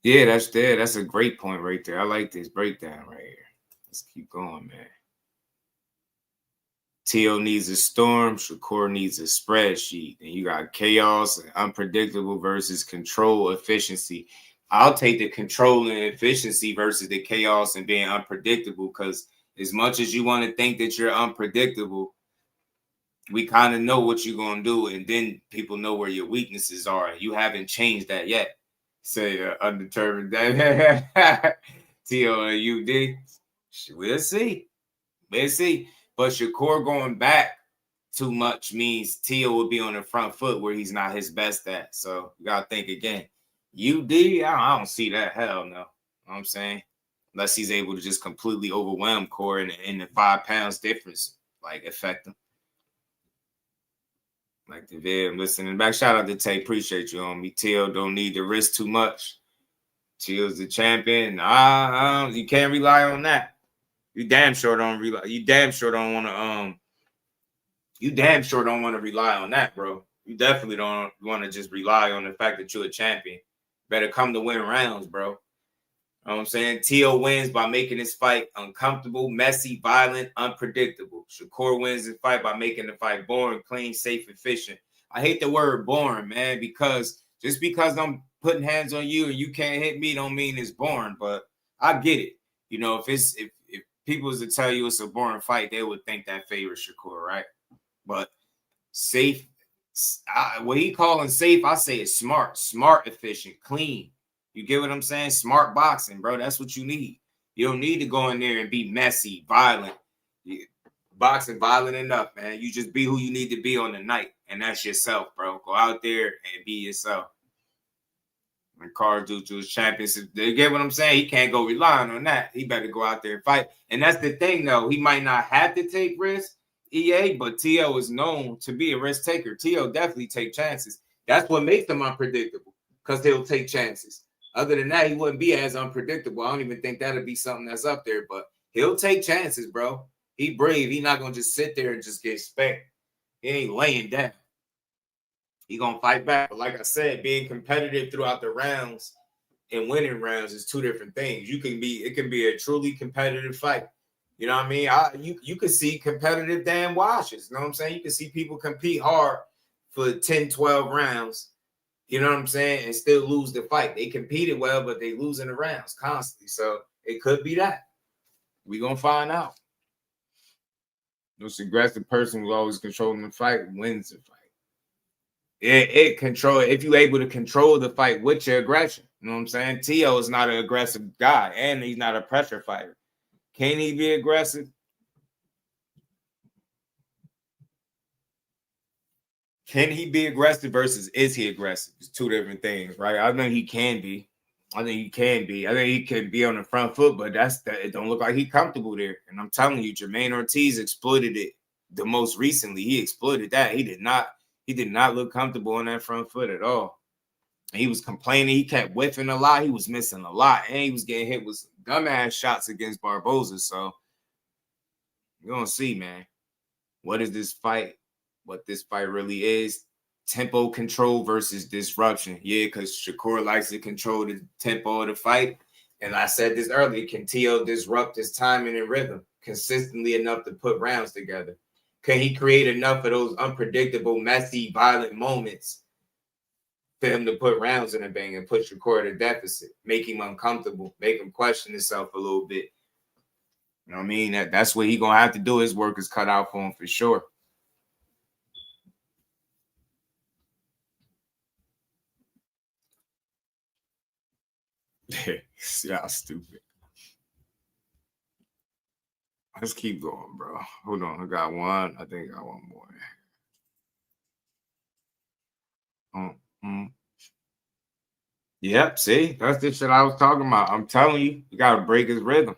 Yeah, that's a great point right there. I like this breakdown right here. Let's keep going, man. Teal needs a storm. Shakur needs a spreadsheet. And you got chaos and unpredictable versus control efficiency. I'll take the control and efficiency versus the chaos and being unpredictable, because as much as you want to think that you're unpredictable, we kind of know what you're going to do, and then people know where your weaknesses are. You haven't changed that yet. Say undetermined. Teal and UD. We'll see. But Shakur going back too much means Teal will be on the front foot where he's not his best at. So you got to think again. UD, I don't see that. Hell no. You know what I'm saying? Unless he's able to just completely overwhelm Core in the 5 pounds difference, like affect him. Like the vid, I'm listening back. Shout out to Tay. Appreciate you on me. Teal don't need to risk too much. Teal's the champion. You can't rely on that. You damn sure don't rely. You damn sure don't want to rely on that, bro. You definitely don't want to just rely on the fact that you're a champion. Better come to win rounds, bro. You know what I'm saying? Teal wins by making this fight uncomfortable, messy, violent, unpredictable. Shakur wins the fight by making the fight boring, clean, safe, efficient. I hate the word boring, man, because just because I'm putting hands on you and you can't hit me don't mean it's boring, but I get it. You know, if people was to tell you it's a boring fight, they would think that favors Shakur, right? But safe, what he calling safe, I say it's smart, efficient, clean. You get what I'm saying? Smart boxing, bro. That's what you need. You don't need to go in there and be messy, violent. Boxing violent enough, man. You just be who you need to be on the night, and that's yourself, bro. Go out there and be yourself. When Carl do to his champions, they get what I'm saying? He can't go relying on that. He better go out there and fight. And that's the thing, though. He might not have to take risks, EA, but T.O. is known to be a risk taker. T.O. definitely take chances. That's what makes him unpredictable, because he'll take chances. Other than that, he wouldn't be as unpredictable. I don't even think that'd be something that's up there, but he'll take chances, bro. He brave. He not gonna just sit there and just get spanked. He ain't laying down. He gonna fight back. But like I said, being competitive throughout the rounds and winning rounds is two different things. It can be a truly competitive fight. You know what I mean? You could see competitive damn washes. You know what I'm saying? You can see people compete hard for 10, 12 rounds. You know what I'm saying? And still lose the fight. They competed well, but they lose in the rounds constantly. So it could be that. We're gonna find out. This aggressive person who's always controlling the fight wins the fight. If you're able to control the fight with your aggression. You know what I'm saying? Teo is not an aggressive guy, and he's not a pressure fighter. Can he be aggressive? Can he be aggressive versus is he aggressive? It's two different things, right? I think he can be. I think he can be on the front foot, but it don't look like he's comfortable there. And I'm telling you, Jermaine Ortiz exploited it the most recently. He exploited that. He did not look comfortable on that front foot at all. And he was complaining. He kept whiffing a lot. He was missing a lot. And he was getting hit with dumbass shots against Barboza. So you're going to see, man. What this fight really is. Tempo control versus disruption. Yeah, because Shakur likes to control the tempo of the fight. And I said this earlier. Can Teo disrupt his timing and rhythm consistently enough to put rounds together? Can he create enough of those unpredictable, messy, violent moments for him to put rounds in the bang and put Shakur at a deficit, make him uncomfortable, make him question himself a little bit? You know what I mean? That's what he's going to have to do. His work is cut out for him for sure. Y'all stupid. Let's keep going, bro. Hold on. I got one. I think I got one more. Yep, see? That's the shit I was talking about. I'm telling you, you got to break his rhythm.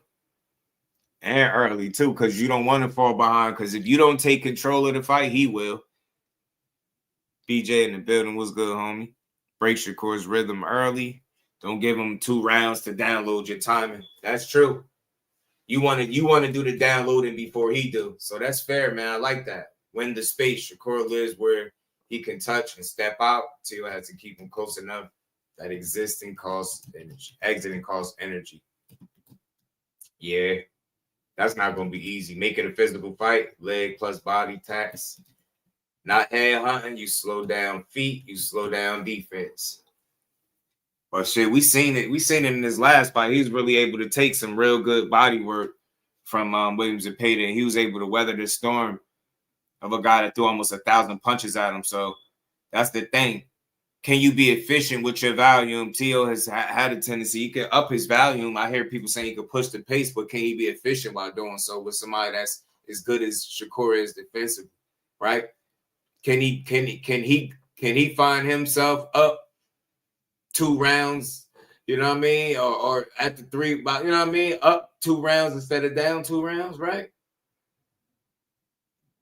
And early, too, because you don't want to fall behind. Because if you don't take control of the fight, he will. BJ in the building was good, homie. Break Shakur's rhythm early. Don't give him 2 rounds to download your timing. That's true. You want to do the downloading before he do. So that's fair, man. I like that. When the space, Shakur lives where he can touch and step out. Teo has to keep him close enough that exiting costs energy. Exiting costs energy. Yeah. That's not going to be easy. Make it a physical fight. Leg plus body tax. Not head hunting. You slow down feet. You slow down defense. But shit, we seen it. We seen it in his last fight. He was really able to take some real good body work from Williams and Payton. And he was able to weather the storm of a guy that threw almost 1,000 punches at him. So that's the thing. Can you be efficient with your volume? Teo has had a tendency. He can up his volume. I hear people saying he could push the pace, but can he be efficient while doing so with somebody that's as good as Shakur is defensively, right? Can he find himself up 2 rounds, you know what I mean? Or at the 3, you know what I mean? Up 2 rounds instead of down 2 rounds, right?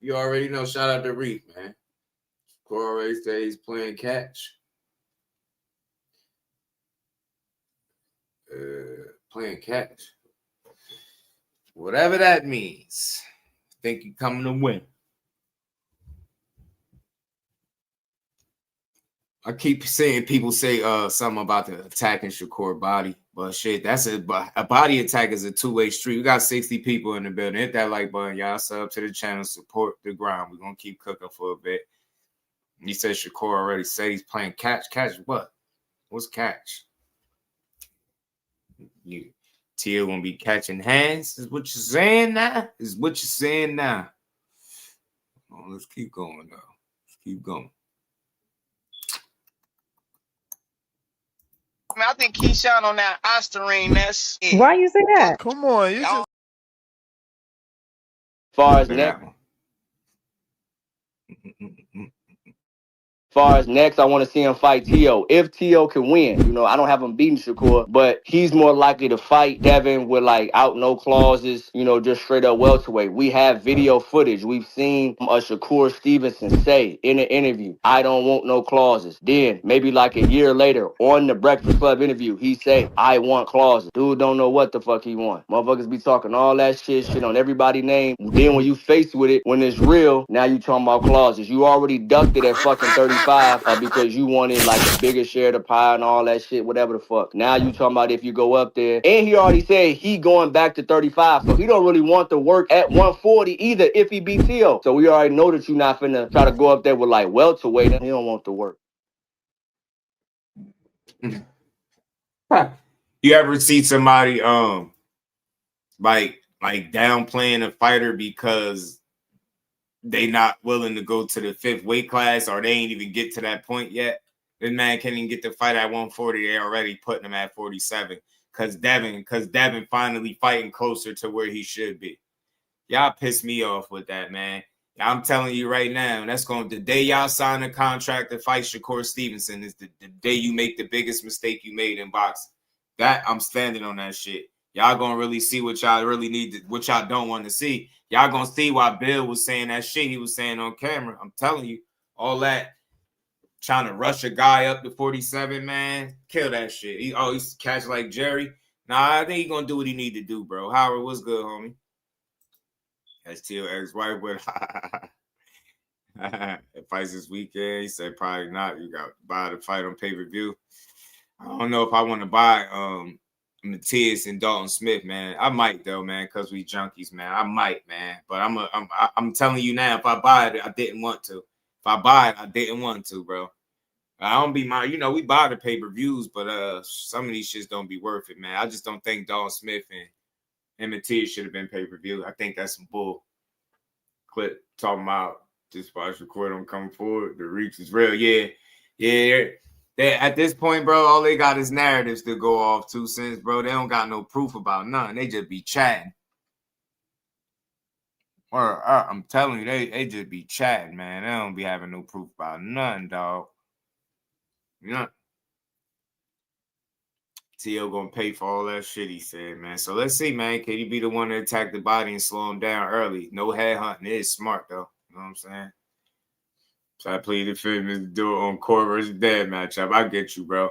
You already know. Shout out to Reef, man. Shakur already said he's playing catch. Playing catch. Whatever that means. I think you're coming to win. I keep seeing people say something about the attacking Shakur body, but shit, that's a body attack is a 2-way street. We got 60 people in the building. Hit that like button, y'all. Sub to the channel, support the ground. We're gonna keep cooking for a bit. He said Shakur already said he's playing catch. Catch what? What's catch? Teo gonna be catching hands. Is what you're saying now? Is what you're saying now? Oh, let's keep going though. Let's keep going.
I mean, I think Keyshawn on that OSTERINE, that's it.
Why you say that?
Come on, you just
Far as that.
far as next, I want to see him fight Teo. If Teo can win, you know, I don't have him beating Shakur, but he's more likely to fight Devin with like out no clauses, you know, just straight up welterweight. We have video footage. We've seen a Shakur Stevenson say in an interview, I don't want no clauses. Then maybe like a year later on the Breakfast Club interview, he say, I want clauses. Dude don't know what the fuck he want. Motherfuckers be talking all that shit on everybody's name. Then when you faced with it, when it's real, now you talking about clauses. You already ducked it at fucking 35 because you wanted like a bigger share of the pie and all that shit, whatever the fuck. Now you talking about if you go up there. And he already said he going back to 35, so he don't really want to work at 140 either if he beats Teo. So we already know that you're not finna try to go up there with like welterweight, and he don't want to work.
You ever see somebody like downplaying a fighter because they not willing to go to the 5th weight class, or they ain't even get to that point yet? This man can't even get the fight at 140. They already putting him at 47 because Devin finally fighting closer to where he should be. Y'all piss me off with that, man. I'm telling you right now, the day y'all sign a contract to fight Shakur Stevenson is the day you make the biggest mistake you made in boxing. That I'm standing on that shit. Y'all gonna really see what y'all really need, what y'all don't want to see. Y'all gonna see why Bill was saying that shit he was saying on camera. I'm telling you, all that trying to rush a guy up to 47, man, kill that shit. He's catch like Jerry. Nah, I think he gonna do what he need to do, bro. Howard, what's good, homie? That's Teo ex-wife, but it fights this weekend. He said probably not. You got to buy the fight on pay-per-view. I don't know if I want to buy Matias and Dalton Smith, man. I might though, man, because we junkies, man. I might, man. But I'm telling you now, if I buy it, I didn't want to. If I buy it, I didn't want to, bro. I don't be we buy the pay-per-views, but some of these shits don't be worth it, man. I just don't think Dalton Smith and Matias should have been pay-per-view. I think that's some bull. Clip talking about this fight record on coming forward. The reach is real. Yeah. They, at this point, bro, all they got is narratives to go off to since, bro. They don't got no proof about nothing. They just be chatting. Or I'm telling you, they just be chatting, man. They don't be having no proof about nothing, dog. You know, Teo gonna pay for all that shit, he said, man. So let's see, man. Can he be the one to attack the body and slow him down early? No head hunting. It is smart, though. You know what I'm saying? So I plead the fifth to do it on court versus dead matchup. I get you, bro.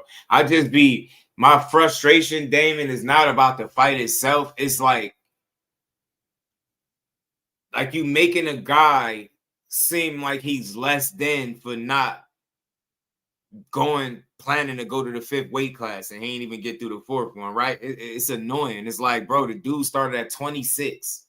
My frustration, Damon, is not about the fight itself. It's like you making a guy seem like he's less than for not planning to go to the 5th weight class, and he ain't even get through the 4th one, right? It's annoying. It's like, bro, the dude started at 26.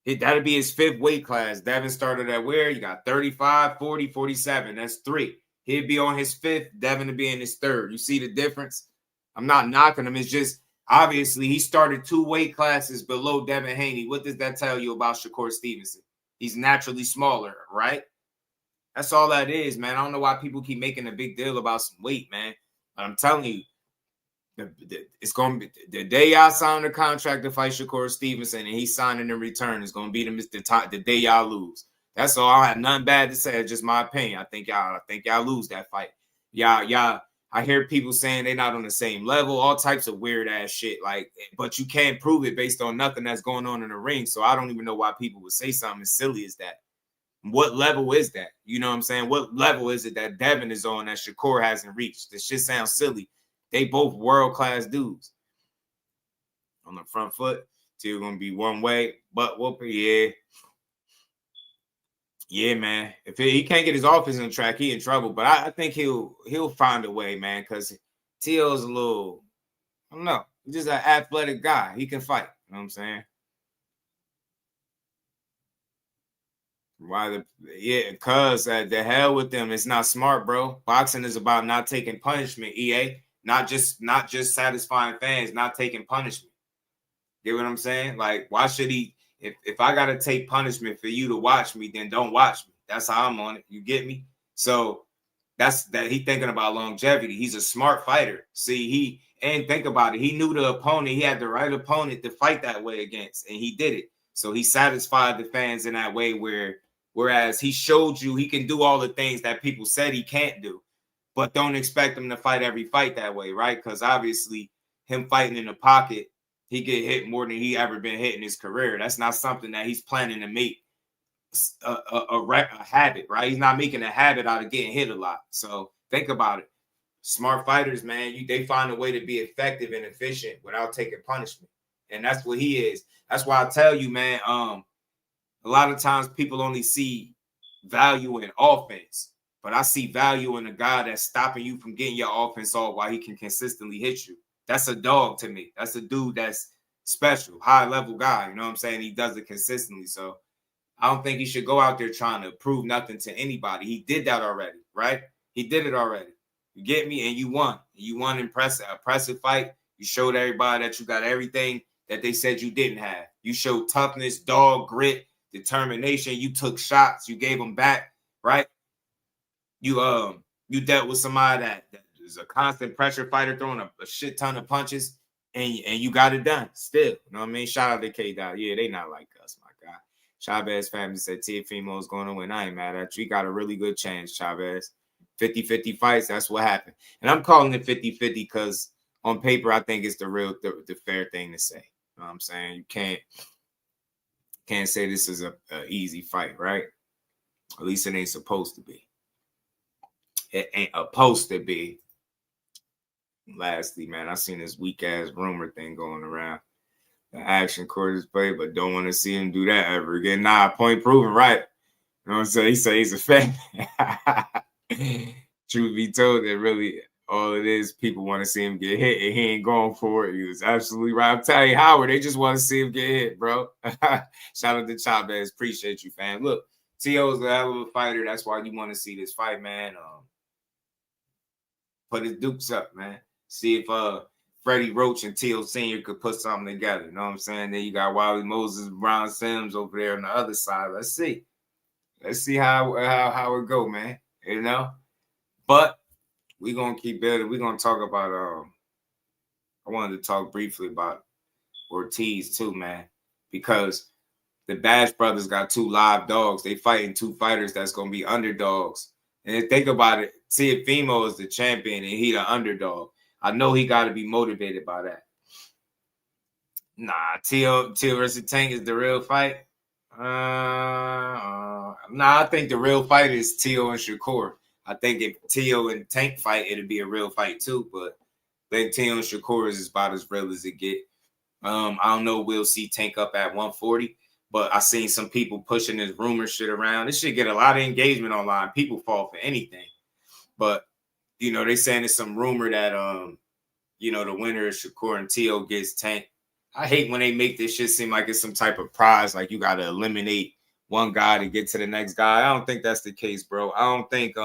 That'd be his 5th weight class. Devin started at where? You got 35, 40, 47. That's 3. He'd be on his 5th. Devin would be in his 3rd. You see the difference? I'm not knocking him. It's just, obviously, he started 2 weight classes below Devin Haney. What does that tell you about Shakur Stevenson? He's naturally smaller, right? That's all that is, man. I don't know why people keep making a big deal about some weight, man. But I'm telling you, it's going to be the day y'all sign the contract to fight Shakur Stevenson and he's signing in return is going to be the day y'all lose. That's all. I don't have nothing bad to say. It's just my opinion. I think y'all lose that fight. Y'all. I hear people saying they're not on the same level, all types of weird ass shit. But you can't prove it based on nothing that's going on in the ring. So I don't even know why people would say something as silly as that. What level is that? You know what I'm saying? What level is it that Devin is on that Shakur hasn't reached? This shit sounds silly. They both world-class dudes. On the front foot, still going to be one way. But whooping, yeah. Yeah, man. If he can't get his offense on track, he in trouble. But I think he'll find a way, man, because Teo's a little, I don't know. He's just an athletic guy. He can fight. You know what I'm saying? Because the hell with them. It's not smart, bro. Boxing is about not taking punishment, EA. Not just satisfying fans, not taking punishment. Get what I'm saying? Like, why should he? If I gotta take punishment for you to watch me, then don't watch me. That's how I'm on it. You get me? So that's that. He thinking about longevity. He's a smart fighter. See, think about it. He knew the opponent. He had the right opponent to fight that way against, and he did it. So he satisfied the fans in that way where Whereas he showed you he can do all the things that people said he can't do. But don't expect him to fight every fight that way, right? Because obviously him fighting in the pocket, he get hit more than he ever been hit in his career. That's not something that he's planning to make a habit, right? He's not making a habit out of getting hit a lot. So think about it. Smart fighters, man, they find a way to be effective and efficient without taking punishment. And that's what he is. That's why I tell you, man, a lot of times people only see value in offense. But I see value in a guy that's stopping you from getting your offense off while he can consistently hit you. That's a dog to me. That's a dude that's special, high-level guy. You know what I'm saying? He does it consistently. So I don't think he should go out there trying to prove nothing to anybody. He did that already, right? He did it already. You get me? And you won. You won an impressive fight. You showed everybody that you got everything that they said you didn't have. You showed toughness, dog, grit, determination. You took shots. You gave them back, right? You dealt with somebody that is a constant pressure fighter throwing a shit ton of punches, and you got it done still. You know what I mean? Shout out to K-Dot. Yeah, they not like us, my guy. Chavez family said Teofimo is going to win. I ain't mad at you. You got a really good chance, Chavez. 50-50 fights, that's what happened. And I'm calling it 50-50 because on paper, I think it's the fair thing to say. You know what I'm saying? You can't say this is a easy fight, right? At least it ain't supposed to be. It ain't supposed to be. Lastly, man, I seen this weak ass rumor thing going around. The action court is played, but don't want to see him do that ever again. Nah, point proven, right? You know what I'm saying? He said he's a fan. Truth be told, that really all it is, people want to see him get hit, and he ain't going for it. He was absolutely right. I'm telling you, Howard, they just want to see him get hit, bro. Shout out to Chavez. Appreciate you, fam. Look, T.O.'s a hell of a fighter. That's why you want to see this fight, man. Put his dukes up, man. See if Freddie Roach and T.O. Sr. could put something together. You know what I'm saying? Then you got Wiley Moses, Brown Sims over there on the other side. Let's see. Let's see how it go, man. You know? But we're going to keep building. We're going to talk about I wanted to talk briefly about Ortiz too, man. Because the Bash brothers got two live dogs. They fighting two fighters that's going to be underdogs. And think about it, Teofimo is the champion and he the underdog. I know he got to be motivated by that. Nah, Teo versus Tank is the real fight. Nah, I think the real fight is Teo and Shakur. I think if Teo and Tank fight, it'll be a real fight too. But I think Teo and Shakur is about as real as it get. I don't know. We'll see Tank up at 140. But I seen some people pushing this rumor shit around. This shit get a lot of engagement online. People fall for anything. But, you know, they saying it's some rumor that, you know, the winner is Shakur and Teo gets Tank. I hate when they make this shit seem like it's some type of prize. Like you got to eliminate one guy to get to the next guy. I don't think that's the case, bro. I don't think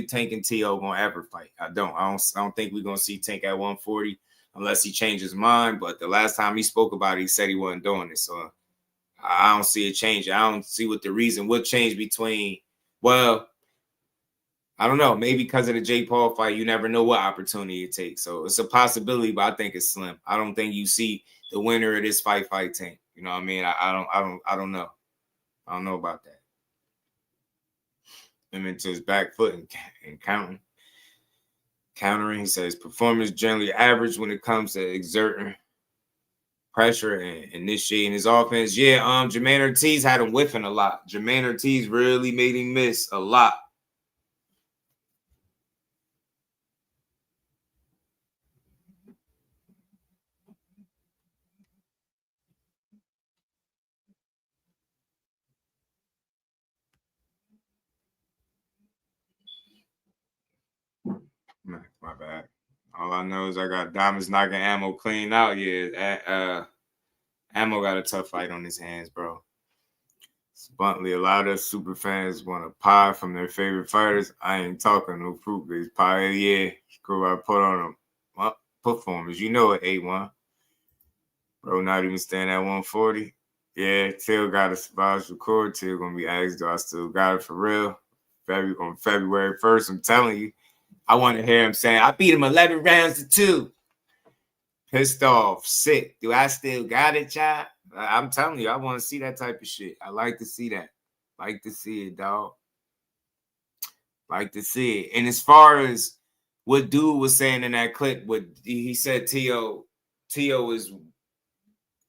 Tank and Teo gonna ever fight. I don't think we're gonna see Tank at 140. Unless he changed his mind. But the last time he spoke about it, he said he wasn't doing it. So I don't see it changing. I don't see what the reason would change between, well, I don't know. Maybe because of the Jake Paul fight, you never know what opportunity it takes. So it's a possibility, but I think it's slim. I don't think you see the winner of this fight Tank. You know what I mean? I don't know. I don't know about that. Him into his back foot and countering, he says, performance generally average when it comes to exerting pressure and initiating his offense. Yeah, Jermaine Ortiz had him whiffing a lot. Jermaine Ortiz really made him miss a lot. My bad. All I know is I got Diamonds knocking Ammo clean out. Yeah, Ammo got a tough fight on his hands, bro. Spuntley, a lot of super fans want a pie from their favorite fighters. I ain't talking no fruit-based pie. Yeah, screw I put on them. Well, performance. You know it, A1. Bro, not even staying at 140. Yeah, Till got a surprise record. Till gonna be asked, do I still got it for real? On February 1st, I'm telling you. I want to hear him saying, I beat him 11 rounds to 2. Pissed off, sick. Do I still got it, child? I'm telling you, I want to see that type of shit. I like to see that. Like to see it, dog. Like to see it. And as far as what dude was saying in that clip, what he said, Teo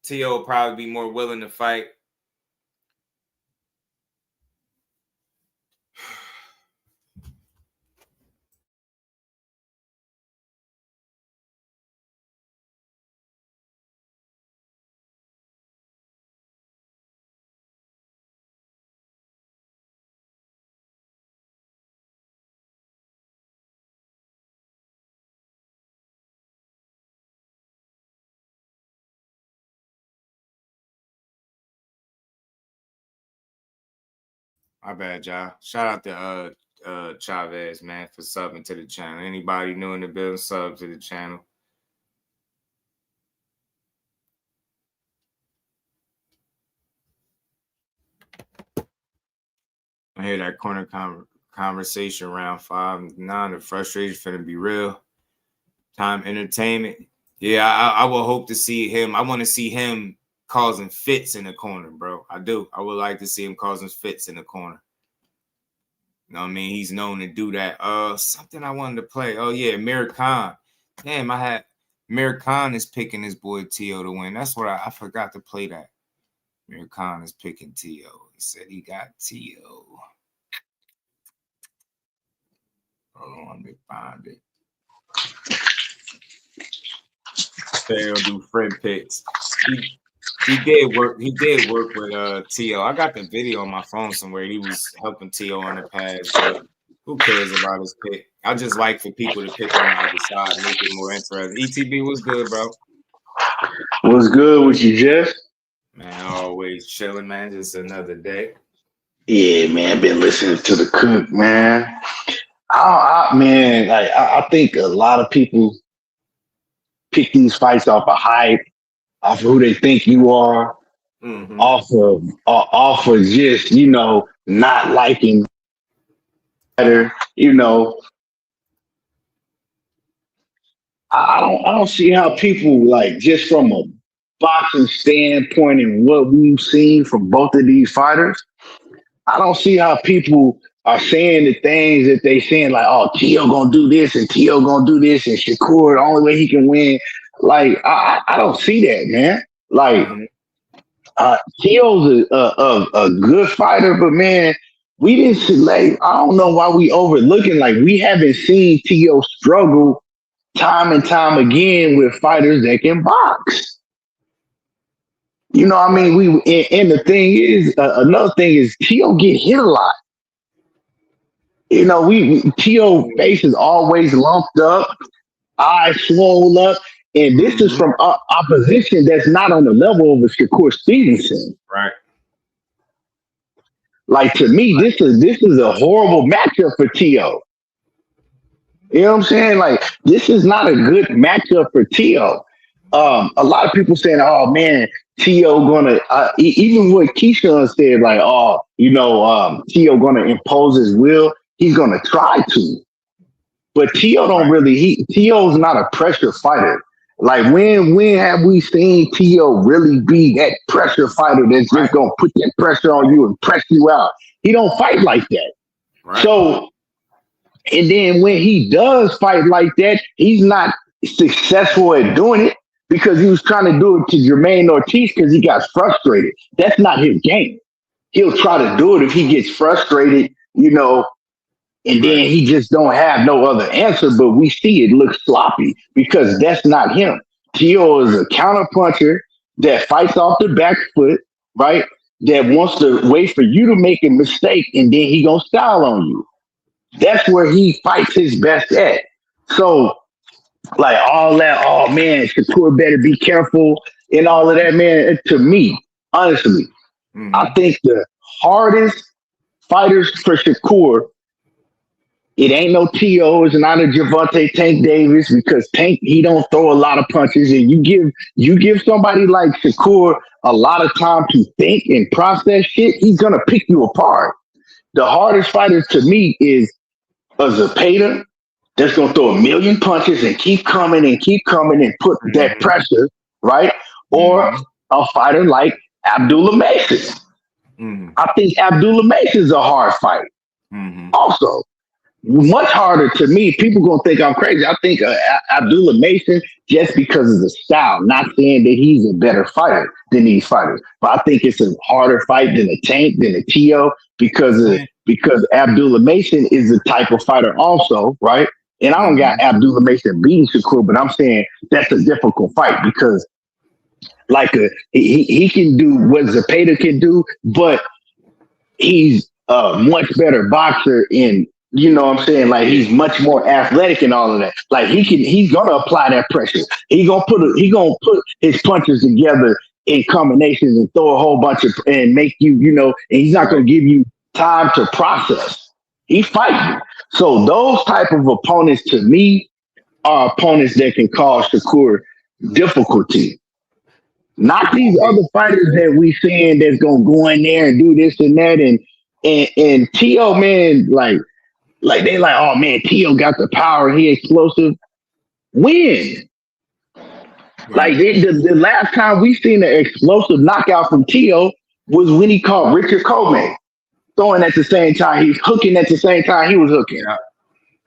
will probably be more willing to fight. My bad, y'all. Shout out to Chavez, man, for subbing to the channel. Anybody new in the building, sub to the channel. I hear that corner conversation round 5. Now the frustration finna be real. Time entertainment. Yeah, I will hope to see him. I want to see him causing fits in the corner, bro. I do. I would like to see him causing fits in the corner. You know what I mean? He's known to do that. Something I wanted to play. Oh, yeah, Amir Khan. Damn, Amir Khan is picking his boy Teo to win. That's what I forgot to play that. Amir Khan is picking Teo. He said he got Teo. Hold on, let me find it. They'll do friend picks. He did work with Teo. I got the video on my phone somewhere. He was helping Teo on the pads. But who cares about his pick? I just like for people to pick on the other side, make it more interesting. ETB was good, bro.
What's good with you, Jeff?
Man, always chilling, man. Just another day.
Yeah, man. Been listening to the cook, man. I think a lot of people pick these fights off of hype, off of who they think you are, off of just, not liking better, I don't see how people, like, just from a boxing standpoint and what we've seen from both of these fighters, I don't see how people are saying the things that they saying, like, oh, Teo gonna do this and Teo gonna do this and Shakur, the only way he can win. Like, I don't see that, man. Like, Teo's a good fighter, but man, we didn't select. I don't know why we overlooking. Like, we haven't seen Teo struggle time and time again with fighters that can box. You know what I mean? And the thing is, another thing is Teo get hit a lot. Teo face is always lumped up, eyes swole up, and this is from opposition that's not on the level of a Shakur Stevenson.
Right.
Like, to me, this is a horrible matchup for Teo. You know what I'm saying? Like, this is not a good matchup for Teo. A lot of people saying, "Oh man, Teo gonna," even what Keyshawn said, like, "Oh, Teo gonna impose his will." He's gonna try to, but Teo don't really. Teo's not a pressure fighter. Like, when have we seen Teo really be that pressure fighter that's just gonna put that pressure on you and press you out? He don't fight like that. Right. So, and then when he does fight like that, he's not successful at doing it because he was trying to do it to Jermaine Ortiz because he got frustrated. That's not his game. He'll try to do it if he gets frustrated, and then he just don't have no other answer, but we see it look sloppy because that's not him. Teo is a counterpuncher that fights off the back foot, right? That wants to wait for you to make a mistake and then he gonna style on you. That's where he fights his best at. So, like, all that, oh man, Shakur better be careful and all of that, man, to me, honestly, I think the hardest fighters for Shakur, it ain't no Teo, it's not a Gervonta Tank Davis, because Tank, he don't throw a lot of punches, and you give somebody like Shakur a lot of time to think and process shit, he's gonna pick you apart. The hardest fighter to me is a Zepeda that's gonna throw a million punches and keep coming and put that pressure, right? Or a fighter like Abdullah Mason. I think Abdullah Mason's a hard fight. Also, much harder to me. People gonna think I'm crazy. I think Abdullah Mason, just because of the style, not saying that he's a better fighter than these fighters, but I think it's a harder fight than a Tank, than a Tio, because Abdullah Mason is the type of fighter also, right? And I don't got Abdullah Mason beating Shakur, but I'm saying that's a difficult fight because like he can do what Zepeda can do, but he's a much better boxer in, you know what I'm saying? Like he's much more athletic and all of that. Like he's gonna apply that pressure. He gonna put his punches together in combinations and throw a whole bunch of and make you, you know, and he's not gonna give you time to process. He fighting. So those type of opponents to me are opponents that can cause Shakur difficulty. Not these other fighters that we seeing that's gonna go in there and do this and that and Tio, man, like they like, oh man, Tio got the power, he explosive. When? Like the last time we seen an explosive knockout from Tio was when he caught Richard Coleman throwing at the same time, he's hooking at the same time he was hooking.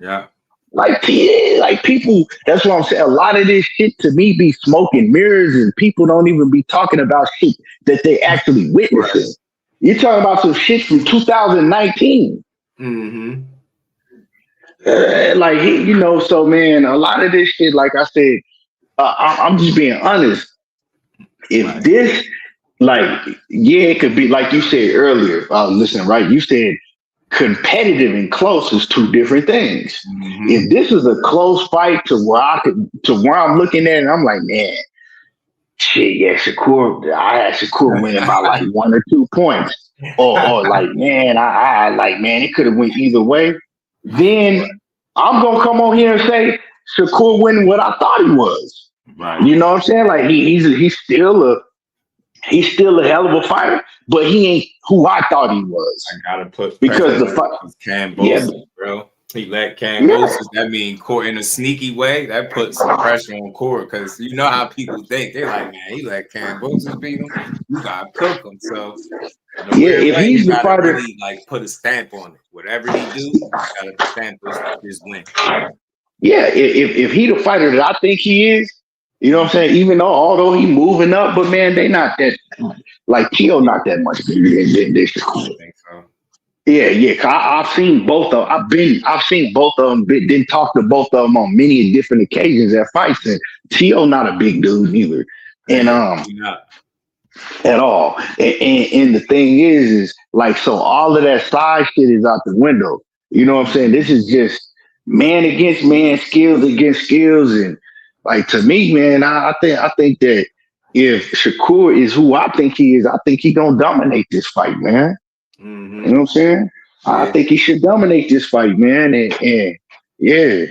Yeah.
Like people, that's what I'm saying. A lot of this shit to me be smoke and mirrors, and people don't even be talking about shit that they actually witnessing. You're talking about some shit from 2019. Like, you know, so man, a lot of this shit, like I said, I'm just being honest. If this, like, yeah, it could be like you said earlier. Listen, right? You said competitive and close is two different things. If this is a close fight to where I'm looking at it, I'm like, man, shit, yeah, Shakur. I had Shakur winning by like 1 or 2 points, or like, man, I like, man, it could have went either way. Then I'm gonna come on here and say Shakur winning what I thought he was.
Right.
You know what I'm saying? Like he's still a hell of a fighter, but he ain't who I thought he was.
I gotta put
because the fight.
Kambosos, bro. He let Kambosos. That mean court in a sneaky way. That puts some pressure on court because you know how people think. They're like, man, he let Kambosos beat him. You gotta cook him. So
if he's the fighter,
really, like put a stamp on it. Whatever he do, you gotta stamp his win.
Yeah, if he the fighter that I think he is, you know what I'm saying? Even although he moving up, but man, they not that like Tio not that much bigger than Shakur.
I think so.
Yeah. I've seen both of them. I've seen both of them. Didn't talk to both of them on many different occasions at fights. And Tio not a big dude either, and at all. And the thing is like, so all of that side shit is out the window. You know what I'm saying? This is just man against man, skills against skills, and like to me, man, I think that if Shakur is who I think he is, I think he gonna dominate this fight, man. You know what I'm saying? I think he should dominate this fight, man. And yeah.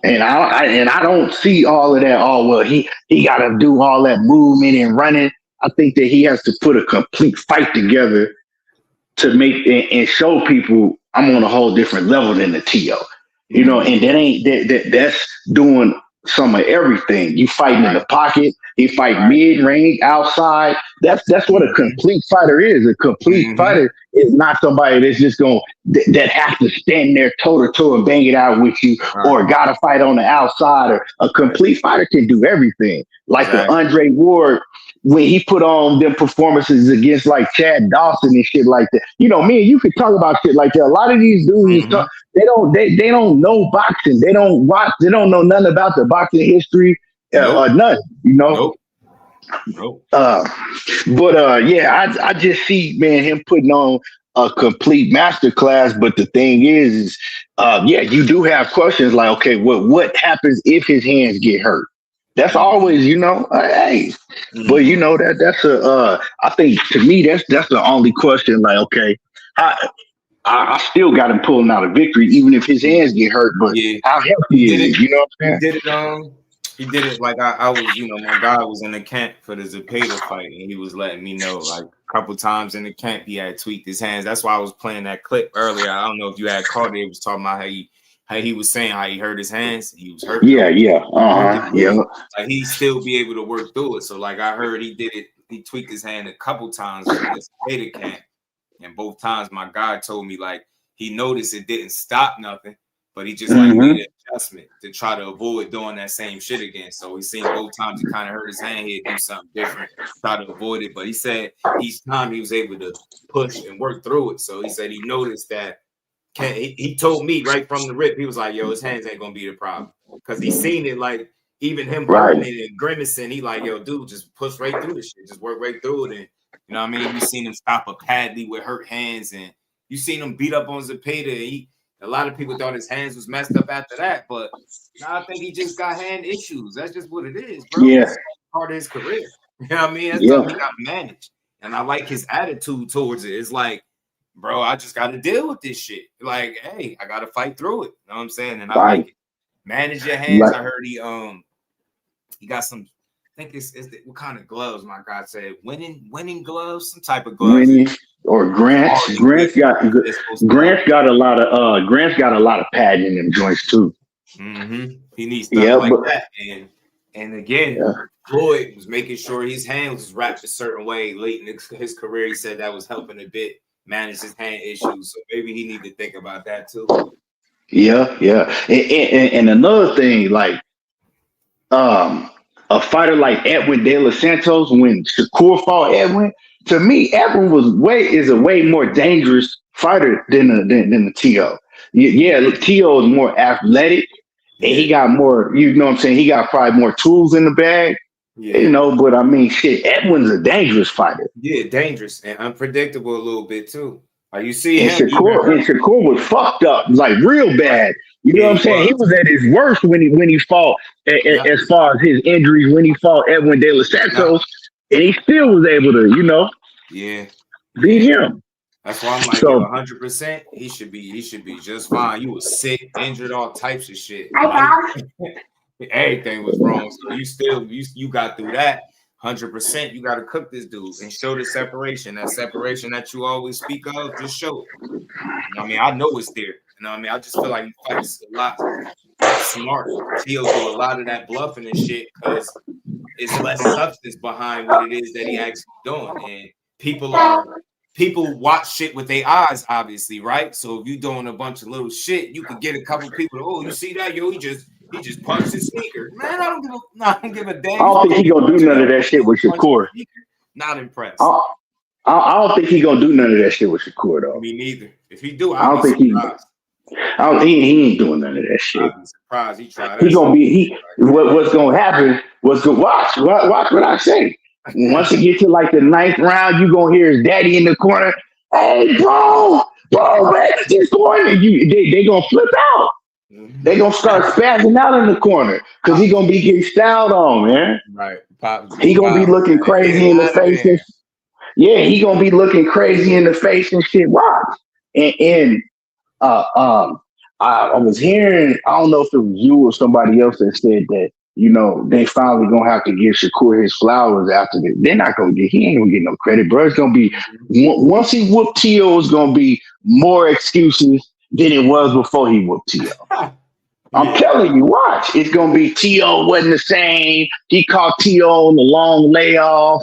And I don't see all of that. Oh well, he got to do all that movement and running. I think that he has to put a complete fight together to make and show people I'm on a whole different level than the Tio. You know, and that's doing some of everything. You fighting in the pocket, you fight mid-range, outside. That's what a complete fighter is. A complete fighter is not somebody that's just going that has to stand there toe to toe and bang it out with you, or got to fight on the outside. Or a complete fighter can do everything. Like the Andre Ward, when he put on them performances against like Chad Dawson and shit like that. You know, me and you could talk about shit like that. A lot of these dudes, they don't know boxing. They don't watch. They don't know nothing about the boxing history or nothing. You know. Nope. Yeah, I just see, man, him putting on a complete masterclass. But the thing is you do have questions like, okay, what happens if his hands get hurt? That's always, you know, hey. But you know that's I think to me that's the only question. Like, okay, I still got him pulling out a victory, even if his hands get hurt. But how healthy is he? You know what I'm saying?
He did it like I was, you know, my guy was in the camp for the Zepeda fight, and he was letting me know like a couple times in the camp he had tweaked his hands. That's why I was playing that clip earlier. I don't know if you had caught it. He was talking about how he how he was saying how he hurt his hands. He was hurt.
Yeah. Yeah.
Like he still be able to work through it. So like I heard he did it. He tweaked his hand a couple times in this beta camp, and both times my guy told me like he noticed it didn't stop nothing, but he just like made an adjustment to try to avoid doing that same shit again. So he seen both times he kind of hurt his hand. He'd do something different, try to avoid it. But he said each time he was able to push and work through it. So he said he noticed that. He told me right from the rip, he was like, yo, his hands ain't gonna be the problem. Because he seen it like even him hurting it and grimacing, he like, yo, dude, just push right through this shit. Just work right through it. And you know what I mean? You seen him stop a Padley with hurt hands, and you seen him beat up on Zepeda. A lot of people thought his hands was messed up after that, but now I think he just got hand issues. That's just what it is, bro.
Yeah.
That's part of his career. You know what I mean? That's something he got to manage. And I like his attitude towards it. It's like, bro, I just got to deal with this shit. Like, hey, I got to fight through it. You know what I'm saying? And I like it. Manage your hands. I heard he got some. I think it's what kind of gloves? My God said winning gloves, some type of gloves.
Winning or Grant's. Grant's got a lot of padding in them joints too.
He needs stuff like that. And again, Floyd was making sure his hands was wrapped a certain way late in his career. He said that was helping a bit manage his hand issues. So maybe he need to think about that too.
Yeah. And another thing, like a fighter like Edwin De Los Santos, when Shakur fought Edwin, to me, Edwin is a way more dangerous fighter than the T.O. Yeah, T.O. is more athletic, and he got more, you know what I'm saying? He got probably more tools in the bag. Yeah. You know, but I mean, shit, Edwin's a dangerous fighter.
Yeah, dangerous and unpredictable a little bit too. Like you see him,
Shakur was fucked up, like real bad. You know what I'm saying? He was at his worst when he fought, as far as his injuries, when he fought Edwin De Los Santos, and he still was able to, beat him.
That's why I'm like, 100%. He should be just fine. You was sick, injured, all types of shit. Everything was wrong. So you got through that 100%. You got to cook this dude and show the separation. That separation that you always speak of, just show it. You know what I mean? I know it's there. You know what I mean? I just feel like he fights a lot smart. He'll do a lot of that bluffing and shit because it's less substance behind what it is that he actually doing. And people watch shit with their eyes, obviously, right? So if you doing a bunch of little shit, you could get a couple people. Oh, you see that? Yo, he just punched his sneaker. Man, I don't give a damn.
I don't think he gonna do none of that shit with Shakur.
Not impressed.
I don't think he gonna do none of that shit with Shakur though.
Me neither. If he do,
I don't think he ain't doing none of that shit.
I'd be surprised. He tried.
What's gonna happen? Watch what I say. Once he gets to like the 9th round, you gonna hear his daddy in the corner. Hey, bro, man, this corner. They gonna flip out. They gonna start spazzing out in the corner because he gonna be getting styled on, man.
Right.
He gonna be looking crazy in the face. He gonna be looking crazy in the face and shit. Watch. And I was hearing, I don't know if it was you or somebody else that said that, they finally gonna have to give Shakur his flowers after this. He ain't gonna get no credit, bro. It's gonna be, once he whooped T.O., it's gonna be more excuses than it was before he whooped T.O. I'm telling you, watch. It's gonna be T.O. wasn't the same. He caught T.O. on the long layoff.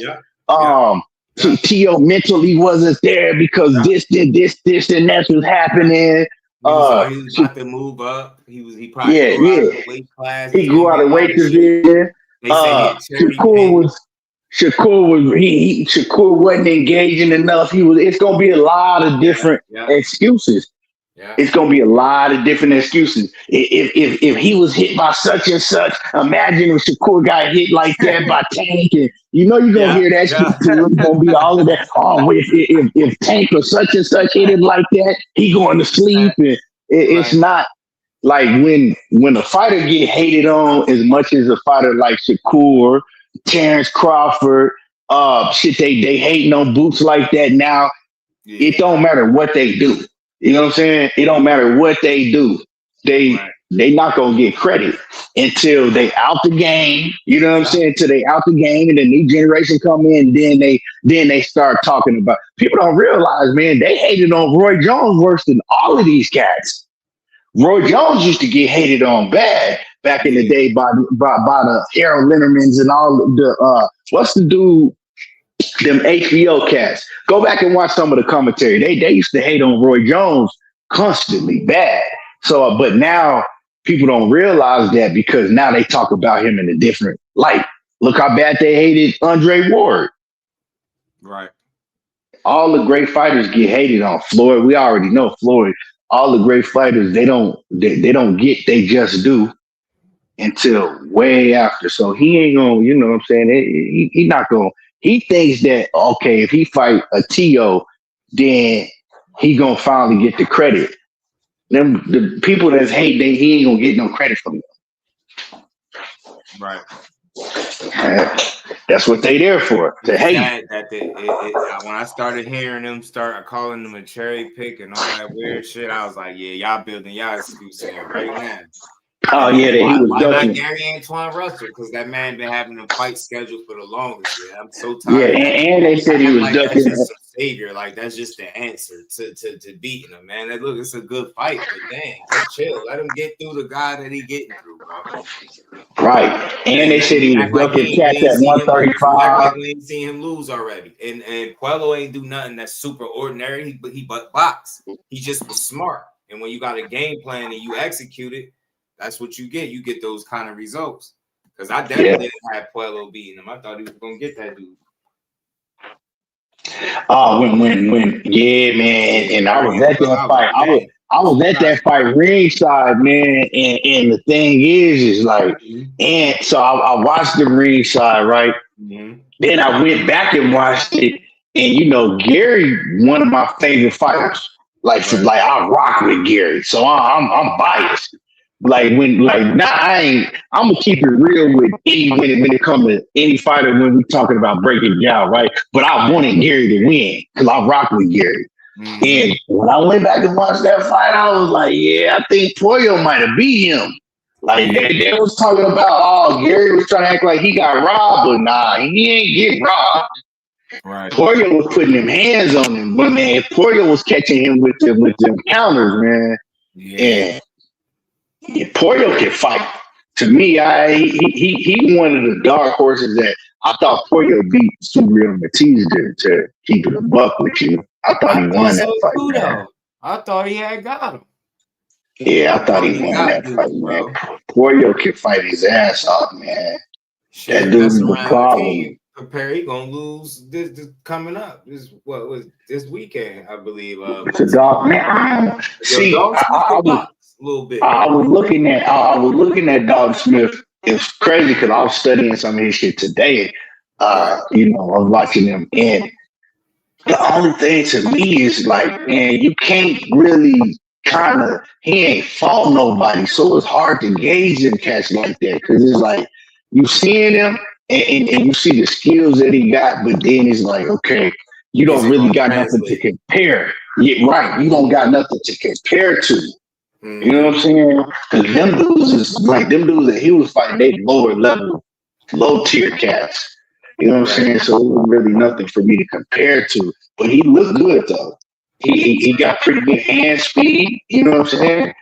T.O. mentally wasn't there because this, and that was happening.
He was about to move up. He probably grew out of weight class.
He grew out of weight division. Shakur wasn't engaging enough. It's gonna be a lot of different excuses. It's gonna be a lot of different excuses. If he was hit by such and such, imagine if Shakur got hit like that by Tank, and you're gonna hear that shit too. It's gonna be all of that. Oh, if Tank or such and such hit him like that, he going to sleep. And it's not like when a fighter get hated on as much as a fighter like Shakur, Terence Crawford, they hating on boots like that now. It don't matter what they do. You know what I'm saying? It don't matter what they do. They not gonna get credit until they out the game. You know what I'm saying? Until they out the game and the new generation come in, then they start talking about. People don't realize, man, they hated on Roy Jones worse than all of these cats. Roy Jones used to get hated on bad back in the day by the Harold Lindermans and all the what's the dude, them HBO cats. Go back and watch some of the commentary. They used to hate on Roy Jones constantly, bad. So, but now people don't realize that because now they talk about him in a different light. Look how bad they hated Andre Ward.
Right.
All the great fighters get hated on. Floyd, we already know Floyd. All the great fighters, they don't get they just do until way after. So he ain't gonna, you know what I'm saying? He not gonna. He thinks that okay, if he fight a T.O., then he gonna finally get the credit. Them the people that's hate, he ain't gonna get no credit from them.
Right.
That's what they there for, to hate.
When I started hearing them start calling them a cherry pick and all that weird shit, I was like, yeah, y'all building y'all excuse here right now.
Oh yeah, that he was
why
ducking.
not Gary Antoine Russell? Because that man been having a fight scheduled for the longest. Man. I'm so tired.
Yeah, and they said he was
like
ducking.
That's just some savior. Like that's just the answer to beating him, man. Look, it's a good fight, but dang, chill. Let him get through the guy that he getting through, bro.
Right, and they said he was ducking cats at 135.
Like we ain't seen him lose already, and Puello ain't do nothing that's super ordinary. He but box. He just was smart, and when you got a game plan and you execute it. That's what you get. You get those kind of results. Because I definitely didn't have Puello beating him. I thought he was gonna get that dude.
Oh, when yeah, man. And I was at that fight. I was at that fight ringside, man. And the thing is like, and so I watched the ringside, right?
Mm-hmm.
Then I went back and watched it, and you know, Gary, one of my favorite fighters. Like I rock with Gary, so I'm biased. Like I'm gonna keep it real with any when it comes to any fighter when we talking about breaking it down, right? But I wanted Gary to win because I rock with Gary. Mm-hmm. And when I went back and watched that fight, I was like, yeah, I think Pollo might have beat him. Like they was talking about, Gary was trying to act like he got robbed, but nah, he ain't get robbed.
Right.
Poirier was putting them hands on him, but man, Poirier was catching him with them counters, man.
Yeah.
And Poirier can fight. To me, he one of the dark horses that I thought Poirier beat Subriel Matiz to keep it a buck with you. I thought he won that fight. Man.
I thought he had got him.
Yeah, I thought he won that fight, man. Poirier can fight his ass off, man.
Shit,
that dude's the problem.
Prepare, he gonna lose this coming up. This this weekend, I believe.
It's a dog, man. See,
a little bit.
I was looking at Dog Smith. It's crazy because I was studying some of his shit today. You know, I was watching him, and the only thing to me is like, man, you can't really he ain't fought nobody, so it's hard to gauge him cats like that because it's like you seeing him and you see the skills that he got, but then it's like, okay, you don't really got nothing to compare. Yeah, right. You don't got nothing to compare to. You know what I'm saying? Because them dudes that he was fighting, they lower level, low tier cats. You know what I'm saying? So it was really nothing for me to compare to. But he looked good though. He got pretty good hand speed. You know what I'm saying?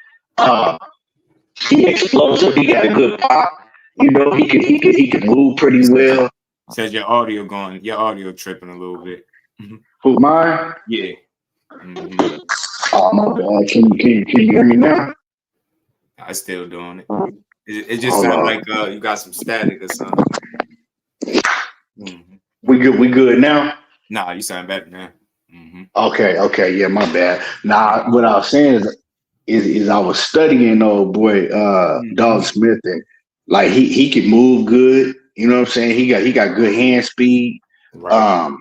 He explosive. He got a good pop. You know, he could move pretty well.
Says your audio tripping a little bit.
Who, mine?
Yeah. Mm-hmm.
Oh my God! Can you hear me now?
I'm still doing it. It just sounds like you got some static or something. Mm-hmm.
We good now?
Nah, you sound better now. Mm-hmm.
Okay, yeah, my bad. Nah, what I was saying is I was studying old boy Dog Smith, and like he could move good. You know what I'm saying? He got good hand speed.
Right.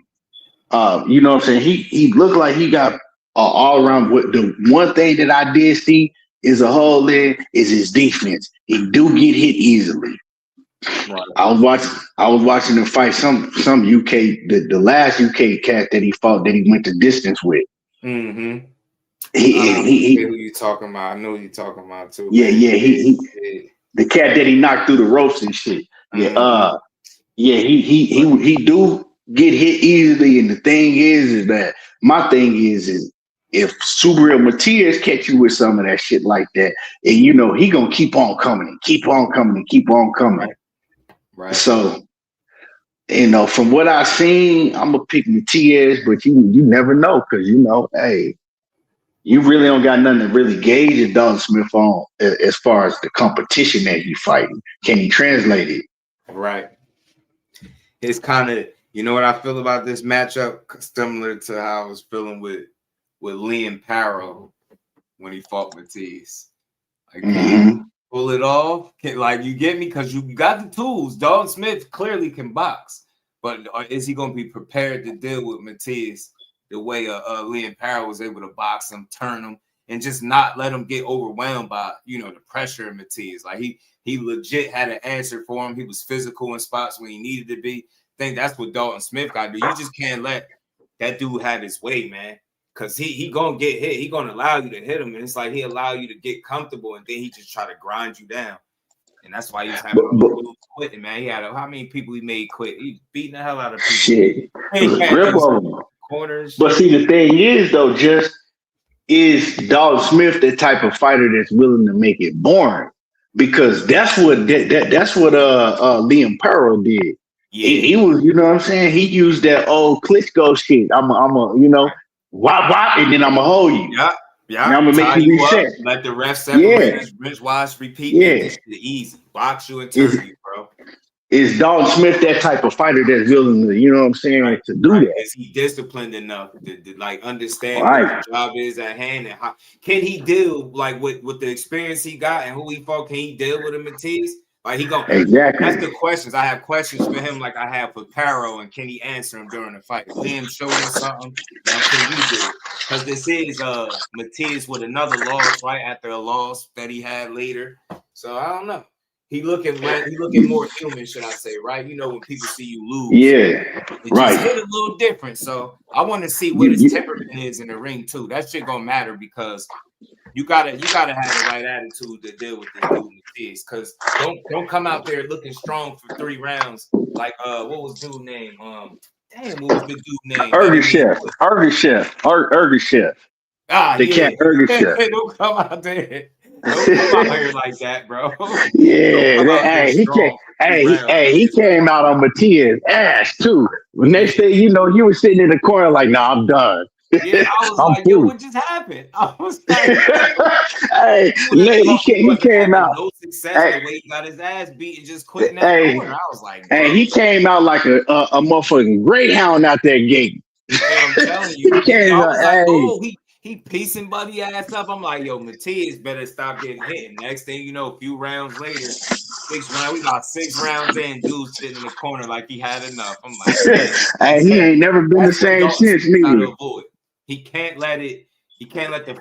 You know what I'm saying? He looked like he got all around. What the one thing that I did see is a hole in is his defense. He do get hit easily. Right. I was watching him fight some UK the last UK cat that he fought that he went the distance with.
Mm-hmm.
He
who you talking about? I know who you talking about too.
Yeah, he the cat that he knocked through the ropes and shit. Yeah, he do get hit easily, and the thing is that my thing is if Subriel Matias catch you with some of that shit like that, and he gonna keep on coming and keep on coming and keep on coming.
Right.
So, from what I've seen, I'm gonna pick Matias, but you never know because hey, you really don't got nothing to really gauge Dalton Smith on as far as the competition that he's fighting. Can he translate it?
Right. It's kind of, what I feel about this matchup, similar to how I was feeling with Liam Parrow when he fought Matias. Like, can he pull it off? You get me? Because you got the tools. Dalton Smith clearly can box, but is he going to be prepared to deal with Matias the way Liam Parrow was able to box him, turn him, and just not let him get overwhelmed by, the pressure of Matias? Like, he legit had an answer for him. He was physical in spots when he needed to be. I think that's what Dalton Smith got to do. You just can't let that dude have his way, man. Because he gonna get hit. He gonna allow you to hit him. And it's like he allow you to get comfortable, and then he just try to grind you down. And that's why he's having a quitting, man. He had how many people he made quit? He beating the hell out of people.
Shit.
Corners.
But see, the thing is, though, is Dalton Smith the type of fighter that's willing to make it boring? Because that's what Liam Parrow did. Yeah. He was, you know what I'm saying? He used that old Klitschko shit. I'm a wop, and then I'm gonna hold you.
Yeah.
And I'm gonna make you reset.
Up, let the ref separate. Bench watch, repeat. Yeah. Easy. Box you and turn you, bro.
Is Dalton Smith that type of fighter that's willing to, you know what I'm saying, to do that?
Is he disciplined enough to understand what the job is at hand, and how can he deal with the experience he got and who he fought? Can he deal with a Matias? Like, he gonna
exactly.
That's the questions. I have questions for him, like I have for Parrow, and can he answer him during the fight? Liam showing us something. Now, can you do it? Because this is Matias with another loss, right after a loss that he had later. So I don't know. He looking more human, should I say, right? When people see you lose.
Yeah,
it just hit a little different. So I want to see what his temperament is in the ring too. That shit gonna matter because you gotta have the right attitude to deal with this dude Matias. Because don't come out there looking strong for 3 rounds. Like what was dude's name? What was the dude's name?
Ergashev. They can't Ergashev.
Don't come out there. Don't come out here like that, bro.
Yeah, he came out on Matias' ass too. Next thing you know, he was sitting in the corner like, "Nah, I'm done."
Yeah, I was like, "Yo, what just happened?" I was like,
he came out.
No success. The way he got his ass beat and just quit in that corner. I was like,
"Hey, he came out like a motherfucking greyhound out that gate."
I'm telling you, he came out he piecing buddy ass up. I'm like, yo, Matias better stop getting hit. And next thing you know, a few rounds later, 6 rounds, we got 6 rounds in, dude sitting in the corner like he had enough. I'm like,
hey, he ain't never been the same since me.
He can't let the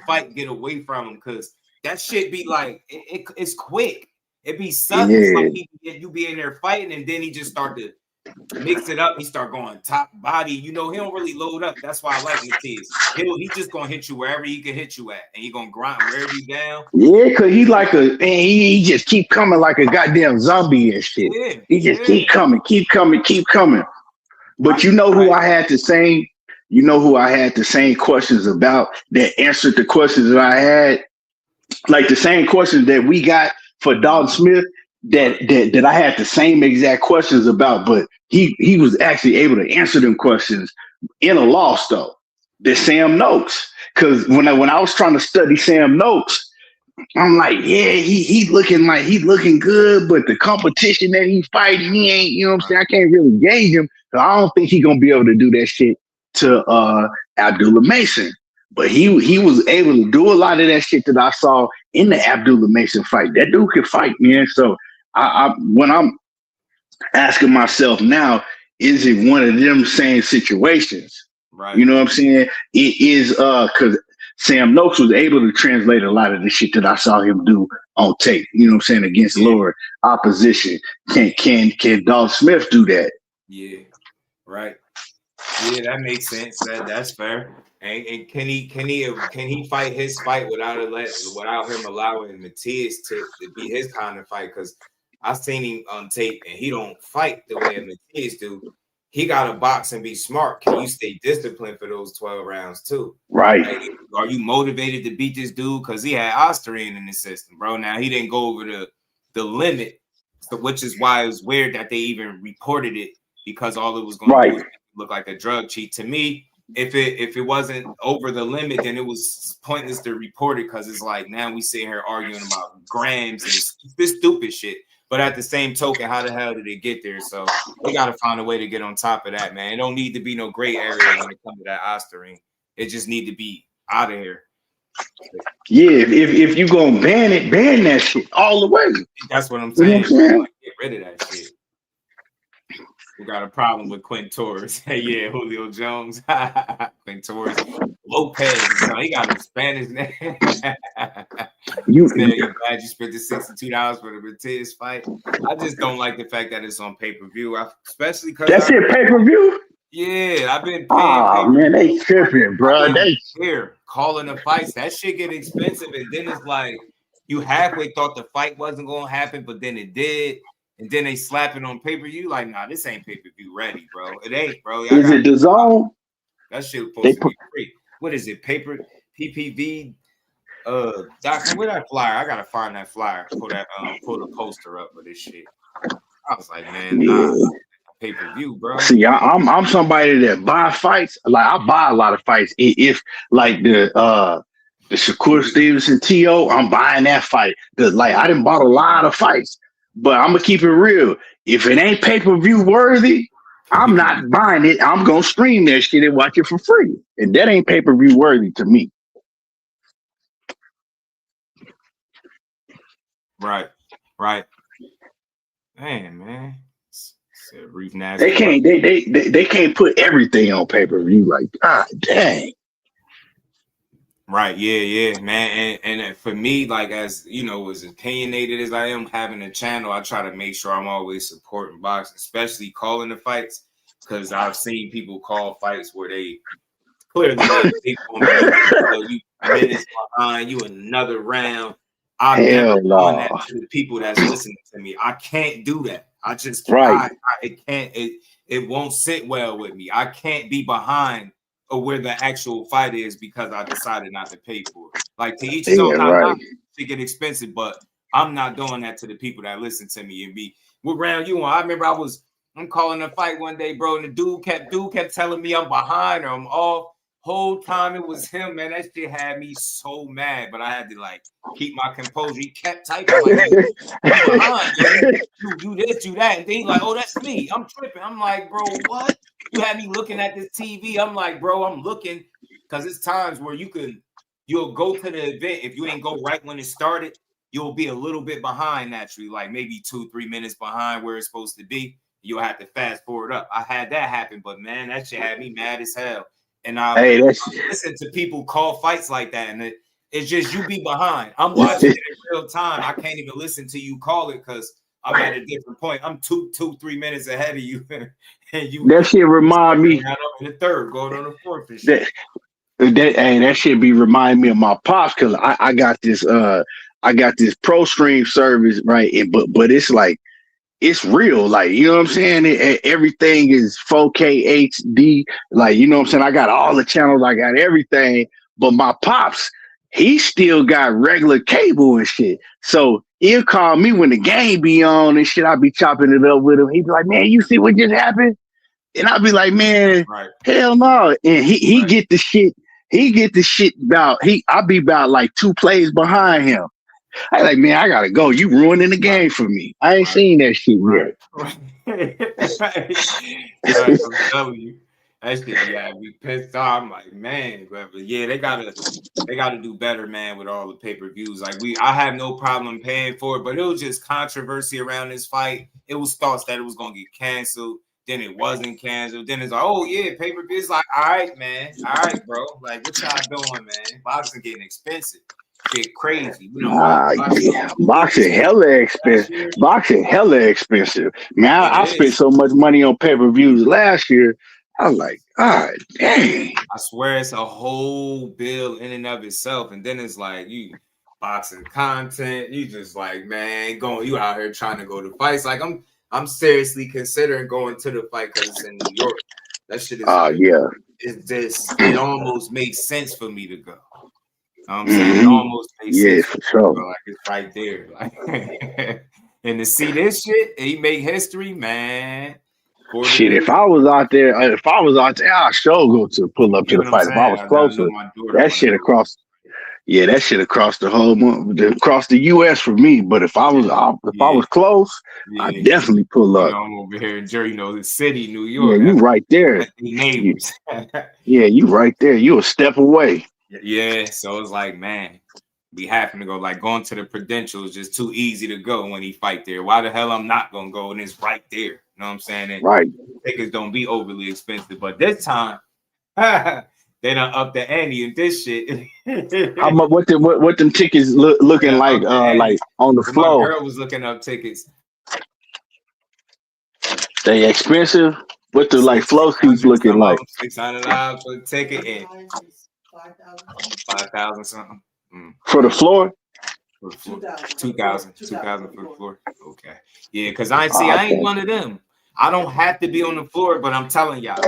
fight get away from him because that shit be like it's quick. It be sudden. It's like you be in there fighting and then he just start to mix it up. He start going top body. He don't really load up. That's why I like Matias. He just gonna hit you wherever he can hit you at, and he gonna grind wherever you down.
Yeah, cause he like he just keep coming like a goddamn zombie and shit. Yeah, he just keep coming. But you know who I had the same questions about that answered the questions that I had, like the same questions that we got for Dalton Smith. That I had the same exact questions about, but he was actually able to answer them questions in a loss though. The Sam Noakes, because when I was trying to study Sam Noakes, I'm like, yeah, he looking good, but the competition that he's fighting, he ain't, you know what I'm saying? I can't really gauge him, so I don't think he's gonna be able to do that shit to Abdullah Mason. But he was able to do a lot of that shit that I saw in the Abdullah Mason fight. That dude could fight, man. So I when I'm asking myself now, is it one of them same situations?
Right.
You know what I'm saying? It is because Sam Noakes was able to translate a lot of the shit that I saw him do on tape. You know what I'm saying? Against lower opposition. Can Dalton Smith do that?
Yeah. Right. Yeah, that makes sense. That's fair. And can he fight his fight without him allowing Matias to be his kind of fight? Because I've seen him on tape and he don't fight the way Matias do. he got to box and be smart. Can you stay disciplined for those 12 rounds too?
Right.
Like, are you motivated to beat this dude? Because he had OSTERINE in the system, bro. Now, he didn't go over the limit, so, which is why it was weird that they even reported it, because all it was going to do was look like a drug cheat. To me, if it wasn't over the limit, then it was pointless to report it, because it's like now we sit here arguing about grams and this stupid shit. But at the same token, how the hell did it get there? So they got to find a way to get on top of that, man. It don't need to be no gray area when it comes to that OSTERINE. It just need to be out of here.
Yeah, if you gonna ban it, ban that shit all the way.
That's what I'm saying.
You know what I'm saying?
Like, get rid of that shit. We got a problem with Quentin Torres. Hey, yeah, Julio Jones. Quentin Torres. Lopez. So he got a Spanish name.
You
glad you spent the $62 for the Matias fight. I just don't like the fact that it's on pay-per-view, especially because
that's it, pay-per-view?
Yeah, I've been paying.
Oh man, they tripping, bro. They
here calling the fights. That shit get expensive, and then it's like you halfway thought the fight wasn't gonna happen, but then it did. And then they slap it on pay-per-view. Like, nah, this ain't pay-per-view ready, bro. It ain't, bro.
Is it the zone?
That shit was supposed to be free. What is it? PPV. Where that flyer? I gotta find that flyer. Pull the poster up for this shit. I was like, man, nah, pay-per-view, bro.
See, I'm somebody that buy fights. Like, I buy a lot of fights. If like the Shakur Stevenson TO, I'm buying that fight. Cause like I done bought a lot of fights. But I'm gonna keep it real. If it ain't pay-per-view worthy, I'm not buying it. I'm gonna stream that shit and watch it for free. And that ain't pay-per-view worthy to me.
Right. Man. Reef
They can't put everything on pay-per-view. Like, god dang.
Right, yeah, man, and for me, like, as you know, as opinionated as I am having a channel, I try to make sure I'm always supporting boxing, especially calling the fights, because I've seen people call fights where they clearly you minutes behind you another round. I'm never doing that to the people that's listening to me. I can't do that. I just it can't. It won't sit well with me. I can't be behind or where the actual fight is because I decided not to pay for it. Like, to each his own, not to get expensive, but I'm not doing that to the people that listen to me and be what round you on. I remember I'm calling a fight one day, bro, and the dude kept telling me I'm behind or I'm off. Whole time it was him, man. That shit had me so mad, but I had to like keep my composure. He kept typing like, I'm behind, you do this, do that, and then he's like, oh, that's me. I'm tripping. I'm like, bro, what? You had me looking at this TV. I'm like, bro, I'm looking, because it's times where you'll go to the event. If you ain't go right when it started, you'll be a little bit behind naturally, like maybe 2-3 minutes behind where it's supposed to be. You'll have to fast forward up. I had that happen, but man, that shit had me mad as hell. And I listen to people call fights like that, and it's just you be behind. I'm watching it in real time. I can't even listen to you call it because I'm at a different point. I'm 2-3 minutes ahead of you. And you
that shit remind me
in the third, going on the fourth. And
shit. That shit be reminding me of my pops, because I got this pro stream service, right? But it's like it's real, like, you know what I'm saying? Everything is 4K HD, like, you know what I'm saying? I got all the channels, I got everything, but my pops, he still got regular cable and shit. So he'll call me when the game be on and shit. I'll be chopping it up with him. He'd be like, man, you see what just happened? And I'll be like, man, hell no. And he get the shit. He get the shit I'll be about like 2 plays behind him. I like, man, I gotta go. You ruining the game for me. I ain't seen that shit yet.
I'm telling you, that shit, yeah, we pissed off. I'm like, man, but yeah, they gotta do better, man, with all the pay-per-views. Like, I have no problem paying for it, but it was just controversy around this fight. It was thoughts that it was gonna get canceled. Then it wasn't canceled. Then it's like, oh yeah, pay-per-view. It's like, all right, man, all right, bro. Like, what y'all doing, man? Boxing getting expensive. Get crazy. You know,
yeah. Boxing hella expensive. Man, I spent so much money on pay-per-views last year. I was like, God dang.
I swear it's a whole bill in and of itself. And then it's like you boxing content. You just like, man, you out here trying to go to fights. Like I'm seriously considering going to the fight because it's in New York. That shit is.
Yeah.
It's just it almost makes sense for me to go. I'm saying it almost makes sense
for sure.
Like it's right there. Like and to see this shit, he make history, man.
Shit, if I was out there, I'd sure go to pull up to the fight. If I was closer, that shit across. Yeah, that shit across the whole across the U.S. for me. But if I was close, I'd definitely pull up.
I'm over here in Jersey, the city, New York.
Yeah, you right there.
Neighbors.
Yeah, you right there. You a step away.
Yeah, so it's like, man, we having to go. Like going to the Prudential is just too easy to go when he fight there. Why the hell I'm not gonna go? And it's right there. You know what I'm saying? And
right.
Tickets don't be overly expensive, but this time. They done up the ante and this shit.
What them tickets looking like on the floor?
My girl was looking up tickets.
They expensive. What the flow seats looking like?
$600 for the ticket and 5,000 something
for the floor.
2,000 for the floor. Okay, yeah, because I ain't one of them. I don't have to be on the floor, but I'm telling y'all.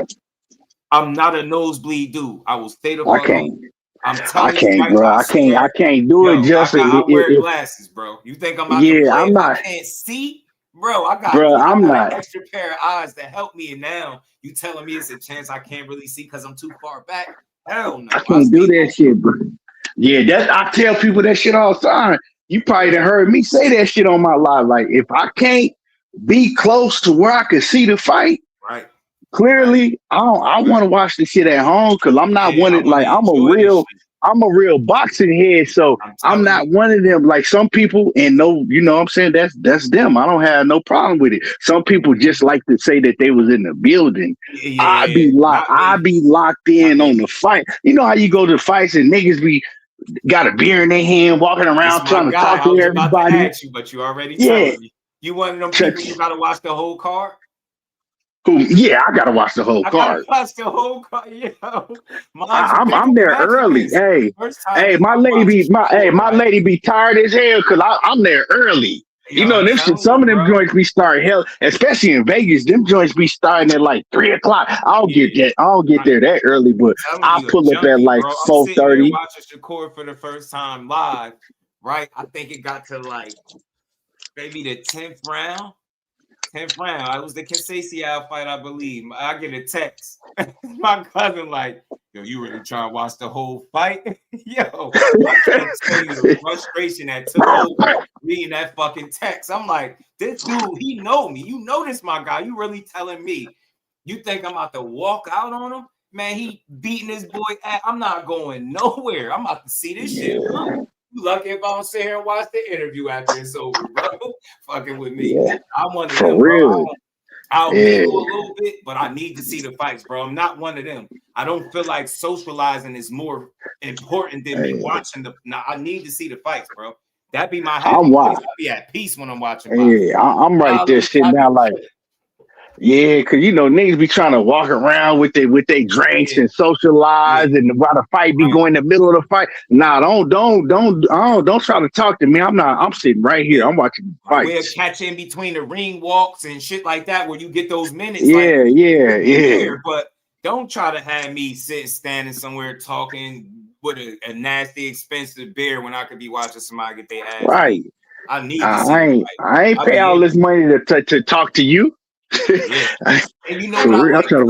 I'm not a nosebleed dude. I will stay the fuck home. I'm telling you,
bro. I can't do it. Just
I wear glasses, bro. You think I'm out to play? I'm not. I can't see, bro. I got an extra pair of eyes that help me, and now you telling me it's a chance I can't really see because I'm too far back? Hell no.
I can't do that shit, bro. Yeah, I tell people that shit all the time. You probably done heard me say that shit on my live. Like, if I can't be close to where I can see the fight,
right?
Clearly, I want to watch the shit at home because I'm not one of I'm a real boxing head, so I'm not one of them like some people. And you know what I'm saying, that's them. I don't have no problem with it. Some people just like to say that they was in the building.
Yeah,
I be locked in on the fight. You know how you go to fights and niggas got a beer in their hand, walking around trying to talk to everybody.
To ask you, but you already telling me. You one of them people you gotta watch the whole card.
Yeah, I gotta watch the whole card.
Watch the whole card. Yo,
I'm there early. Hey, my lady be tired as hell because I'm there early. You know, some of them joints be starting hell, especially in Vegas. Them joints be starting at like 3:00. I don't get there that early, but I'll pull up at like 4:30.
Watching Shakur for the first time live, right? I think it got to like maybe the 10th round. 10th round. It was the Casey fight, I believe. I get a text. My cousin like, yo, you really trying to watch the whole fight? Yo, I can't tell you the frustration that took over reading that fucking text. I'm like, this dude, he know me. You know this, my guy. You really telling me you think I'm about to walk out on him? Man, he beating his boy ass. I'm not going nowhere. I'm about to see this shit. You lucky if I don't sit here and watch the interview after it's over, bro. Fucking with me.
Yeah.
I'm one of
For
them,
real.
bro. I'll mingle a little bit, but I need to see the fights, bro. I'm not one of them. I don't feel like socializing is more important than me watching the. Now I need to see the fights, bro. That'd be my happy place. I'll be at peace when I'm watching.
Yeah, I'm right there sitting down like. Yeah, because you know niggas be trying to walk around with their drinks and socialize, and while the fight be going in the middle of the fight. Nah, don't try to talk to me. I'm sitting right here. I'm watching the fight.
We'll catch in between the ring walks and shit like that where you get those minutes.
Yeah.
But don't try to have me standing somewhere talking with a nasty, expensive beer when I could be watching somebody get their ass.
Right.
I need.
I ain't pay all this money to talk to you.
And you know what you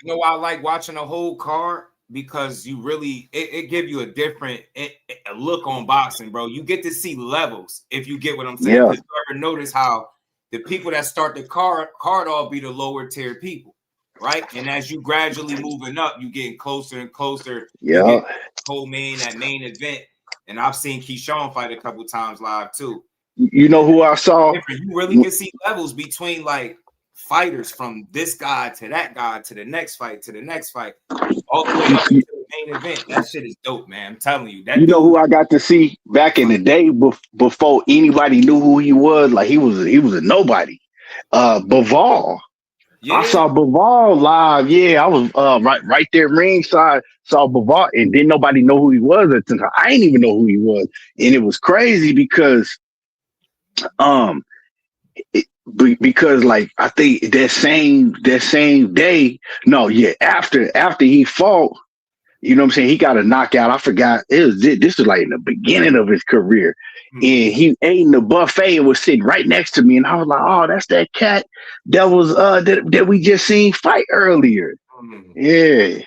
know why I like watching a whole card? Because you really it give you a different a look on boxing, bro. You get to see levels if you get what I'm saying. Because you ever notice how the people that start the card off be the lower tier people, right? And as you gradually moving up, you getting closer and closer.
Yeah,
whole that main event, and I've seen Keyshawn fight a couple times live too.
You know who I saw?
You really can see levels between like fighters from this guy to that guy to the next fight all the way up to the main event. That shit is dope, man. I'm telling you.
You know who I got to see back in the day before anybody knew who he was? Like he was a nobody. Bivol. Yeah. I saw Bivol live. Yeah, I was right there ringside. Saw Bivol, and then nobody know who he was at the time. I didn't even know who he was, and it was crazy because because like I think that same day, no, yeah, after he fought, you know what I'm saying, he got a knockout. I forgot this was like in the beginning of his career, and he ate in the buffet and was sitting right next to me, and I was like, oh, that's that cat that was that we just seen fight earlier. Yeah,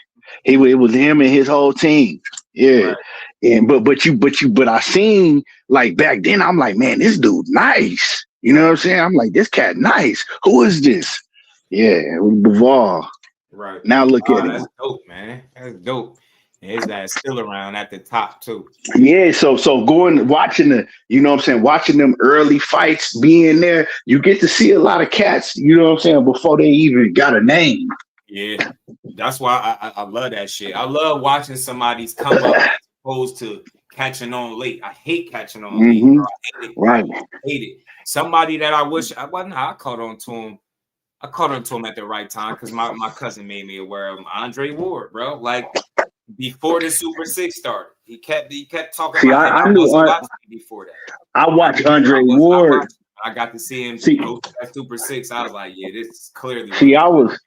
it was him and his whole team. Yeah. Right. And but I seen like back then, I'm like, man, this dude nice. You know what I'm saying? I'm like, this cat nice. Who is this? Yeah, Bivol.
Right.
Now look at him.
That's dope, man. That's dope. And his ass still around at the top too.
Yeah, so watching watching them early fights being there, you get to see a lot of cats, you know what I'm saying, before they even got a name.
Yeah, that's why I love that shit. I love watching somebody's come up as opposed to catching on late. I hate catching on late. Bro. I hate it.
Right.
I hate it. Somebody that I wish I caught on to him. I caught on to him at the right time because my cousin made me aware of him. Andre Ward, bro. Like before the Super 6 started, he kept talking.
See,
about
I knew
before that.
I watched Andre Ward.
I got to see him go to that Super 6. I was like, yeah, this is clearly.
See, I was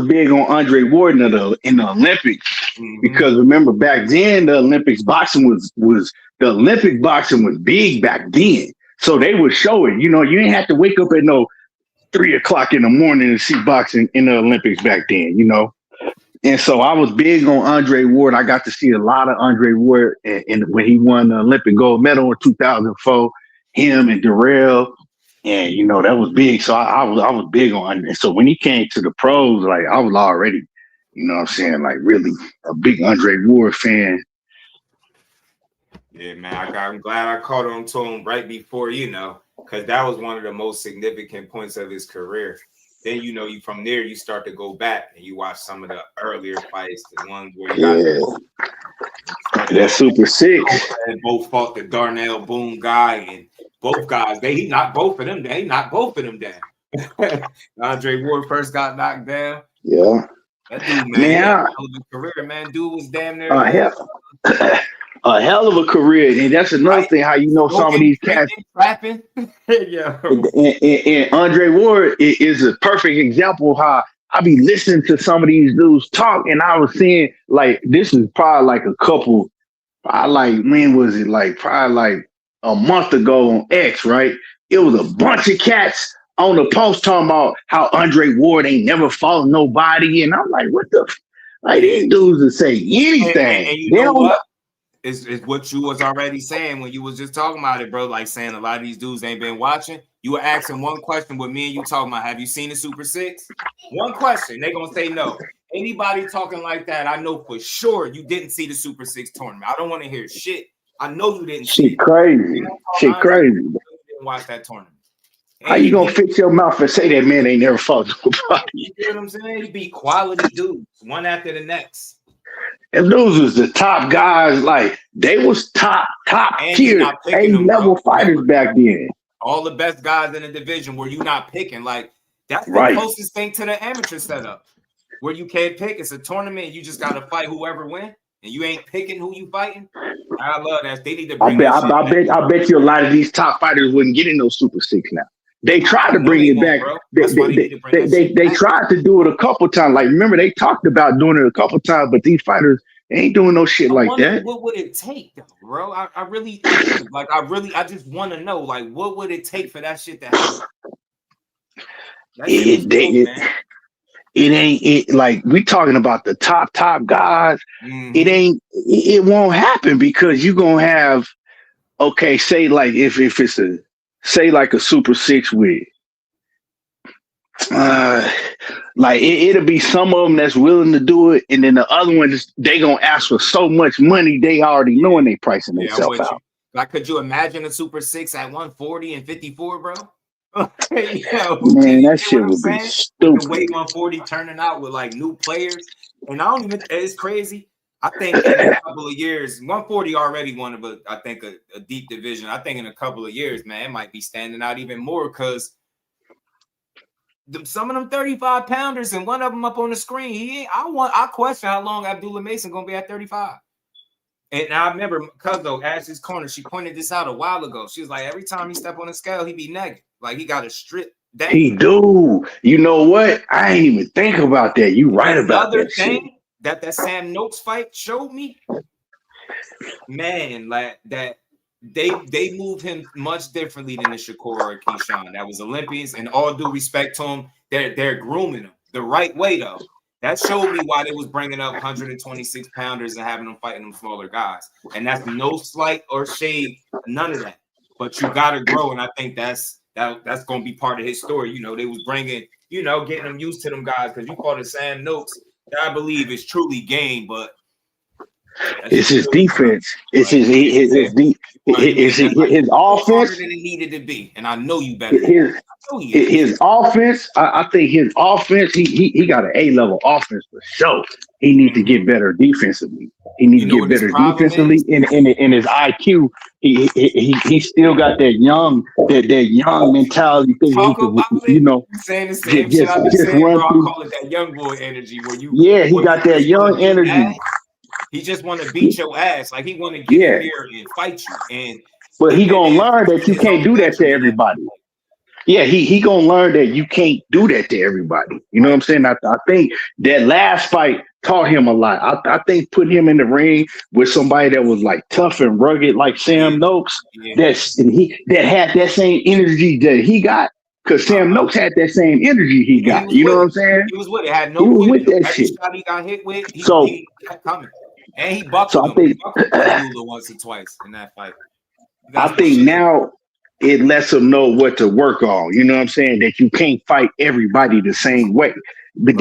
big on Andre Ward in the Olympics because remember back then the Olympics boxing was Olympic boxing was big back then. So they would show it. You know, you didn't have to wake up at 3 o'clock in the morning to see boxing in the Olympics back then, you know. And so I was big on Andre Ward. I got to see a lot of Andre Ward and when he won the Olympic gold medal in 2004, him and Darrell. And you know that was big, so I was big on Andre. So when he came to the pros, like I was already, you know what I'm saying, like really a big Andre Ward fan.
Yeah, man, I'm glad I caught on to him right before, because that was one of the most significant points of his career. Then you from there you start to go back and you watch some of the earlier fights, the ones where
that Super 6.
And both fought the Darnell Boone guy, and both guys, he knocked both of them down. Andre Ward first got knocked down.
Yeah.
That dude, man, hell of a career, man. Dude was damn near
a hell of a career. And that's another thing, how some of these cats
rapping. Yeah.
And Andre Ward is a perfect example of how I be listening to some of these dudes talk, and I was saying, like, this is probably like when was it? Like probably like a month ago on X, right? It was a bunch of cats on the post talking about how Andre Ward ain't never fought nobody, and I'm like, what the? Like these dudes will say anything.
And you know what? It's what you was already saying when you was just talking about it, bro. Like saying a lot of these dudes ain't been watching. You were asking one question with me and you talking about, have you seen the Super 6? One question, they gonna say no. Anybody talking like that, I know for sure you didn't see the Super 6 tournament. I don't want to hear shit. I know you didn't see it.
Crazy. Shit crazy.
You didn't watch that tournament.
How you gonna fix your mouth and say that man ain't never fought nobody?
You know what I'm saying? You be quality dudes, one after the next.
And those was the top guys, like they was top tier A-level fighters back then.
All the best guys in the division where you not picking. Like that's the closest thing to the amateur setup. Where you can't pick. It's a tournament and you just gotta fight whoever win. And you ain't picking who you fighting. I love that. They need to bring
I bet you a lot of these top fighters wouldn't get in those Super 6 now. They tried to bring it back. They tried to do it a couple times. Like, remember, they talked about doing it a couple times, but these fighters ain't doing no shit like that.
What would it take, though, bro? I just want to know, like, what would it take for that shit to happen?
It ain't like we talking about the top guys. It won't happen because you're gonna have, okay, say like if it's like a Super 6 with like it'll be some of them that's willing to do it, and then the other ones they gonna ask for so much money they already knowing they pricing themselves out.
Like, could you imagine a Super 6 at 140 and 54, bro?
Man, that shit would be stupid.
The weight 140 turning out with like new players, and I don't even. It's crazy. I think in a couple of years, 140 already one of a deep division. I think in a couple of years, man, it might be standing out even more because some of them 35 pounders and one of them up on the screen. I question how long Abdullah Mason gonna be at 35. And I remember Cuzzo asked his corner. She pointed this out a while ago. She was like, every time he step on the scale, he be negative. Like he got a strip. That
He do. You know what? I ain't even think about that. You right about
another
that shit.
thing that Sam Noakes fight showed me, man, like that they moved him much differently than the Shakur or Keyshawn. That was Olympians, and all due respect to him, they're grooming him the right way though. That showed me why they was bringing up 126 pounders and having them fighting them smaller guys. And that's no slight or shade, none of that. But you gotta grow, and I think that's gonna be part of his story. You know, they was bringing, you know, getting them used to them guys because you call it Sam Noakes. That I believe is truly game, but
it's his defense. It's his offense
harder than it needed to be, and I know you better.
His offense. I think his offense. He got an A-level offense for sure. He needs to get better defensively. He needs to get better defensively in his IQ. He still got that young mentality thing. You know,
saying the same shit I've been saying, bro. I call it that young boy energy where you.
Yeah, he got that young energy.
He just want to beat your ass. Like he want to get in here and fight you.
But he gonna learn that you can't do that to everybody. Yeah, he gonna learn that you can't do that to everybody. You know what I'm saying? I think that last fight taught him a lot. I think put him in the ring with somebody that was like tough and rugged like Sam Noakes, that had that same energy that he got. Because Sam Noakes had that same energy he got. You know what I'm saying?
He was with it. Had no with that shit. Shot he got hit with, he kept coming. And he buckled him. He buckled Abdullah once or twice in that fight.
I think now it lets him know what to work on. You know what I'm saying? That you can't fight everybody the same way. But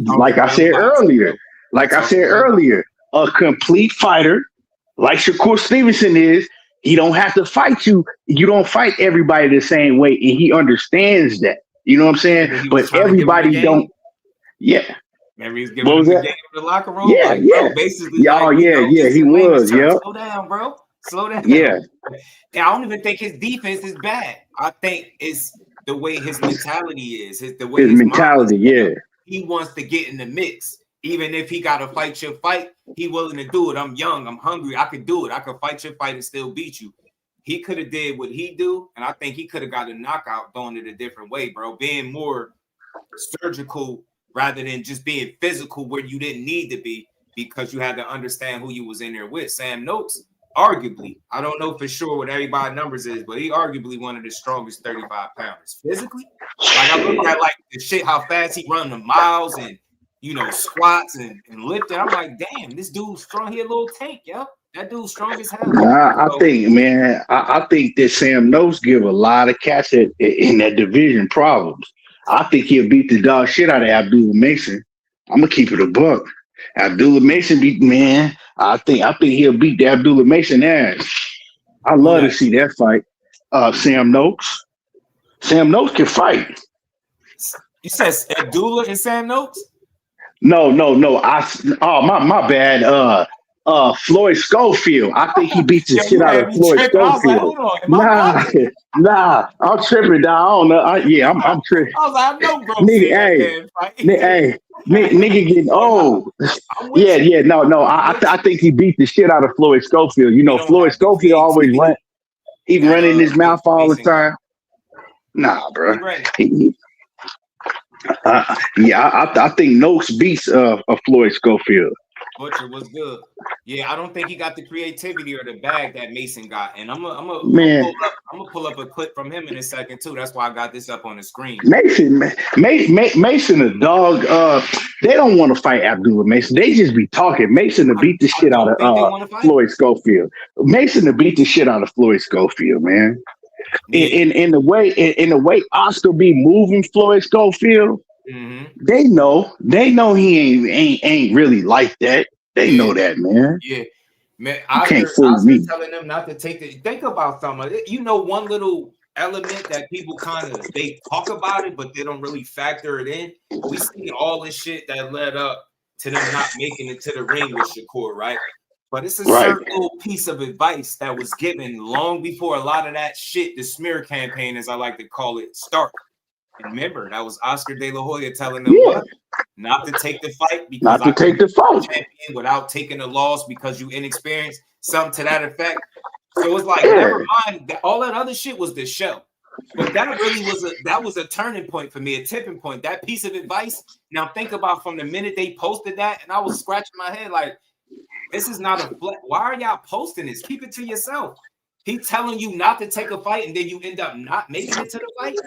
like I said earlier, a complete fighter like Shakur Stevenson is, he don't have to fight you. You don't fight everybody the same way, and he understands that. You know what I'm saying? But everybody don't. Yeah.
Remember he was giving him the game in the locker room?
Yeah,
like,
yeah.
Bro, basically,
he was. Yeah.
Slow down, bro. Slow down.
Yeah.
And I don't even think his defense is bad. I think it's the way his mentality is. The way his
mentality,
He wants to get in the mix. Even if he got to fight your fight, he willing to do it. I'm young. I'm hungry. I could do it. I could fight your fight and still beat you. He could have did what he do, and I think he could have got a knockout doing it a different way, bro. Being more surgical rather than just being physical where you didn't need to be because you had to understand who you was in there with. Sam Noakes, arguably, I don't know for sure what everybody's numbers is, but he arguably one of the strongest 35 pounders. Physically, like I look at like the shit, how fast he run the miles and, you know, squats and lifting. I'm like, damn, this dude's strong. He a little tank, yo. That dude's strong as hell.
I think that Sam Noakes give a lot of cats in that division problems. I think he'll beat the dog shit out of Abdullah Mason. I'm gonna keep it a buck. Abdullah Mason I think he'll beat the Abdullah Mason ass. I love to see that fight. Sam Noakes. Sam Noakes can fight.
You said Abdullah and Sam Noakes?
No. My bad. Floyd Schofield. I think he beats the shit out of Floyd Schofield. Nah, I'm tripping down. I don't know. I'm tripping.
I was like, I know, bro.
Nigga getting old. Yeah. No. I think he beat the shit out of Floyd Schofield. You know, Floyd Schofield always run. He running his mouth all the time. Nah, bro. I think Noakes beats Floyd Schofield.
Butcher was good. Yeah, I don't think he got the creativity or the bag that Mason got. And I'm gonna pull up a clip from him in a second too. That's why I got this up on the screen.
Mason a dog. They don't want to fight Abdullah Mason. They just be talking. Mason to beat the shit out of Floyd Schofield. Mason to beat the shit out of Floyd Schofield, man. In the way Oscar be moving Floyd Schofield. Mm-hmm. They know he ain't really like that. They know that, man.
Yeah, man.
Can't fool me.
Telling them not to take it. Think about something. You know, one little element that people they talk about it, but they don't really factor it in. We see all this shit that led up to them not making it to the ring with Shakur, right? But it's a certain little piece of advice that was given long before a lot of that shit, the smear campaign, as I like to call it, started. And remember, that was Oscar De La Hoya telling them what? Not to take the fight because champion without taking a loss because you inexperienced, something to that effect. So it's like, never mind. All that other shit was the show. But that really was a turning point for me, a tipping point. That piece of advice. Now think about from the minute they posted that, and I was scratching my head like, this is not a flex. Why are y'all posting this? Keep it to yourself. He telling you not to take a fight, and then you end up not making it to the fight.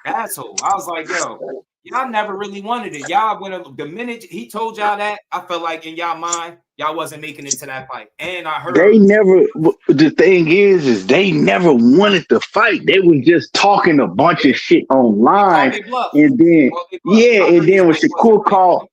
Asshole. I was like, yo, y'all never really wanted it. Y'all the minute he told y'all that, I felt like in y'all mind, y'all wasn't making it to that fight. And I heard
they never. The thing is they never wanted to fight. They was just talking a bunch of shit online, and then and then when Shakur called,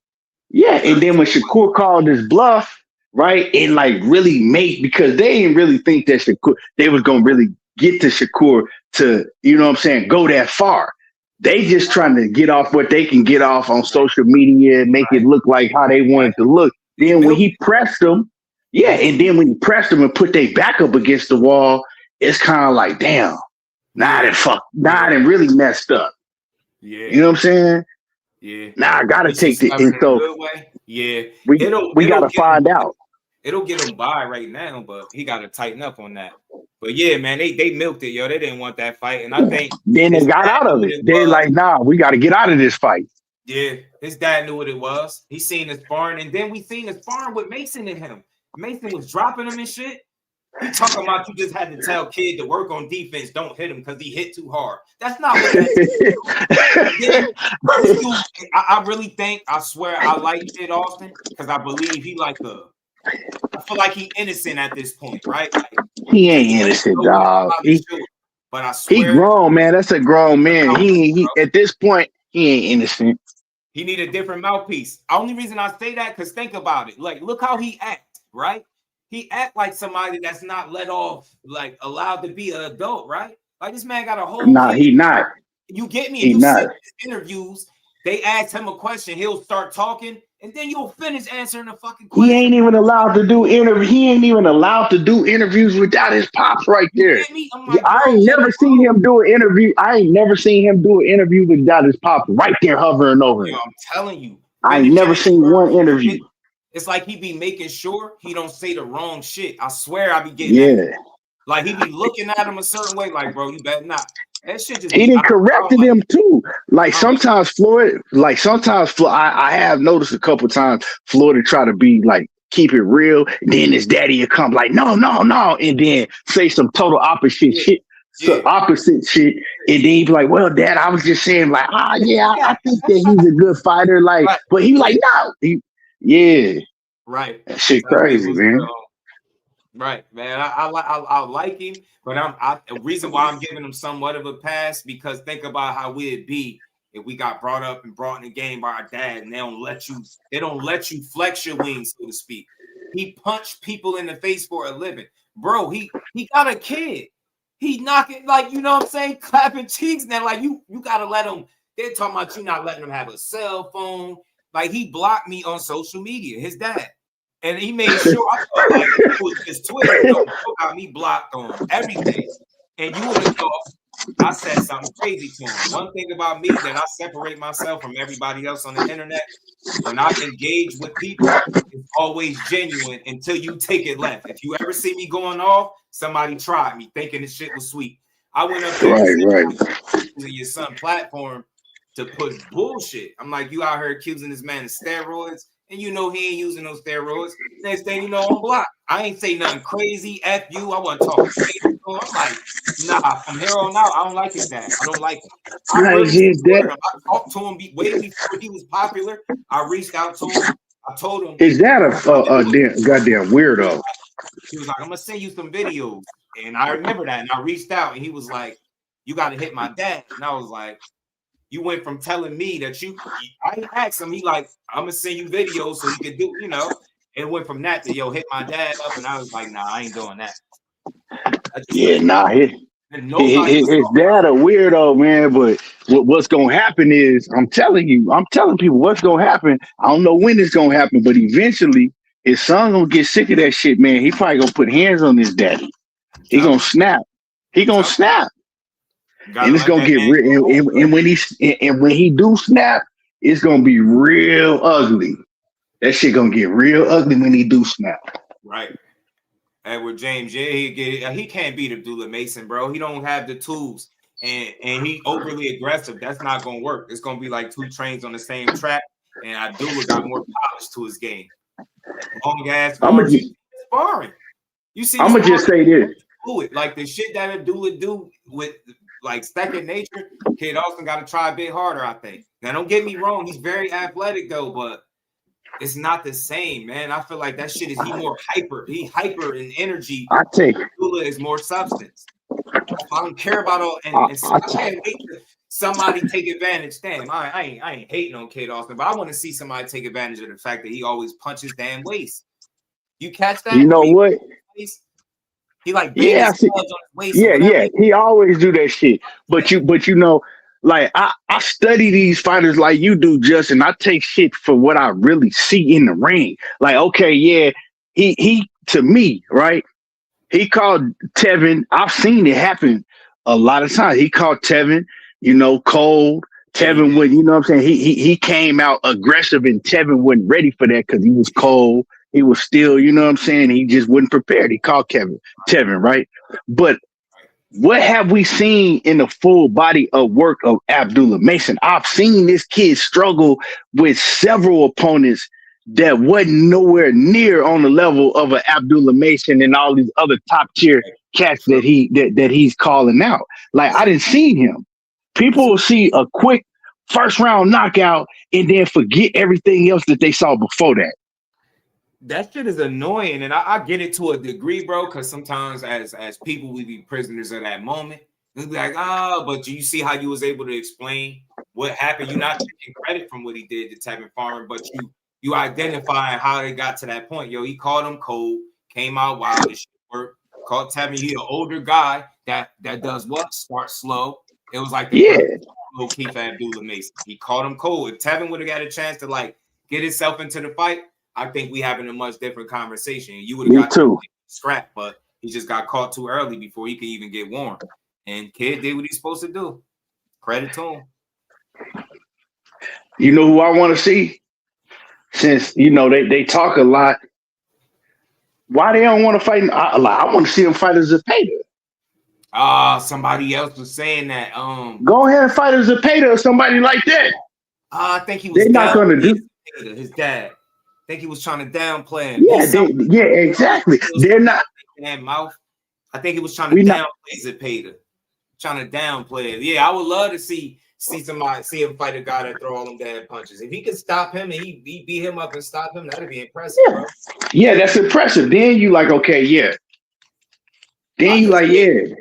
and then when Shakur called his bluff, right, and like really because they didn't really think that Shakur they was gonna really get to Shakur to, you know what I'm saying, go that far. They just trying to get off what they can get off on social media and make it look like how they want it to look. Then when he pressed them, and then when he pressed them and put their back up against the wall, it's kind of like, damn, now they really messed up. Yeah. You know what I'm saying? Yeah. Now I gotta take the
good way. Yeah.
We gotta find out.
It'll get him by right now, but he gotta tighten up on that. But yeah, man, they milked it, yo. They didn't want that fight, and I think
then they got out of it. They're like, nah, we got to get out of this fight.
Yeah, his dad knew what it was. He seen his sparring, and then we seen his sparring with Mason and him. Mason was dropping him and shit. He talking about you just had to tell kid to work on defense, don't hit him because he hit too hard. That's not what that is. I really think, I swear, I like Sid Austin because I believe he I feel like he innocent at this point, right? Like,
he ain't innocent, dog.
But I swear,
he grown, man. That's a grown man. He at this point, he ain't innocent.
He need a different mouthpiece. Only reason I say that, because think about it. Like, look how he act, right? He act like somebody that's not let off, like allowed to be an adult, right? Like this man got a whole.
Nah, he not.
You get me?
He
you
not.
see his interviews. They ask him a question, he'll start talking, and then you'll finish answering the fucking question.
He ain't even allowed to do interviews. He ain't even allowed to do interviews without his pops right there.
Like,
I ain't never seen him do an interview. I ain't never seen him do an interview without his pops right there hovering over him.
I'm telling you.
I ain't never seen one interview.
It's like he be making sure he don't say the wrong shit. I swear I be getting that. Like he be looking at him a certain way, like, bro, you better not. That shit just
he didn't corrected him too. Like sometimes Floyd, I have noticed a couple times Floyd would try to be like keep it real. And then his daddy would come like, no, and then say some total opposite shit. Opposite shit, and then he'd be like, "Well, Dad, I was just saying, like, I think that he's a good fighter, like, but he like, no,
right,
that shit crazy, man."
Right, man. I like him, but the reason why I'm giving him somewhat of a pass because think about how we'd be if we got brought up and brought in the game by our dad, and they don't let you flex your wings, so to speak. He punched people in the face for a living, bro. He got a kid. He knocking, like, you know what I'm saying, clapping cheeks now. Like, you got to let him. They're talking about you not letting him have a cell phone. Like, he blocked me on social media, his dad. And he made sure I thought, like, it was his Twitter, got me blocked on everything. And you would have thought I said something crazy to him. One thing about me that I separate myself from everybody else on the internet, when I engage with people, it's always genuine until you take it left. If you ever see me going off, somebody tried me thinking this shit was sweet. I went up there to your son platform to put bullshit. I'm like, you out here accusing this man of steroids, and you know he ain't using those steroids. Next thing you know, I'm blocked. I ain't say nothing crazy. F you. I wasn't talking crazy. I'm like, nah, from here on out, I don't like his dad. I don't like him. I talked to him way before he was popular. I reached out to him. I told him.
Is that a goddamn weirdo?
He was like, I'm gonna send you some videos. And I remember that. And I reached out and he was like, you got to hit my dad. And I was like, you went from telling me that I asked him, he like, I'm gonna send you videos so you can do, you know. It went from that to hit my dad up, and I was like, nah, I ain't doing that.
His dad a weirdo, man. But what's gonna happen is, I'm telling people what's gonna happen. I don't know when it's gonna happen, but eventually his son gonna get sick of that shit, man. He probably gonna put hands on his daddy. He gonna snap. He gonna snap. And it's gonna get real. And when he do snap, it's gonna be real ugly. That shit gonna get real ugly when he do snap.
Right. Edward James, he can't beat Abdullah Mason, bro. He don't have the tools. and he overly aggressive, that's not gonna work. It's gonna be like two trains on the same track, and Abdullah got more polish to his game. Long ass sparring. You see,
I'm gonna just say this.
Do it like the shit that Abdullah do with like second nature. Kid Austin got to try a bit harder, I think. Now, don't get me wrong, he's very athletic though, but it's not the same, man. I feel like that shit is more hyper. He hyper in energy.
I take
Abdullah is more substance. I don't care about all and I can't wait to somebody take advantage. Damn, I ain't hating on Kid Austin, but I want to see somebody take advantage of the fact that he always punches damn waist. You catch that?
You know what?
He like
yeah,
his gloves on his waist.
yeah. He always do that shit. But you know, like I study these fighters like you do, Justin. I take shit for what I really see in the ring. Like, okay, yeah, he to me, right? He called Tevin. I've seen it happen a lot of times. He called Tevin, you know, cold. Tevin would, you know what I'm saying? He came out aggressive and Tevin wasn't ready for that because he was cold. He was still, you know what I'm saying? He just wasn't prepared. He called Tevin, right? But what have we seen in the full body of work of Abdullah Mason? I've seen this kid struggle with several opponents that wasn't nowhere near on the level of an Abdullah Mason and all these other top tier cats that he's calling out. Like, I didn't see him. People will see a quick first round knockout and then forget everything else that they saw before that.
That shit is annoying, and I get it to a degree, bro, because sometimes as people, we be prisoners of that moment. We'll be like, but you see how you was able to explain what happened. You're not taking credit from what he did to Tevin Farmer, but you identify how they got to that point. Yo, he called him cold, came out wild, this shit worked. Called Tevin, he an older guy that does what? Start slow. It was like the low key for Abdullah Mason. He called him cold. If Tevin would have got a chance to like get himself into the fight, I think we having a much different conversation. You would have got scrap, but he just got caught too early before he could even get warm. And Kid did what he's supposed to do. Credit to him.
You know who I want to see? Since, you know, they talk a lot. Why they don't want to fight? I want to see them fight as a Zepeda.
Somebody else was saying that.
Go ahead and fight as a Zepeda or somebody like that.
I think he was.
They're not going to do
his dad. I think he was trying to downplay him.
Yeah, exactly. They're not.
That mouth. I think he was trying to downplay Zepeda. Trying to downplay it. Yeah, I would love to see him fight a guy that throw all them bad punches. If he could stop him and he beat him up and stop him, that'd be impressive, bro.
Yeah, that's impressive. Then you like, okay, yeah. Then you like, yeah.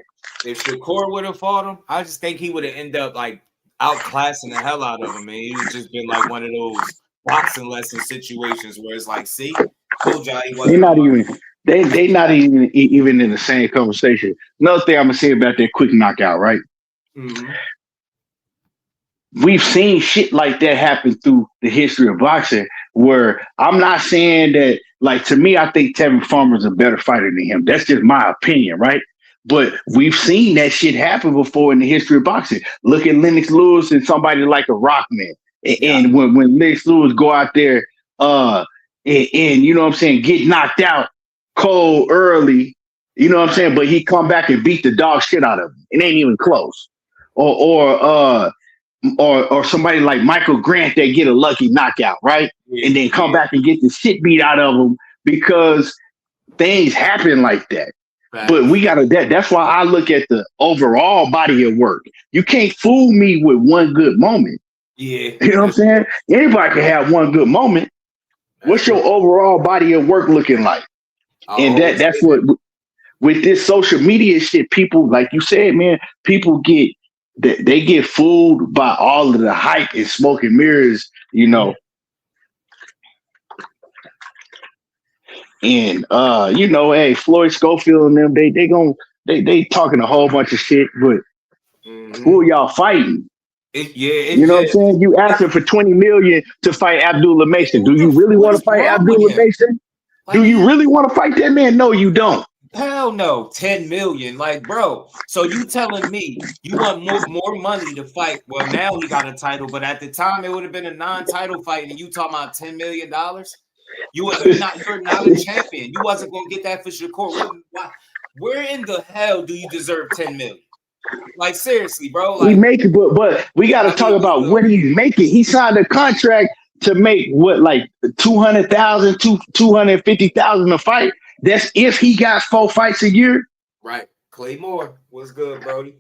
If Shakur would have fought him, I just think he would have ended up like outclassing the hell out of him, man. He would just been like one of those boxing lesson situations where it's like, see, told y'all he wasn't.
They not even in the same conversation. Another thing I'm gonna say about that quick knockout, right?
Mm-hmm.
We've seen shit like that happen through the history of boxing, where I'm not saying that, like, to me, I think Tevin Farmer's a better fighter than him. That's just my opinion, right? But we've seen that shit happen before in the history of boxing. Look at Lennox Lewis and somebody like a Rockman. And when Lennox Lewis go out there and you know what I'm saying, get knocked out cold early, you know what I'm saying, but he come back and beat the dog shit out of him. It ain't even close. Or somebody like Michael Grant that get a lucky knockout, right? And then come back and get the shit beat out of him because things happen like that. Right. But we gotta that's why I look at the overall body of work. You can't fool me with one good moment.
Yeah.
You know what I'm saying? Anybody can have one good moment. What's your overall body of work looking like? And that's what with this social media shit, people, like you said, man, people get fooled by all of the hype and smoke and mirrors, you know. And you know, hey, Floyd Schofield and them, they talking a whole bunch of shit, but who are y'all fighting? You know what I'm saying? You asking for $20 million to fight Abdullah Mason. Do you really want to fight Abdullah Mason? Do you really want to fight that man? No, you don't.
Hell no, 10 million. Like, bro, so you telling me you want more money to fight? Well, now he got a title, but at the time it would have been a non-title fight, and you talking about $10 million? You're not a champion. You wasn't gonna get that for Shakur. Where in the hell do you deserve 10 million? Like seriously, bro.
He
Like
make it, but we got to talk about what he's making. He signed a contract to make what, like 200,000, 250,000 a fight. That's if he got 4 fights a year.
right, Clay Moore was good, Brody.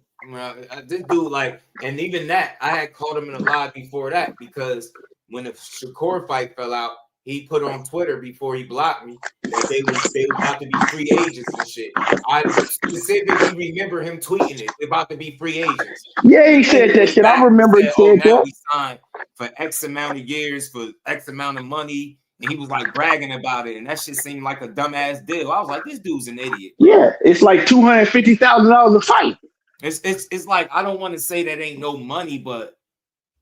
This dude, like, and even that, I had called him in a lie before that because when the Shakur fight fell out, he put on Twitter before he blocked me that they were about to be free agents and shit. I specifically remember him tweeting it. They're about to be free agents.
Yeah, he said that shit. I remember he said
now
that.
we signed for X amount of years for X amount of money. And he was like bragging about it. And that shit seemed like a dumbass deal. I was like, this dude's an idiot.
Yeah, it's like $250,000 a fight.
It's like, I don't want to say that ain't no money, but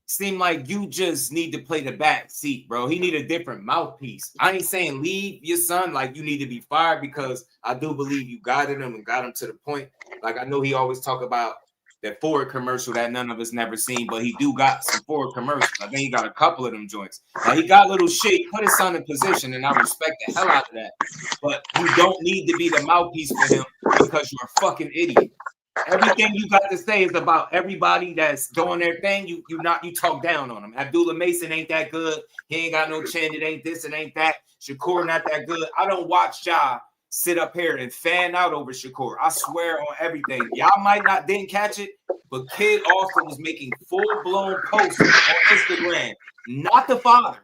seem like you just need to play the back seat, bro. He need a different mouthpiece. I ain't saying leave your son like you need to be fired, because I do believe you guided him and got him to the point. Like, I know he always talk about that Ford commercial that none of us never seen, but he do got some Ford commercials. I think he got a couple of them joints. Now, he got little shit. He put his son in position, and I respect the hell out of that. But you don't need to be the mouthpiece for him because you're a fucking idiot. Everything you got to say is about everybody that's doing their thing. You talk down on them. Abdullah Mason ain't that good. He ain't got no chin. It ain't this. It ain't that. Shakur not that good. I don't watch y'all sit up here and fan out over Shakur. I swear on everything. Y'all didn't catch it, but Kid Austin was making full-blown posts on Instagram. Not the father,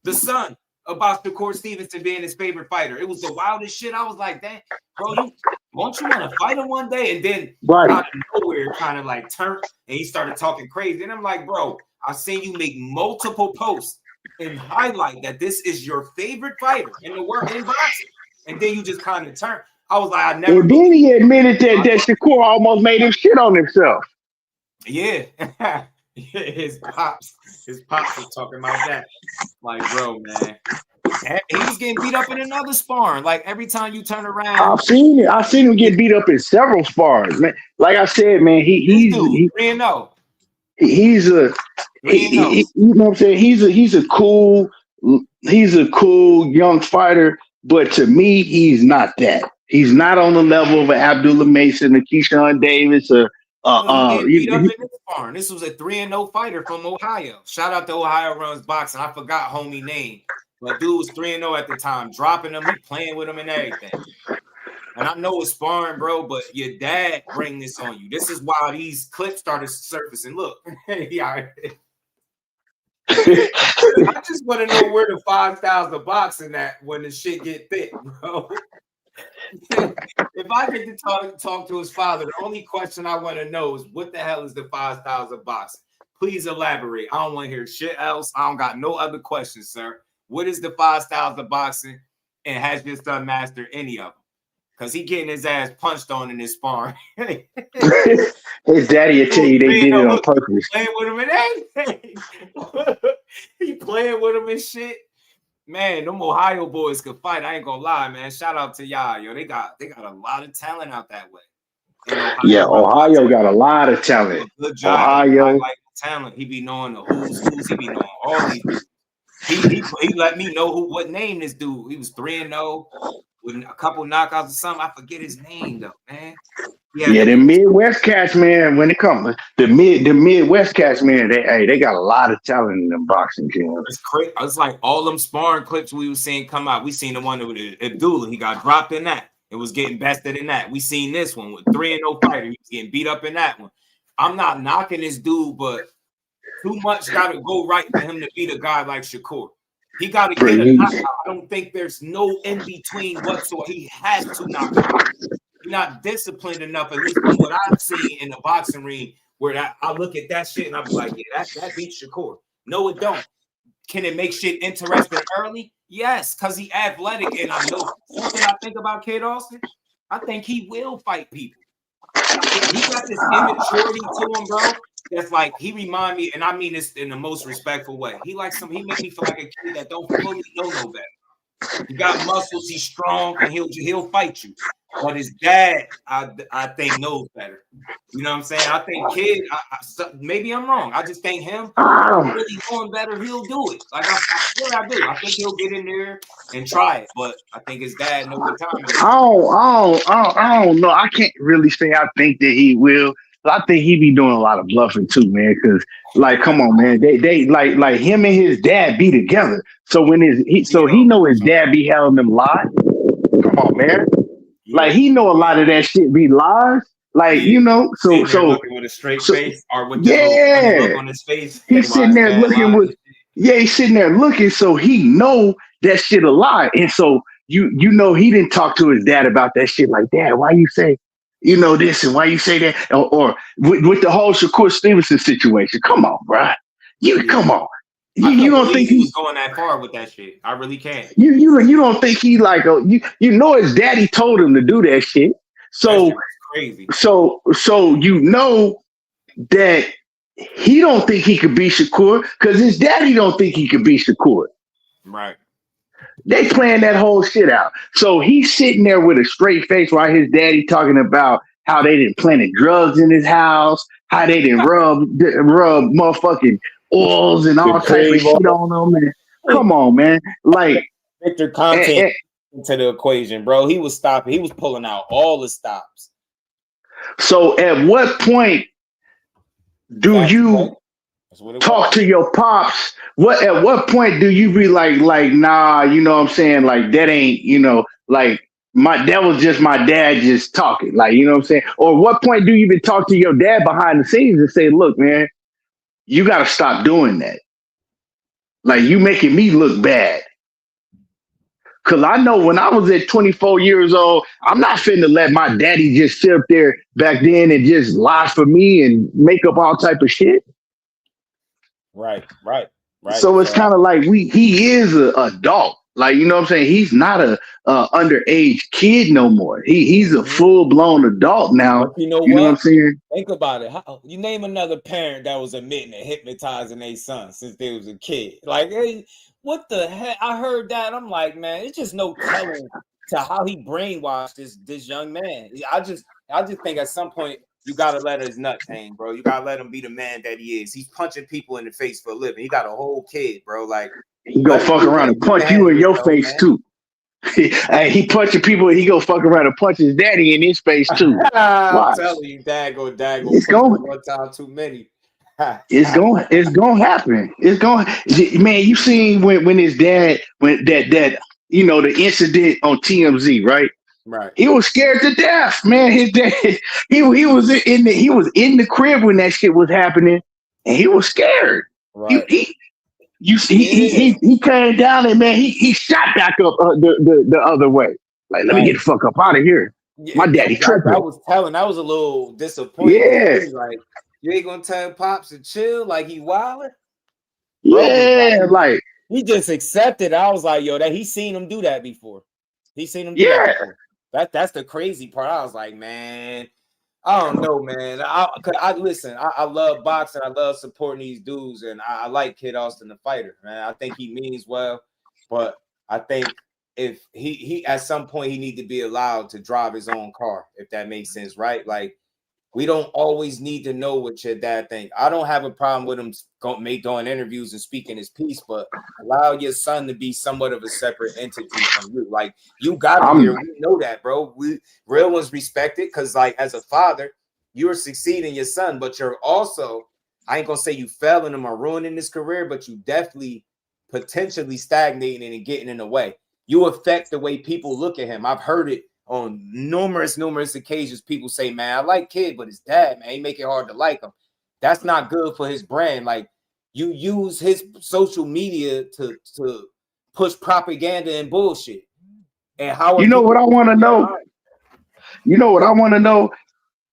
the son, about Shakur Stevenson being his favorite fighter. It was the wildest shit. I was like, dang, bro, won't you want to fight him one day? And then out of nowhere, kind of like turned and he started talking crazy. And I'm like, bro, I've seen you make multiple posts and highlight that this is your favorite fighter in the world in boxing. And then you just kind of turn. I was like, I never.
And then he admitted that Shakur almost made him shit on himself.
Yeah. his pops was talking about that. Like, bro, man. He was getting beat up in another sparring. Like, every time you turn around.
I've seen it. I've seen him get beat up in several spars, man. Like I said, man, he's
3-0.
He's a you know what I'm saying? He's a cool young fighter, but to me, he's not that. He's not on the level of an Abdullah Mason, a Keyshawn Davis, or
This was a 3-0 fighter from Ohio. Shout out to Ohio Runs Boxing. I forgot homie name. But dude was 3-0 at the time, dropping him, he playing with him and everything. And I know it's sparring, bro, but your dad bring this on you. This is why these clips started surfacing. Look, I just want to know where the 5 styles of boxing at when the shit get thick, bro. If I get to talk to his father, the only question I want to know is what the hell is the 5 styles of boxing? Please elaborate. I don't want to hear shit else. I don't got no other questions, sir. What is the 5 styles of boxing? And has your son mastered any of them? Because he getting his ass punched on in this sparring.
His daddy will tell you they did it on purpose.
Playing with him and everything. He playing with him and shit. Man, them Ohio boys could fight. I ain't gonna lie, man. Shout out to y'all, yo. They got a lot of talent out that way.
Ohio got a lot of talent.
Good job. Ohio, I like the talent. He be knowing the who's. He be knowing all these people. He let me know what name this dude. He was 3-0 with a couple knockouts or something. I forget his name though, man.
Yeah, the Midwest cats, man. When it comes the Midwest cats, man, they got a lot of talent in them boxing gyms.
It's crazy. It's like all them sparring clips we were seeing come out. We seen the one with Abdullah. He got dropped in that. It was getting bested in that. We seen this one with 3-0 fighter. He was getting beat up in that one. I'm not knocking this dude, but too much got to go right for him to beat a guy like Shakur. He got to get a knockout. I don't think there's no in between whatsoever. He has to knock him out. He's not disciplined enough, at least from what I've seen in the boxing ring, where I look at that shit and I'm like, yeah, that beats Shakur. No, it don't. Can it make shit interesting early? Yes, because he athletic. And I know something I think about Kid Austin. I think he will fight people. He got this immaturity to him, bro. That's like, he remind me, and I mean this in the most respectful way. He make me feel like a kid that don't fully know no better. He got muscles, he's strong, and he'll fight you. But his dad, I think knows better. You know what I'm saying? I think Kid, maybe I'm wrong. I just think him really knowing better, he'll do it. Like I swear I do. I think he'll get in there and try it. But I think his dad knows what time it is.
I don't know. I can't really say I think that he will. I think he be doing a lot of bluffing too, man. Because like, come on, man, they like him and his dad be together. So when he know his dad be having them lies. Come on, man. Like he know a lot of that shit be lies. Like you know, so
looking with a straight face or with the look on his face.
He's sitting there looking with. Yeah, he's sitting there looking, so he know that shit a lie, and so you know he didn't talk to his dad about that shit. Like, Dad, why you say, you know this, and why you say that, or with the whole Shakur Stevenson situation. Come on, bro. Come on. You don't think
he was going that far with that shit? I really can't.
You don't think he like you know his daddy told him to do that shit. So
crazy.
So you know that. He don't think he could be Shakur because his daddy don't think he could be Shakur.
Right.
They playing that whole shit out. So he's sitting there with a straight face while his daddy talking about how they didn't planted drugs in his house, how they didn't rub motherfucking oils and all type of shit on them. Man. Come on, man. Like
Victor Content into the equation, bro. He was stopping. He was pulling out all the stops.
So at what point do you talk to your pops? At what point do you be like, nah, you know what I'm saying? Like that ain't, you know, like that was just my dad just talking. Like, you know what I'm saying? Or what point do you even talk to your dad behind the scenes and say, look, man, you gotta stop doing that. Like you making me look bad. Cause I know when I was at 24 years old, I'm not finna let my daddy just sit up there back then and just lie for me and make up all type of shit.
Right.
So it's kind of like he is an adult. Like, you know what I'm saying? He's not a underage kid no more. He's a full blown adult now.
But you know what I'm saying? Think about it. You name another parent that was admitting to hypnotizing their son since they was a kid. Like, hey, what the heck? I heard that. I'm like, man, it's just no telling to how he brainwashed this young man. I just think at some point you gotta let his nuts hang, bro. You gotta let him be the man that he is. He's punching people in the face for a living. He got a whole kid, bro. Like
he go fuck around and punch you in your face too. He punching people and he go fuck around and punch his daddy in his face too.
I'm telling you, dad go
it's going
one time too many.
It's gonna happen. It's going, man. You seen when his dad that you know the incident on TMZ, right?
Right.
He was scared to death, man. His dad, he was in the crib when that shit was happening, and he was scared.
Right.
He came down and man, he shot back up the other way. Like, let me get the fuck up out of here.
Yeah,
My daddy tripping.
I was telling. I was a little disappointed.
Yeah.
Like, you ain't gonna tell Pops to chill like he wildin'?
Yeah, like
he just accepted. I was like, yo, that he seen him do that before. He seen him do that before. That's the crazy part. I was like, man, I don't know, man. I listen, I love boxing, I love supporting these dudes, and I like Kid Austin the fighter, man. I think he means well, but I think if he at some point he need to be allowed to drive his own car, if that makes sense, right? Like, we don't always need to know what your dad think. I don't have a problem with him doing interviews and speaking his piece, but allow your son to be somewhat of a separate entity from you. Like, you got him here. We know that, bro. We real ones respect it because, like, as a father, you're succeeding your son, but you're also, I ain't gonna say you failing him or ruining his career, but you definitely potentially stagnating and getting in the way. You affect the way people look at him. I've heard it on numerous occasions. People say, man, I like Kid, but his dad, man, he make it hard to like him. That's not good for his brand. Like, you use his social media to push propaganda and bullshit. And how
you know what I want to know? You know what I want to know?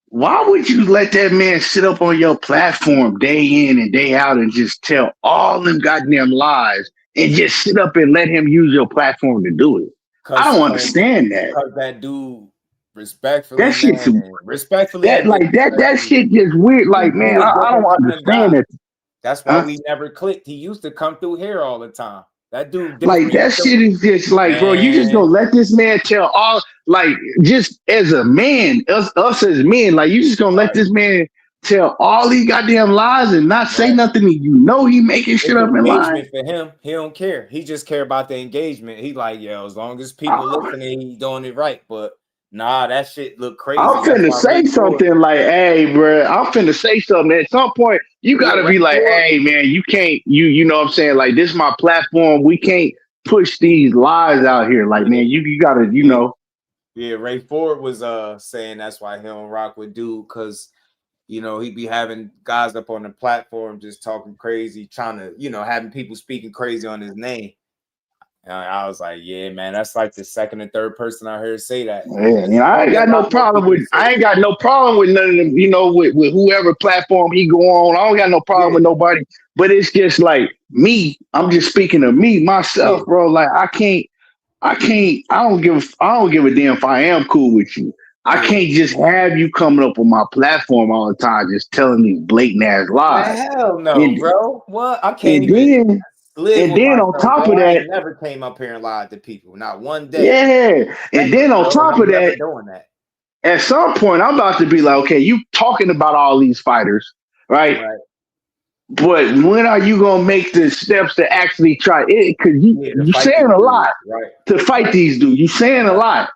Why would you let that man sit up on your platform day in and day out and just tell all them goddamn lies and just sit up and let him use your platform to do it? I don't understand that.
Because that dude, respectfully,
that shit's
respectfully,
that shit just weird. Like, man, I don't understand it.
That's why we never clicked. He used to come through here all the time. That dude,
like, that shit is just like, man, bro, you just gonna let this man tell all, like, just as a man, us as men, like, you just gonna let this man tell all these goddamn lies and not say nothing. You know he making shit up and lying.
For him, he don't care. He just care about the engagement. He like, yo, as long as people listening, he doing it right. But Nah, that shit look crazy.
I'm finna say something like, hey, bro, I'm finna say something. At some point, you gotta be like, hey, man, you can't, you know what I'm saying? Like, this is my platform. We can't push these lies out here. Like, man, you gotta, you know.
Yeah, Ray Ford was saying that's why he don't rock with dude, because you know he be having guys up on the platform just talking crazy, trying to, you know, having people speaking crazy on his name. And I was like, yeah, man, that's like the second and third person I heard say that.
Yeah, I ain't got no problem with none of them, you know, with whoever platform he go on. I don't got no problem with nobody. But it's just like me. I'm just speaking of me, myself, bro. Like I don't give a damn if I am cool with you. I can't just have you coming up on my platform all the time just telling these blatant ass lies.
Man, hell no, bro. What? I can't even.
And then on top of that,
I never came up here and lied to people, not one day.
Yeah, and then on top of that, at some point, I'm about to be like, okay, you talking about all these fighters, right? But when are you gonna make the steps to actually try it? Because you saying a lot to fight these dudes. You saying a lot.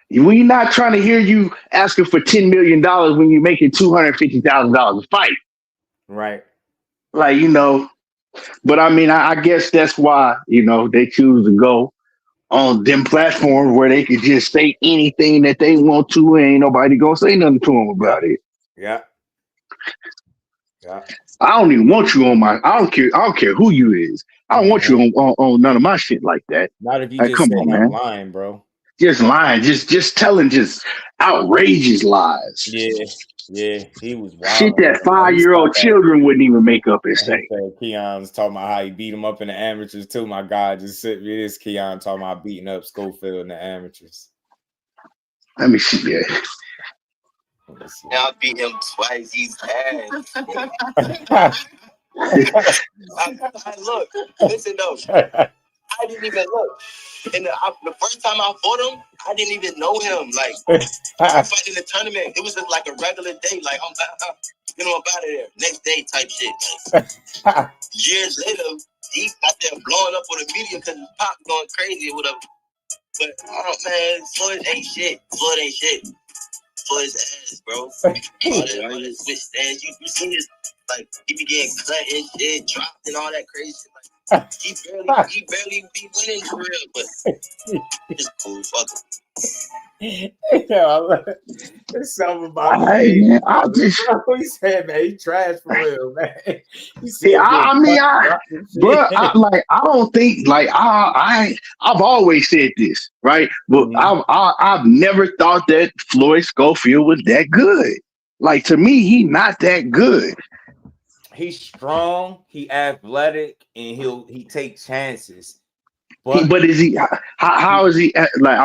We not trying to hear you asking for $10 million when you're making $250,000 a fight,
right?
Like, you know. But I mean, I guess that's why, you know, they choose to go on them platforms where they can just say anything that they want to, and ain't nobody gonna say nothing to them about it.
Yeah.
I don't even want you on my. I don't care who you is. I don't want you on none of my shit like that.
Not if you
like,
just
come
say
on,
I'm
man.
lying, bro.
Just lying, just telling just outrageous lies.
Yeah, he was wild.
Shit that 5-year-old children wouldn't even make up and say.
Keon's talking about how he beat him up in the amateurs too. My God, just sit with this Keon talking about beating up Schofield in the amateurs.
Let me see that.
I beat him twice. He's ass. I look, listen though. I didn't even look. And the first time I fought him, I didn't even know him. Like, I fight in the tournament. It was just like a regular day. Like, I'm out of there. Next day type shit. Like, years later, he got there blowing up with the media because his pop going crazy or whatever. But, oh man, Floyd ain't shit. Floyd's ass, bro. All that switch stands. You see his, like, he be getting cut and shit, dropped and all that crazy shit. Like, he barely be winning for real, but it's cool. Fuck
Yeah, it's something about
he
said, man, he trash for real, man.
I don't think like I've always said this, right? But I've never thought that Floyd Schofield was that good. Like, to me, he not that good.
He's strong, he athletic, and he takes chances.
But is he? How is he? Like,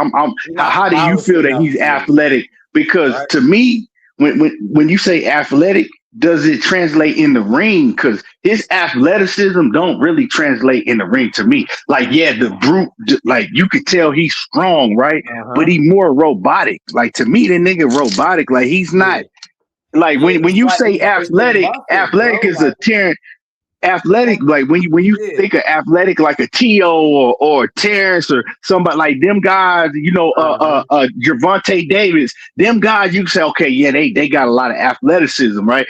how do you feel that he's athletic? Because to me, when you say athletic, does it translate in the ring? Because his athleticism don't really translate in the ring to me. Like, yeah, the brute, like you could tell he's strong, right? But he more robotic. Like, to me, the nigga robotic. Like, he's not. Like, when you say athletic is a Terrence. Athletic, like when you think of athletic, like a Tio or Terrence or somebody like them guys, you know, Gervonta Davis, them guys, you can say, okay, yeah, they got a lot of athleticism, right?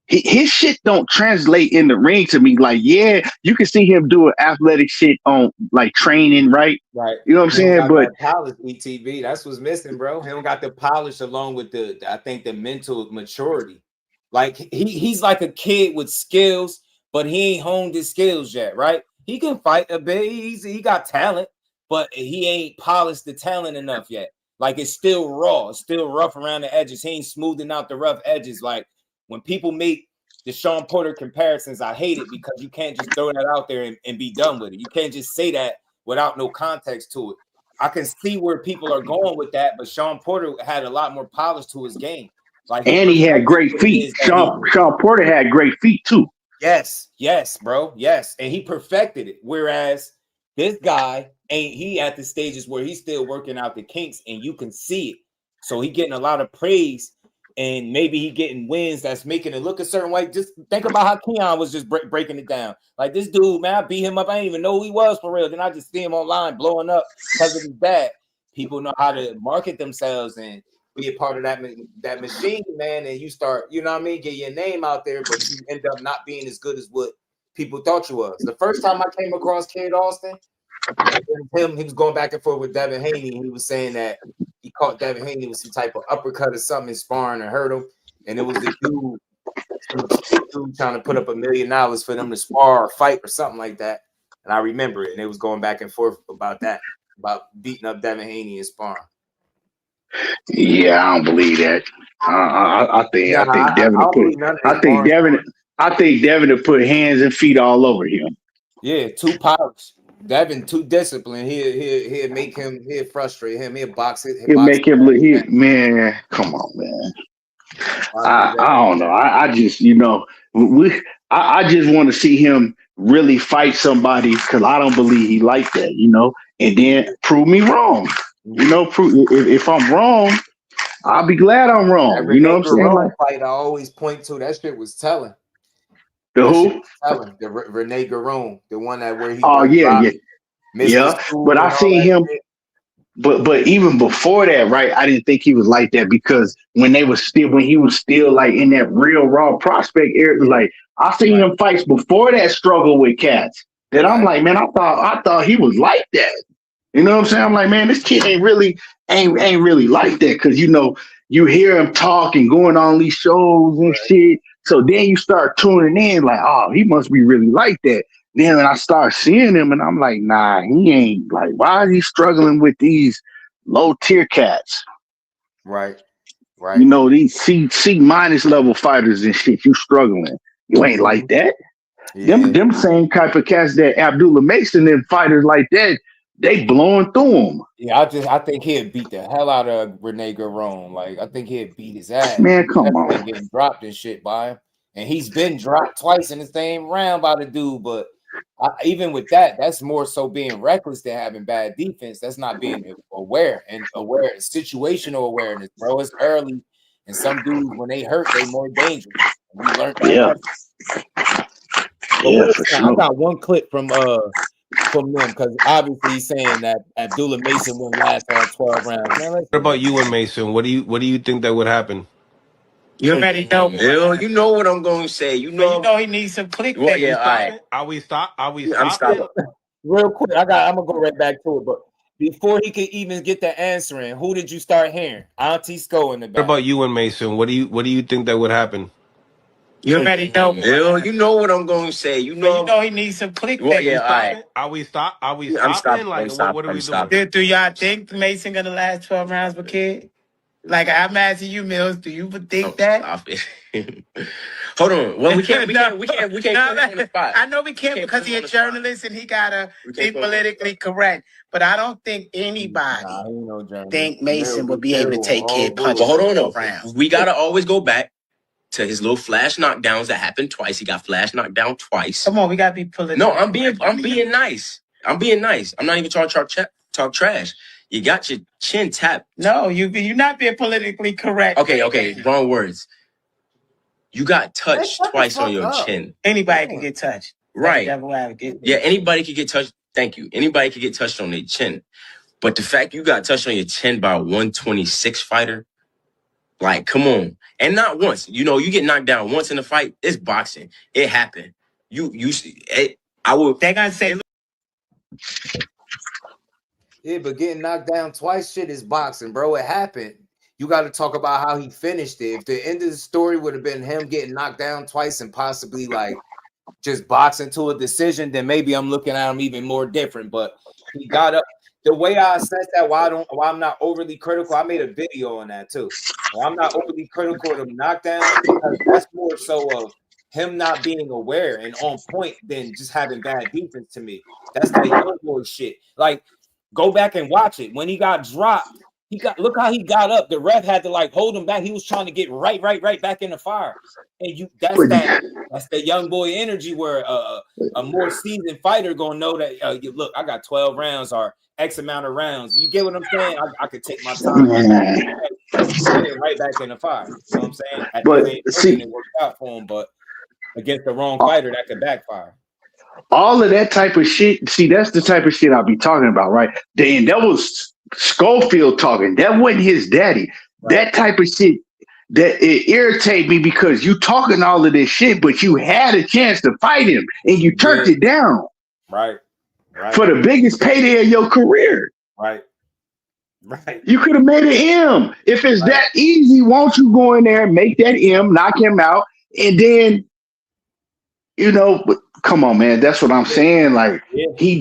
His shit don't translate in the ring to me. Like, yeah, you can see him doing athletic shit on like training, right?
Right.
You know what I'm saying? But
polish, ETV, that's what's missing, bro. He don't got the polish along with I think the mental maturity. Like he's like a kid with skills, but he ain't honed his skills yet, right? He can fight a bit. He got talent, but he ain't polished the talent enough yet. Like, it's still raw. It's still rough around the edges. He ain't smoothing out the rough edges. Like, when people make the Shawn Porter comparisons, I hate it because you can't just throw that out there and be done with it. You can't just say that without no context to it. I can see where people are going with that, but Shawn Porter had a lot more polish to his game. Like,
and he had great feet. Shawn Porter had great feet too.
Yes, bro. Yes. And he perfected it. Whereas this guy he at the stages where he's still working out the kinks and you can see it. So he getting a lot of praise and maybe he getting wins that's making it look a certain way. Just think about how Keon was just breaking it down. Like, this dude, man, I beat him up. I didn't even know who he was for real. Then I just see him online blowing up because of his dad. people know how to market themselves and be a part of that machine, man. And you start, you know what I mean, get your name out there, but you end up not being as good as what people thought you was. The first time I came across Kid Austin, he was going back and forth with Devin Haney. He was saying that he caught Devin Haney with some type of uppercut or something in sparring and hurt him. And it was the dude trying to put up $1 million for them to spar or fight or something like that. And I remember it. And it was going back and forth about that, about beating up Devin Haney in sparring.
Yeah, I don't believe that. I think Devin to put hands and feet all over him.
Yeah, too polished. Devin too disciplined. He'll make him. He'll frustrate him. He'll box it.
He'll make him look. Man, come on, man. I don't know. I just, you know, I just want to see him really fight somebody because I don't believe he like that, you know, and then prove me wrong. You know, if I'm wrong, I'll be glad I'm wrong. You know what I'm saying? Like,
fight I always point to, that shit was telling.
The who?
The Rene Garone, the one that where he.
Oh yeah. But I seen him. But even before that, right? I didn't think he was like that because when he was still like in that real raw prospect area, like I seen him fights before that struggle with cats. That I'm like, man, I thought he was like that. You know what I'm saying? I'm like, man, this kid ain't really like that because you know you hear him talk and going on these shows and shit. So then you start tuning in, like, oh, he must be really like that. Then when I start seeing him, and I'm like, nah, he ain't. Like, why is he struggling with these low tier cats?
Right.
You know, these C minus level fighters and shit. You struggling. You ain't like that. Yeah. Them same type of cats that Abdullah Mason and fighters like that, they blowing through him.
Yeah, I think he'd beat the hell out of Rene Garone. Like, I think he'd beat his ass.
Man, come on.
Getting dropped and shit by him. And he's been dropped twice in the same round by the dude. But even with that, that's more so being reckless than having bad defense. That's not being aware. And situational awareness, bro. It's early. And some dudes, when they hurt, they more dangerous. And we learned that.
Yeah, for sure.
I got one clip from them because obviously he's saying that Abdullah Mason wouldn't last all 12 rounds. Man,
what about you and Mason? What do you think that would happen?
You already know, Bill. You know what I'm going to say. You know he needs some clickbait.
Well, yeah, all right. Are we stopping?
Real quick, I'm gonna go right back to it, but before he could even get the answer in, who did you start hearing? Auntie Sco in the back.
What about you and Mason? What do you think that would happen?
You already know, Bill. You know what I'm going to say. You know he needs some clickbait. Well, yeah, all right.
Are we stopping? Like, what are we doing?
Do y'all think Mason gonna last 12 rounds with Kid? Like, I'm asking you, Mills. Do you think that?
Stop it. Hold on. Well, we can't put him on the spot.
I know we can't because he's a journalist and he gotta be politically correct. But I don't think anybody think Mason would be able to take Kid punches.
But hold on, though. We gotta always go back to his little flash knockdowns that happened twice. He got flash knocked down twice.
Come on, we gotta be political.
No, I'm being nice. I'm being nice. I'm not even trying to talk trash. You got your chin tapped.
No, you're not being politically correct.
Okay, wrong words. You got touched twice on your chin.
Anybody can get touched.
Right. Yeah, anybody can get touched. Thank you. Anybody can get touched on their chin. But the fact you got touched on your chin by a 126 fighter, like, come on. And not once. You know, you get knocked down once in a fight, it's boxing. It happened. They're
gonna say.
Yeah, but getting knocked down twice, shit is boxing, bro. It happened. You got to talk about how he finished it. If the end of the story would have been him getting knocked down twice and possibly like just boxing to a decision, then maybe I'm looking at him even more different. But he got up. The way I assess that, why I'm not overly critical, I made a video on that too. I'm not overly critical of the knockdown because that's more so of him not being aware and on point than just having bad defense to me. That's that young boy shit. Like, go back and watch it. When he got dropped, look how he got up. The ref had to like hold him back. He was trying to get right back in the fire. And that's the young boy energy where a more seasoned fighter gonna know that look, I got 12 rounds or X amount of rounds. You get what I'm saying? I could take my time right back in the fire. You know what I'm saying? It worked out for him, but against the wrong fighter, that could backfire.
All of that type of shit. See, that's the type of shit I'll be talking about, right? And that was Schofield talking. That wasn't his daddy. That type of shit, that it irritates me because you talking all of this shit, but you had a chance to fight him and you turned it down.
Right.
For the biggest payday of your career.
Right.
You could have made an M. If it's that easy, won't you go in there and make that M, knock him out, and then, but come on, man. That's what I'm saying. Like, he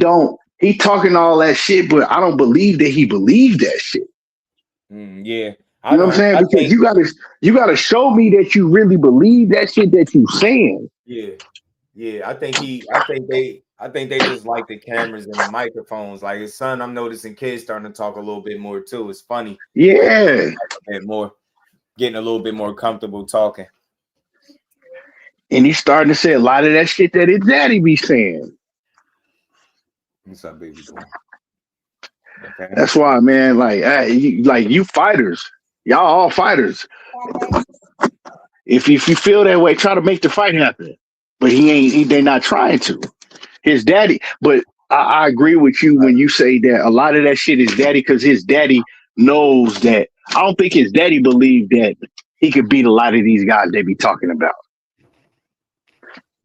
talking all that shit, but I don't believe that he believed that shit.
Yeah.
You know what I'm saying? Because you gotta show me that you really believe that shit that you saying.
Yeah. I think they just like the cameras and the microphones. Like his son, I'm noticing kids starting to talk a little bit more too. It's funny.
Yeah.
Getting a little bit more comfortable talking.
And he's starting to say a lot of that shit that his daddy be saying.
What's up, baby?
Okay. That's why, man, you fighters, y'all all fighters. If you feel that way, try to make the fight happen. But they're not trying to. His daddy, but I agree with you when you say that a lot of that shit is daddy, because his daddy knows that. I don't think his daddy believed that he could beat a lot of these guys they be talking about.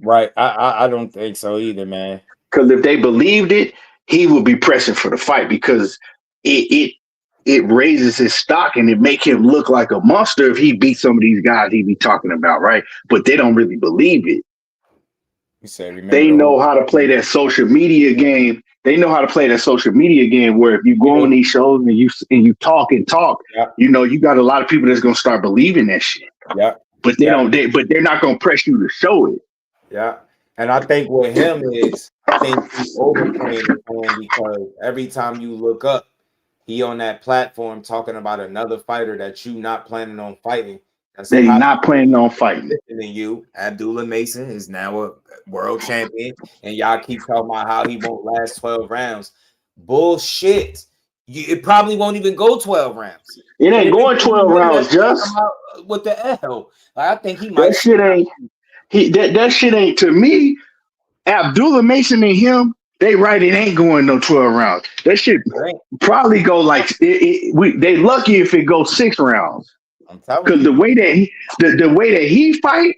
Right. I don't think so either, man.
Because if they believed it, he would be pressing for the fight, because it raises his stock and it make him look like a monster if he beats some of these guys he be talking about, right? But they don't really believe it. They know how to play that social media game. They know how to play that social media game where if you go on these shows and you talk, you got a lot of people that's gonna start believing that shit.
Yeah.
But they're not gonna press you to show it.
Yeah. And I think with him is, I think he's overplaying the game, because every time you look up, he on that platform talking about another fighter that you not planning on fighting.
That he's not planning on fighting.
Than you, Abdullah Mason is now a world champion, and y'all keep talking about how he won't last 12 rounds. Bullshit. It probably won't even go 12 rounds.
It ain't going 12 rounds, just
what the hell? Like, I think he might.
That shit ain't to me. Abdullah Mason and him, they right. It ain't going no 12 rounds. That shit probably go like they lucky if it goes 6 rounds. Because the way that he fight,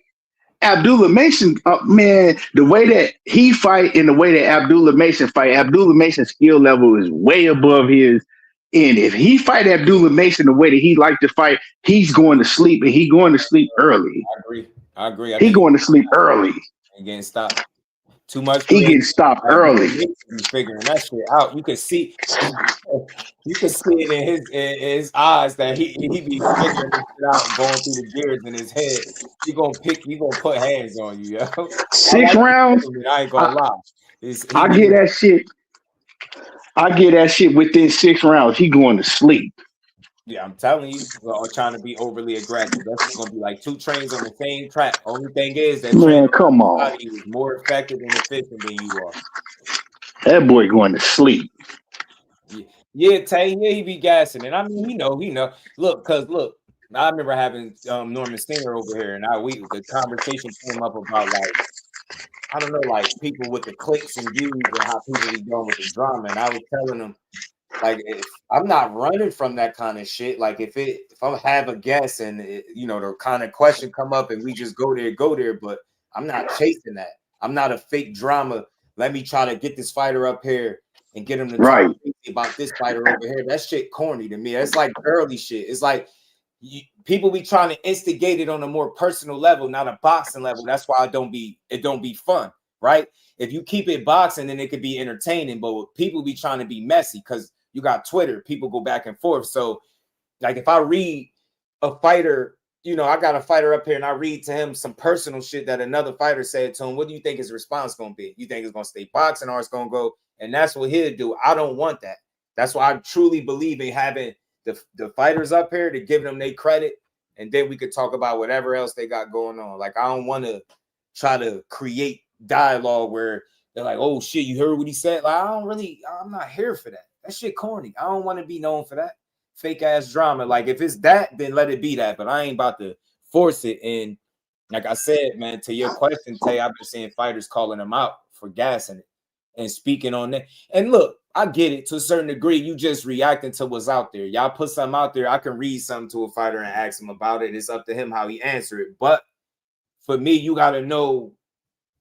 Abdullah Mason, man, the way that he fight and the way that Abdullah Mason fight, Abdullah Mason's skill level is way above his. And if he fight Abdullah Mason the way that he like to fight, he's going to sleep, and he going to sleep early.
I agree.
He going to sleep early.
And getting stopped. Too much.
He getting stopped early.
He's figuring that shit out. You can see it in his eyes that he be figuring this shit out and going through the gears in his head. He gonna put hands on you, yo.
6 rounds.
I ain't gonna lie.
I get that shit. I get that shit within 6 rounds. He going to sleep.
Yeah, I'm telling you, we're all trying to be overly aggressive. That's gonna be like 2 trains on the same track. Only thing is that
man, come on,
he was more effective and efficient than you are.
That boy going to sleep.
Yeah, Tay, he be gassing, and I mean, he know. Look, I remember having Norman Singer over here, and the conversation came up about I don't know, people with the clicks and views and how people be going with the drama, and I was telling them. If I'm not running from that kind of shit, if I have a guess and the kind of question come up and we just go there, but I'm not chasing that. I'm not a fake drama. Let me try to get this fighter up here and get him to talk about this fighter over here. That shit corny to me. It's like early shit. It's like people be trying to instigate it on a more personal level, not a boxing level. That's why it don't be fun, right? If you keep it boxing, then it could be entertaining, but people be trying to be messy because you got Twitter, people go back and forth. So, if I read a fighter, I got a fighter up here and I read to him some personal shit that another fighter said to him, what do you think his response going to be? You think it's going to stay boxing or it's going to go? And that's what he'll do. I don't want that. That's why I truly believe in having the fighters up here to give them their credit. And then we could talk about whatever else they got going on. I don't want to try to create dialogue where they're like, oh shit, you heard what he said? I'm not here for that. That shit corny. I don't want to be known for that fake ass drama. If it's that, then let it be that. But I ain't about to force it. And like I said, man, to your question, Tay, I've been seeing fighters calling them out for gassing it. and speaking on that. And look, I get it to a certain degree. You just reacting to what's out there. Y'all put something out there. I can read something to a fighter and ask him about it. It's up to him how he answer it. But for me, you gotta know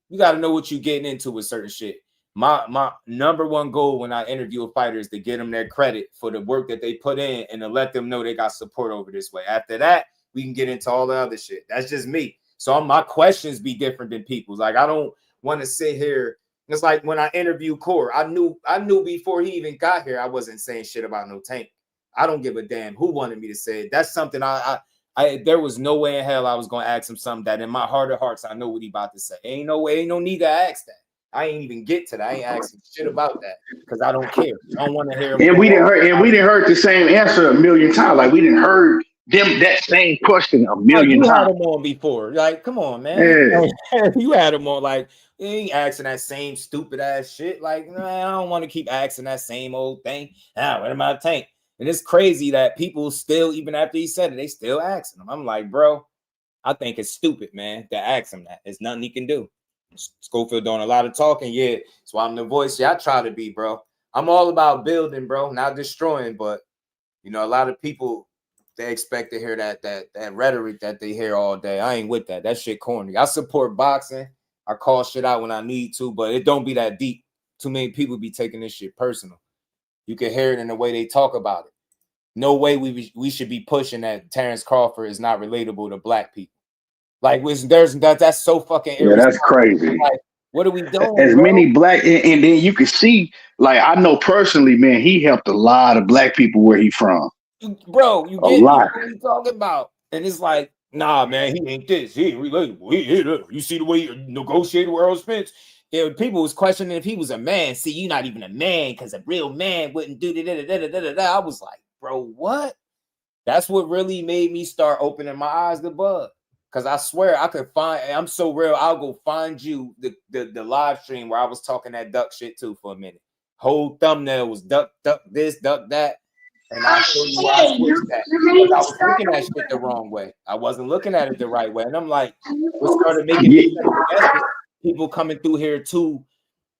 what you're getting into with certain shit. My number one goal when I interview a fighter is to get them their credit for the work that they put in and to let them know they got support over this way. After that, we can get into all the other shit. That's just me. So my questions be different than people's. Like, I don't want to sit here. It's like when I interview Core, I knew before he even got here, I wasn't saying shit about no Tank. I don't give a damn who wanted me to say it. That's something I there was no way in hell I was going to ask him something that in my heart of hearts, I know what he about to say. Ain't no way, ain't no need to ask that. I ain't even get to that. I ain't asking shit about that because I don't care. I don't want to hear.
And we didn't heard the same answer a million times. Like we didn't heard them that same question a million
times. You had
times.
him on before. Like, come on, man.
Yeah.
You had him on. Like, you ain't asking that same stupid ass shit. Like, nah, I don't want to keep asking that same old thing. What am I Tank? And it's crazy that people still, even after he said it, they still asking him. I'm like, bro, I think it's stupid, man, to ask him that. There's nothing he can do. Schofield doing a lot of talking. Yeah, that's why I'm the voice. Yeah, I try to be, bro. I'm all about building, bro, not destroying. But, you know, a lot of people, they expect to hear that rhetoric that they hear all day. I ain't with that. That shit corny. I support boxing. I call shit out when I need to, but it don't be that deep. Too many people be taking this shit personal. You can hear it in the way they talk about it. No way we should be pushing that Terence Crawford is not relatable to black people. Like, that's so fucking
irresponsible. Yeah, that's crazy.
Like, what are we doing?
As many black, and then you can see, like, I know personally, man, he helped a lot of black people where he from.
Bro, you get what we talking about. And it's like, nah, man, he ain't this. He ain't relatable. You see the way he negotiated with Earl Spence? Yeah, people was questioning if he was a man. See, you're not even a man because a real man wouldn't do that. I was like, bro, what? That's what really made me start opening my eyes to bug. Because I swear I could find, I'm so real, I'll go find you the live stream where I was talking that duck shit too for a minute. Whole thumbnail was duck this, duck that. And I'll show you why I switched that. Because I was looking at shit the wrong way. I wasn't looking at it the right way. And I'm like, what started making me people coming through here too.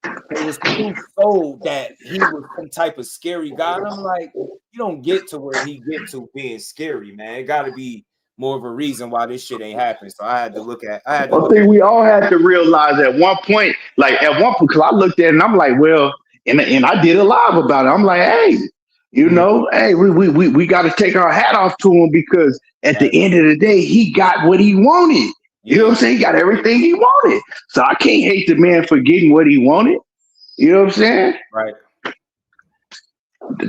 It was too sold that he was some type of scary guy. And I'm like, you don't get to where he get to being scary, man. It got to be more of a reason why this shit ain't happening. So I had to look at. I
think we all had to realize at one point, because I looked at it and I'm like, well, and I did a live about it. I'm like, hey, you know, hey, we got to take our hat off to him because at the end of the day, he got what he wanted. You know what I'm saying? He got everything he wanted. So I can't hate the man for getting what he wanted. You know what I'm saying?
Right.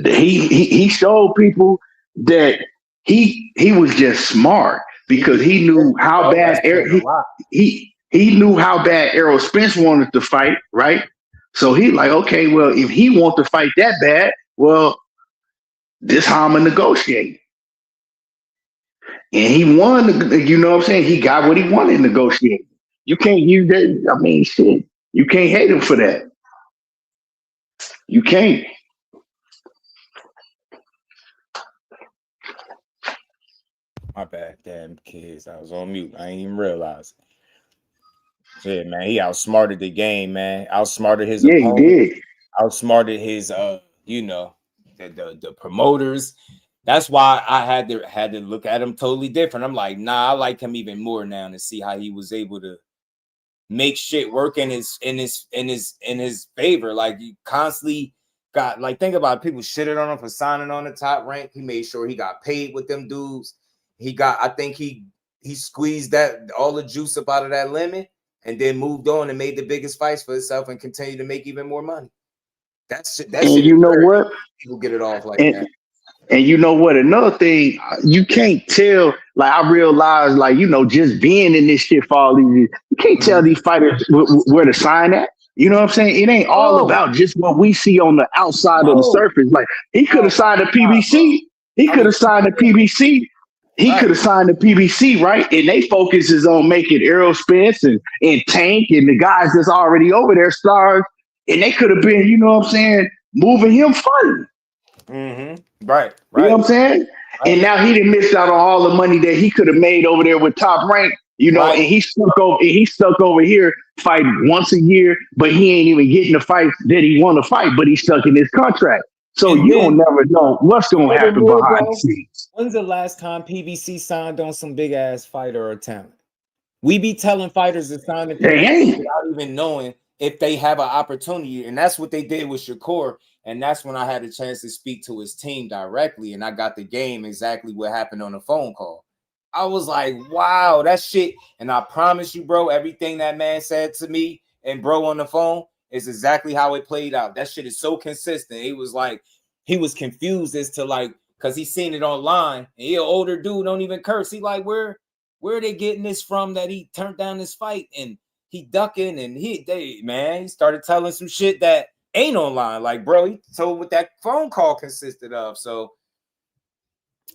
He showed people that he was just smart because he knew how bad he knew how bad Errol Spence wanted to fight, right? So he like, okay, well, if he wants to fight that bad, well, this how I'm gonna negotiate. And he won, you know what I'm saying? He got what he wanted negotiating. You can't use that. I mean, shit. You can't hate him for that. You can't.
My bad, damn kids. I was on mute. I ain't even realize. Yeah, man. He outsmarted the game, man. Outsmarted his opponent.
He did.
Outsmarted his you know, the promoters. That's why I had to look at him totally different. I'm like, nah, I like him even more now to see how he was able to make shit work in his favor. Like, you constantly got, like, think about it, people shitted on him for signing on the Top Rank. He made sure he got paid with them dudes. I think he squeezed that all the juice up out of that lemon and then moved on and made the biggest fights for himself and continued to make even more money. That's
and you know what?
People get it off like that.
And you know what? Another thing, you can't tell. Like, I realized, like, you know, just being in this shit for all these years, you can't tell these fighters where to sign at. You know what I'm saying? It ain't all about just what we see on the outside of the surface. Like, he could have signed a PBC. He could have signed a PBC. He could have signed a PBC, right? And they focus is on making Errol Spence and Tank and the guys that's already over there stars. And they could have been, you know what I'm saying, moving him further.
Mm-hmm. Right.
You know what I'm saying? Right. And now he done missed out on all the money that he could have made over there with Top Rank. You know, and he's stuck over here fighting once a year, but he ain't even getting the fights that he want to fight, but he's stuck in his contract. So you don't never know what's going to happen behind the scenes.
When's the last time PBC signed on some big ass fighter or talent? We be telling fighters to sign the PBC without even knowing if they have an opportunity, and that's what they did with Shakur. And that's when I had a chance to speak to his team directly, and I got the game exactly what happened on the phone call. I was like, wow, that shit. And I promise you, bro, everything that man said to me and bro on the phone is exactly how it played out. That shit is so consistent. It was like he was confused as to like, because he seen it online, and he an older dude, don't even curse. He like, where are they getting this from that he turned down this fight and he ducking and he started telling some shit that ain't online. Like, bro, he told what that phone call consisted of. So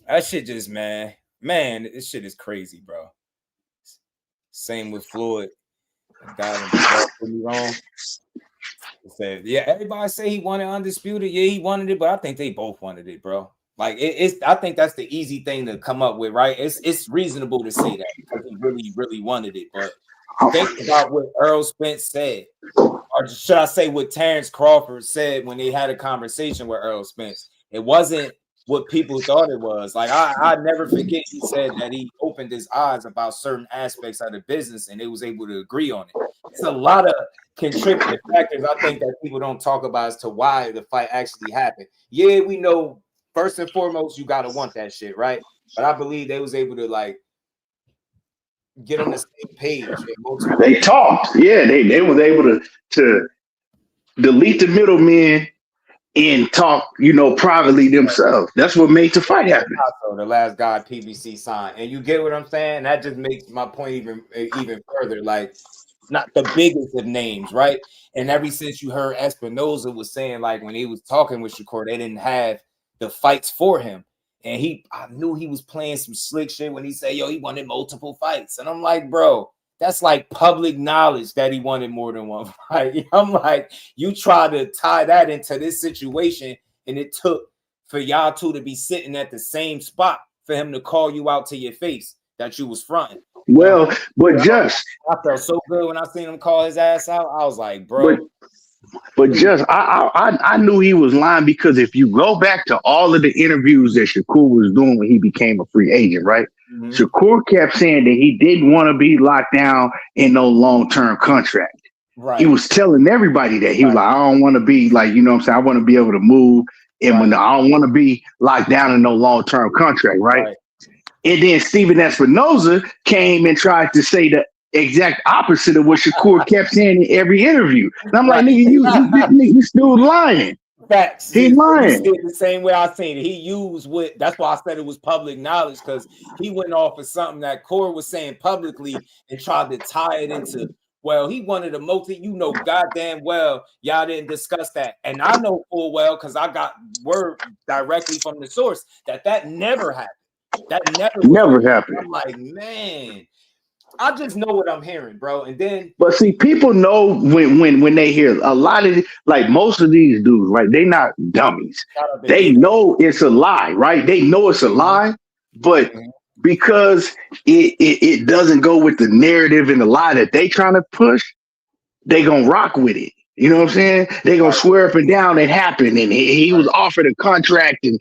that shit just, man, this shit is crazy, bro. Same with Floyd. Got him wrong. Said, yeah, everybody say he wanted undisputed. Yeah, he wanted it, but I think they both wanted it, bro. Like I think that's the easy thing to come up with, right? It's reasonable to say that because he really, really wanted it. But think about what Earl Spence said, or should I say what Terence Crawford said when they had a conversation with Earl Spence. It wasn't what people thought it was. Like I never forget he said that he opened his eyes about certain aspects of the business and they was able to agree on it. It's a lot of contributing factors I think that people don't talk about as to why the fight actually happened. Yeah, we know first and foremost you gotta want that shit, right? But I believe they was able to like get on the same page.
They talked. Yeah, they was able to delete the middlemen and talk, privately themselves. That's what made the fight happen.
The last guy PBC signed, and you get what I'm saying. That just makes my point even further. Like, not the biggest of names, right? And ever since you heard Espinoza was saying, like, when he was talking with Shakur, they didn't have the fights for him, and I knew he was playing some slick shit when he said, "Yo, he wanted multiple fights," and I'm like, bro. That's like public knowledge that he wanted more than one fight. I'm like, you try to tie that into this situation, and it took for y'all two to be sitting at the same spot for him to call you out to your face that you was fronting.
Well, but just
I felt so good when I seen him call his ass out. I was like, bro.
But just I knew he was lying because if you go back to all of the interviews that Shakur was doing when he became a free agent, right? Mm-hmm. Shakur kept saying that he didn't want to be locked down in no long-term contract. Right. He was telling everybody that. He was like, I don't want to be like, you know what I'm saying? I want to be able to move. And when I don't want to be locked down in no long-term contract, right? And then Steven Espinoza came and tried to say the exact opposite of what Shakur kept saying in every interview. And I'm like, nigga, you still lying.
Facts.
He lying.
He did the same way I seen it. He used that's why I said it was public knowledge, because he went off of something that Corey was saying publicly and tried to tie it into, well, he wanted a goddamn well, y'all didn't discuss that. And I know full well, because I got word directly from the source that never happened. That never happened. I'm like, man. I just know what I'm hearing, bro. And then,
but see, people know when they hear a lot of like most of these dudes, right? They not dummies. They know it's a lie, right? They know it's a lie, but because it doesn't go with the narrative and the lie that they trying to push, they gonna rock with it. You know what I'm saying? They gonna swear up and down it happened, and he was offered a contract, and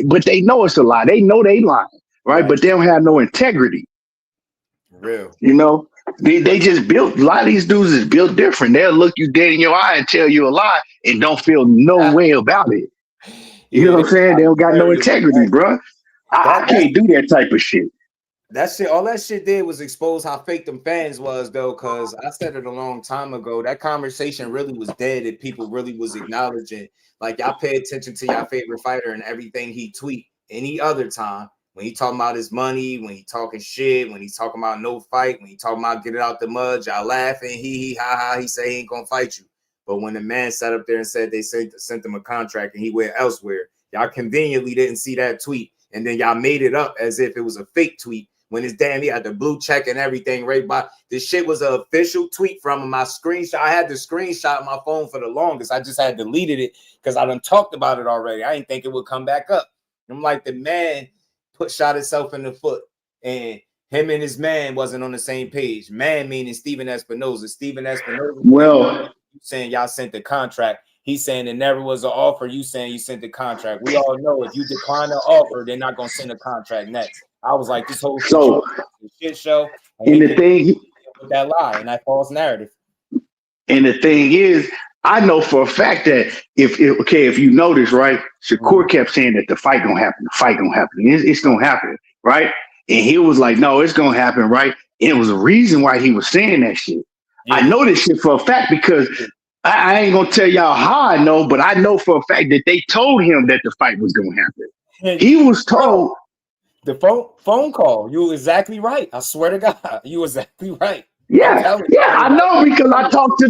but they know it's a lie. They know they lying, right? But they don't have no integrity.
Real.
They just built, a lot of these dudes is built different. They'll look you dead in your eye and tell you a lie and don't feel no way about it. You know what I'm saying? They don't got no integrity, bro. I can't do that type of shit.
That shit, all that shit did was expose how fake them fans was, though, because I said it a long time ago. That conversation really was dead if people really was acknowledging. Like, y'all pay attention to your favorite fighter and everything he tweet any other time. When he talking about his money, when he talking shit, when he's talking about no fight, when he talking about get it out the mud, y'all laughing, he ha, he say he ain't gonna fight you. But when the man sat up there and said they sent him a contract and he went elsewhere, y'all conveniently didn't see that tweet. And then y'all made it up as if it was a fake tweet when it's damn, he had the blue check and everything right by. This shit was an official tweet from him. My screenshot, I had the screenshot on my phone for the longest. I just had deleted it because I done talked about it already. I didn't think it would come back up. I'm like, the man shot himself in the foot, and him and his man wasn't on the same page. Man meaning Steven Espinoza. Steven Espinoza.
Well,
saying y'all sent the contract. He's saying it never was an offer. You saying you sent the contract. We all know if you decline the offer, they're not gonna send a contract next. I was like, this whole shit show.
And the thing
with that lie and that false narrative.
And the thing is, I know for a fact that if you notice, right, Shakur kept saying that the fight gonna happen, it's gonna happen, right? And he was like, no, it's gonna happen, right? And it was a reason why he was saying that shit. Yeah. I know this shit for a fact because I ain't gonna tell y'all how I know, but I know for a fact that they told him that the fight was gonna happen. He was told.
The phone call. You were exactly right. I swear to God, you were exactly right.
Yeah, I know because I talked to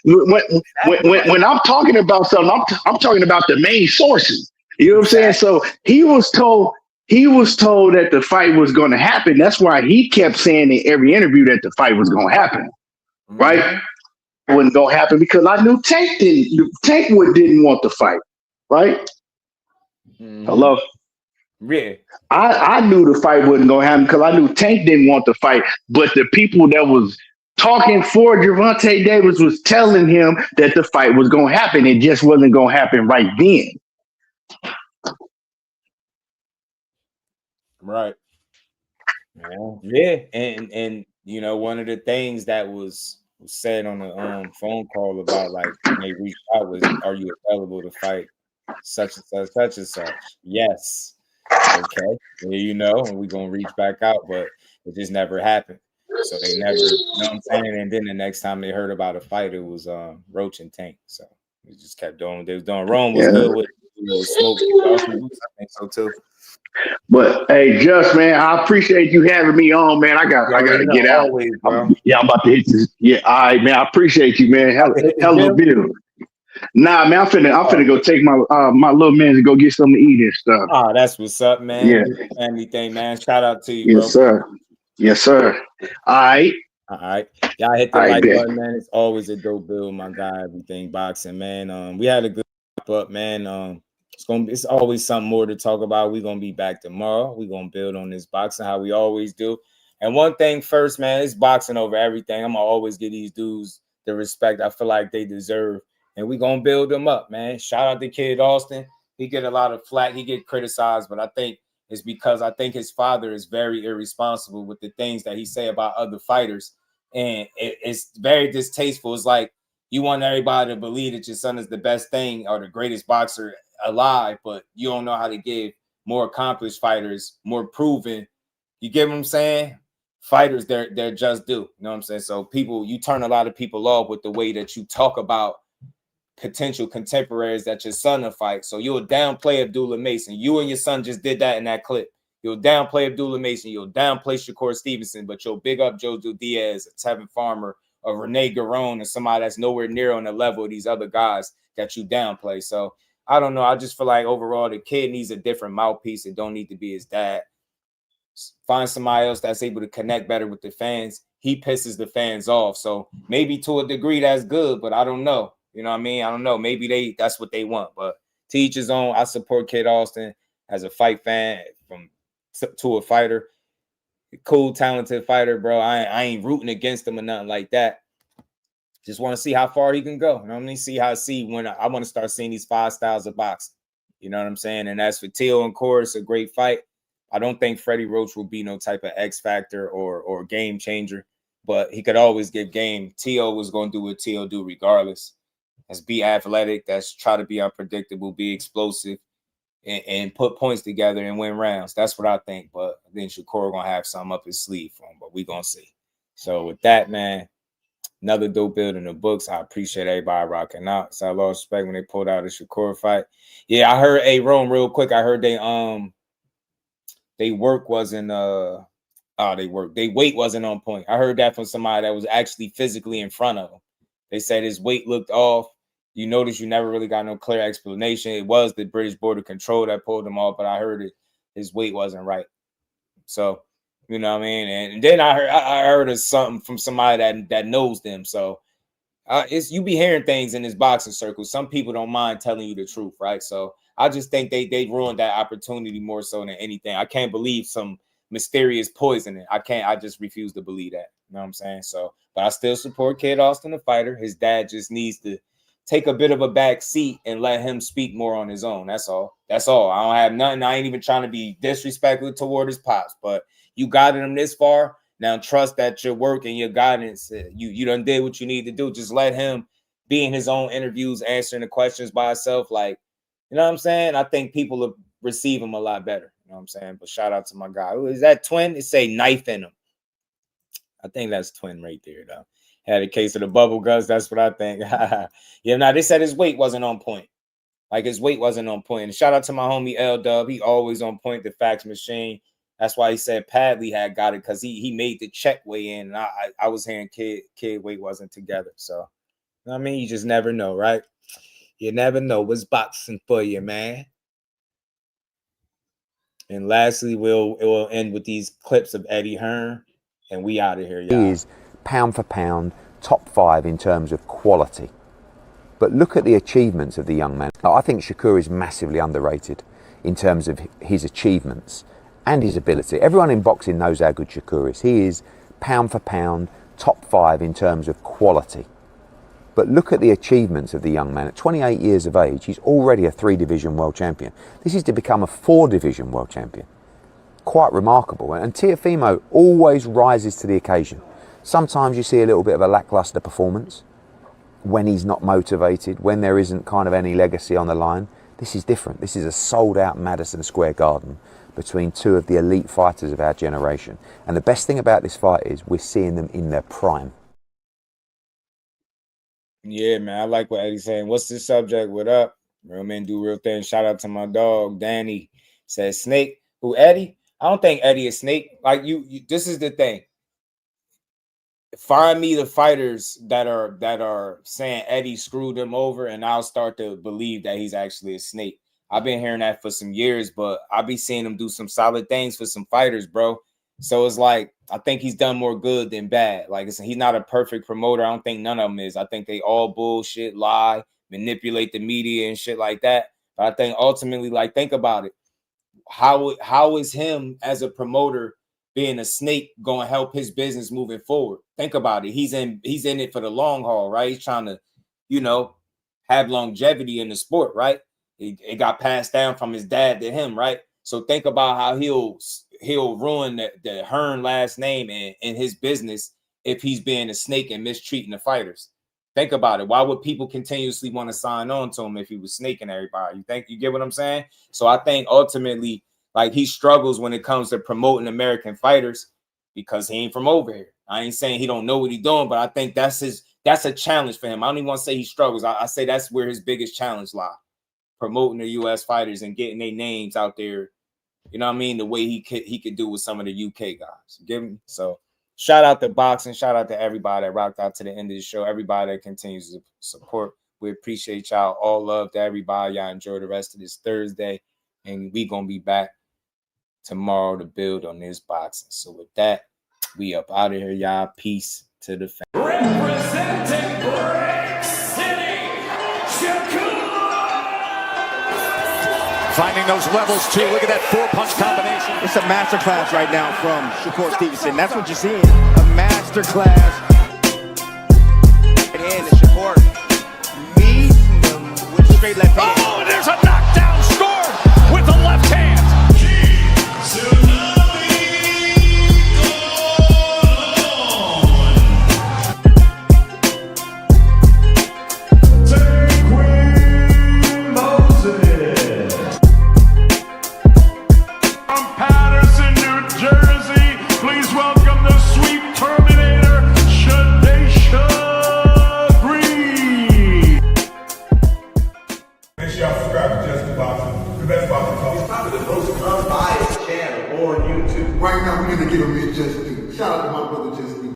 when I'm talking about something, I'm talking about the main sources. You know what I'm saying? So he was told that the fight was going to happen. That's why he kept saying in every interview that the fight was going to happen, right? It wasn't going to happen because I knew Tank didn't want the fight, right? Hello.
Yeah.
I knew the fight wasn't going to happen because I knew Tank didn't want the fight, but the people that was talking for Gervonta Davis was telling him that the fight was going to happen. It just wasn't going to happen right then.
Right. Yeah. And you know, one of the things that was said on the phone call about like when they reached out was, are you available to fight such and such? Yes. Okay, you know, and we're gonna reach back out, but it just never happened. So they never, you know what I'm saying? And then the next time they heard about a fight, it was Roach and Tank. So we just kept doing. They was doing. Rome was good with smoke. I think so too.
But hey, Just man, I appreciate you having me on, man. I gotta get out.
Always,
I'm about to hit this. Yeah, all right, man. I appreciate you, man. Hell of a video. Nah, man, I'm finna go take my little man to go get something to eat and stuff.
Oh, that's what's up, man.
Yeah.
Family thing, man. Shout out to you, bro.
Yes, sir. Yes, sir. All right.
All right. Y'all hit the like button, man. It's always a dope build, my guy. Everything boxing, man. We had a good up, man. It's always something more to talk about. We're gonna be back tomorrow. We're gonna build on this boxing how we always do. And one thing first, man, it's boxing over everything. I'm gonna always give these dudes the respect I feel like they deserve. And we're going to build them up, man. Shout out to Kid Austin. He get a lot of flack. He get criticized, but I think it's because I think his father is very irresponsible with the things that he say about other fighters. And it's very distasteful. It's like you want everybody to believe that your son is the best thing or the greatest boxer alive, but you don't know how to give more accomplished fighters, more proven. You get what I'm saying? Fighters, they're just due. You know what I'm saying? So you turn a lot of people off with the way that you talk about potential contemporaries that your son will fight. So you'll downplay Abdullah Mason. You and your son just did that in that clip. You'll downplay Abdullah Mason. You'll downplay Shakur Stevenson, but you'll big up Jojo Diaz, Tevin Farmer, or Renee Garone, and somebody that's nowhere near on the level of these other guys that you downplay. So I don't know. I just feel like overall the kid needs a different mouthpiece. It don't need to be his dad. Find somebody else that's able to connect better with the fans. He pisses the fans off. So maybe to a degree that's good, but I don't know. You know what I mean? I don't know. Maybe that's what they want. But to each his own. I support Kid Austin as a fight fan to a fighter. Cool, talented fighter, bro. I ain't rooting against him or nothing like that. Just want to see how far he can go. You know what I mean? When I want to start seeing these 5 styles of boxing. You know what I'm saying? And as for Teo and Chorus, a great fight. I don't think Freddie Roach will be no type of X factor or game changer, but he could always give game. Teo was going to do what Teo do regardless. That's be athletic. That's try to be unpredictable, be explosive, and put points together and win rounds. That's what I think. But then Shakur going to have something up his sleeve for him, but we going to see. So with that, man, another dope build in the books. I appreciate everybody rocking out. So I lost respect when they pulled out the Shakur fight. Yeah, I heard Rome real quick. I heard they work wasn't their weight wasn't on point. I heard that from somebody that was actually physically in front of him. They said his weight looked off. You notice you never really got no clear explanation. It was the British Border Control that pulled him off, but I heard his weight wasn't right. So, you know what I mean? And then I heard of something from somebody that knows them. So you be hearing things in this boxing circle. Some people don't mind telling you the truth, right? So I just think they ruined that opportunity more so than anything. I can't believe some mysterious poisoning. I just refuse to believe that. You know what I'm saying? So, but I still support Kid Austin, the fighter. His dad just needs to take a bit of a back seat and let him speak more on his own. That's all. That's all. I don't have nothing. I ain't even trying to be disrespectful toward his pops, but you guided him this far. Now trust that your work and your guidance, you done did what you need to do. Just let him be in his own interviews, answering the questions by himself. Like, you know what I'm saying? I think people will receive him a lot better. You know what I'm saying? But shout out to my guy. Who is that, Twin? It say knife in him. I think that's Twin right there, though. Had a case of the bubble guts. That's what I think. Yeah, now they said his weight wasn't on point. Like his weight wasn't on point. And shout out to my homie L-Dub. He always on point, the fax machine. That's why he said Padley had got it, because he made the check weigh in. And I was hearing kid weight wasn't together. So, you know what I mean? You just never know, right? You never know what's boxing for you, man. And lastly, it will end with these clips of Eddie Hearn. And we out of here, y'all.
He is pound for pound, top 5 in terms of quality. But look at the achievements of the young man. I think Shakur is massively underrated in terms of his achievements and his ability. Everyone in boxing knows how good Shakur is. He is pound for pound, top 5 in terms of quality. But look at the achievements of the young man. At 28 years of age, he's already a 3-division world champion. This is to become a 4-division world champion. Quite remarkable. And Teofimo always rises to the occasion. Sometimes you see a little bit of a lackluster performance when he's not motivated, when there isn't kind of any legacy on the line. This is different. This is a sold-out Madison Square Garden between 2 of the elite fighters of our generation. And the best thing about this fight is we're seeing them in their prime.
Yeah, man, I like what Eddie's saying. What's the subject? What up? Real men do real things. Shout out to my dog, Danny. Says Snake. Who, Eddie? I don't think Eddie is Snake. Like you this is the thing. Find me the fighters that are saying Eddie screwed them over, and I'll start to believe that he's actually a snake. I've been hearing that for some years, but I'll be seeing him do some solid things for some fighters, bro. So it's like, I think he's done more good than bad. Like, he's not a perfect promoter. I don't think none of them is. I think they all bullshit, lie, manipulate the media and shit like that. But I think ultimately, like, think about it. How is him as a promoter being a snake going to help his business moving forward? Think about it. He's in it for the long haul, right? He's trying to, have longevity in the sport, right? It got passed down from his dad to him, right? So think about how he'll ruin the Hearn last name and his business if he's being a snake and mistreating the fighters. Think about it. Why would people continuously want to sign on to him if he was snaking everybody? You get what I'm saying? So I think ultimately, like, he struggles when it comes to promoting American fighters because he ain't from over here. I ain't saying he don't know what he's doing, but I think that's a challenge for him. I don't even want to say he struggles. I say that's where his biggest challenge lies. Promoting the U.S. fighters and getting their names out there, you know what I mean, the way he could do with some of the UK guys. You get me? So shout out to boxing. Shout out to everybody that rocked out to the end of the show. Everybody that continues to support. We appreciate y'all. All love to everybody. Y'all enjoy the rest of this Thursday. And we going to be back tomorrow to build on this boxing. So with that, we up out of here, y'all. Peace to the family.
Representing Brick City, Shakur!
Finding those levels, too. Look at that 4-punch combination. It's a masterclass right now from Shakur Stevenson. That's what you're seeing. A masterclass. And Shakur meets him with a straight left hand.
Oh, and there's a knockdown score with the left hand.
Right now, we're going to give him his just due. Shout out to my brother Just Due.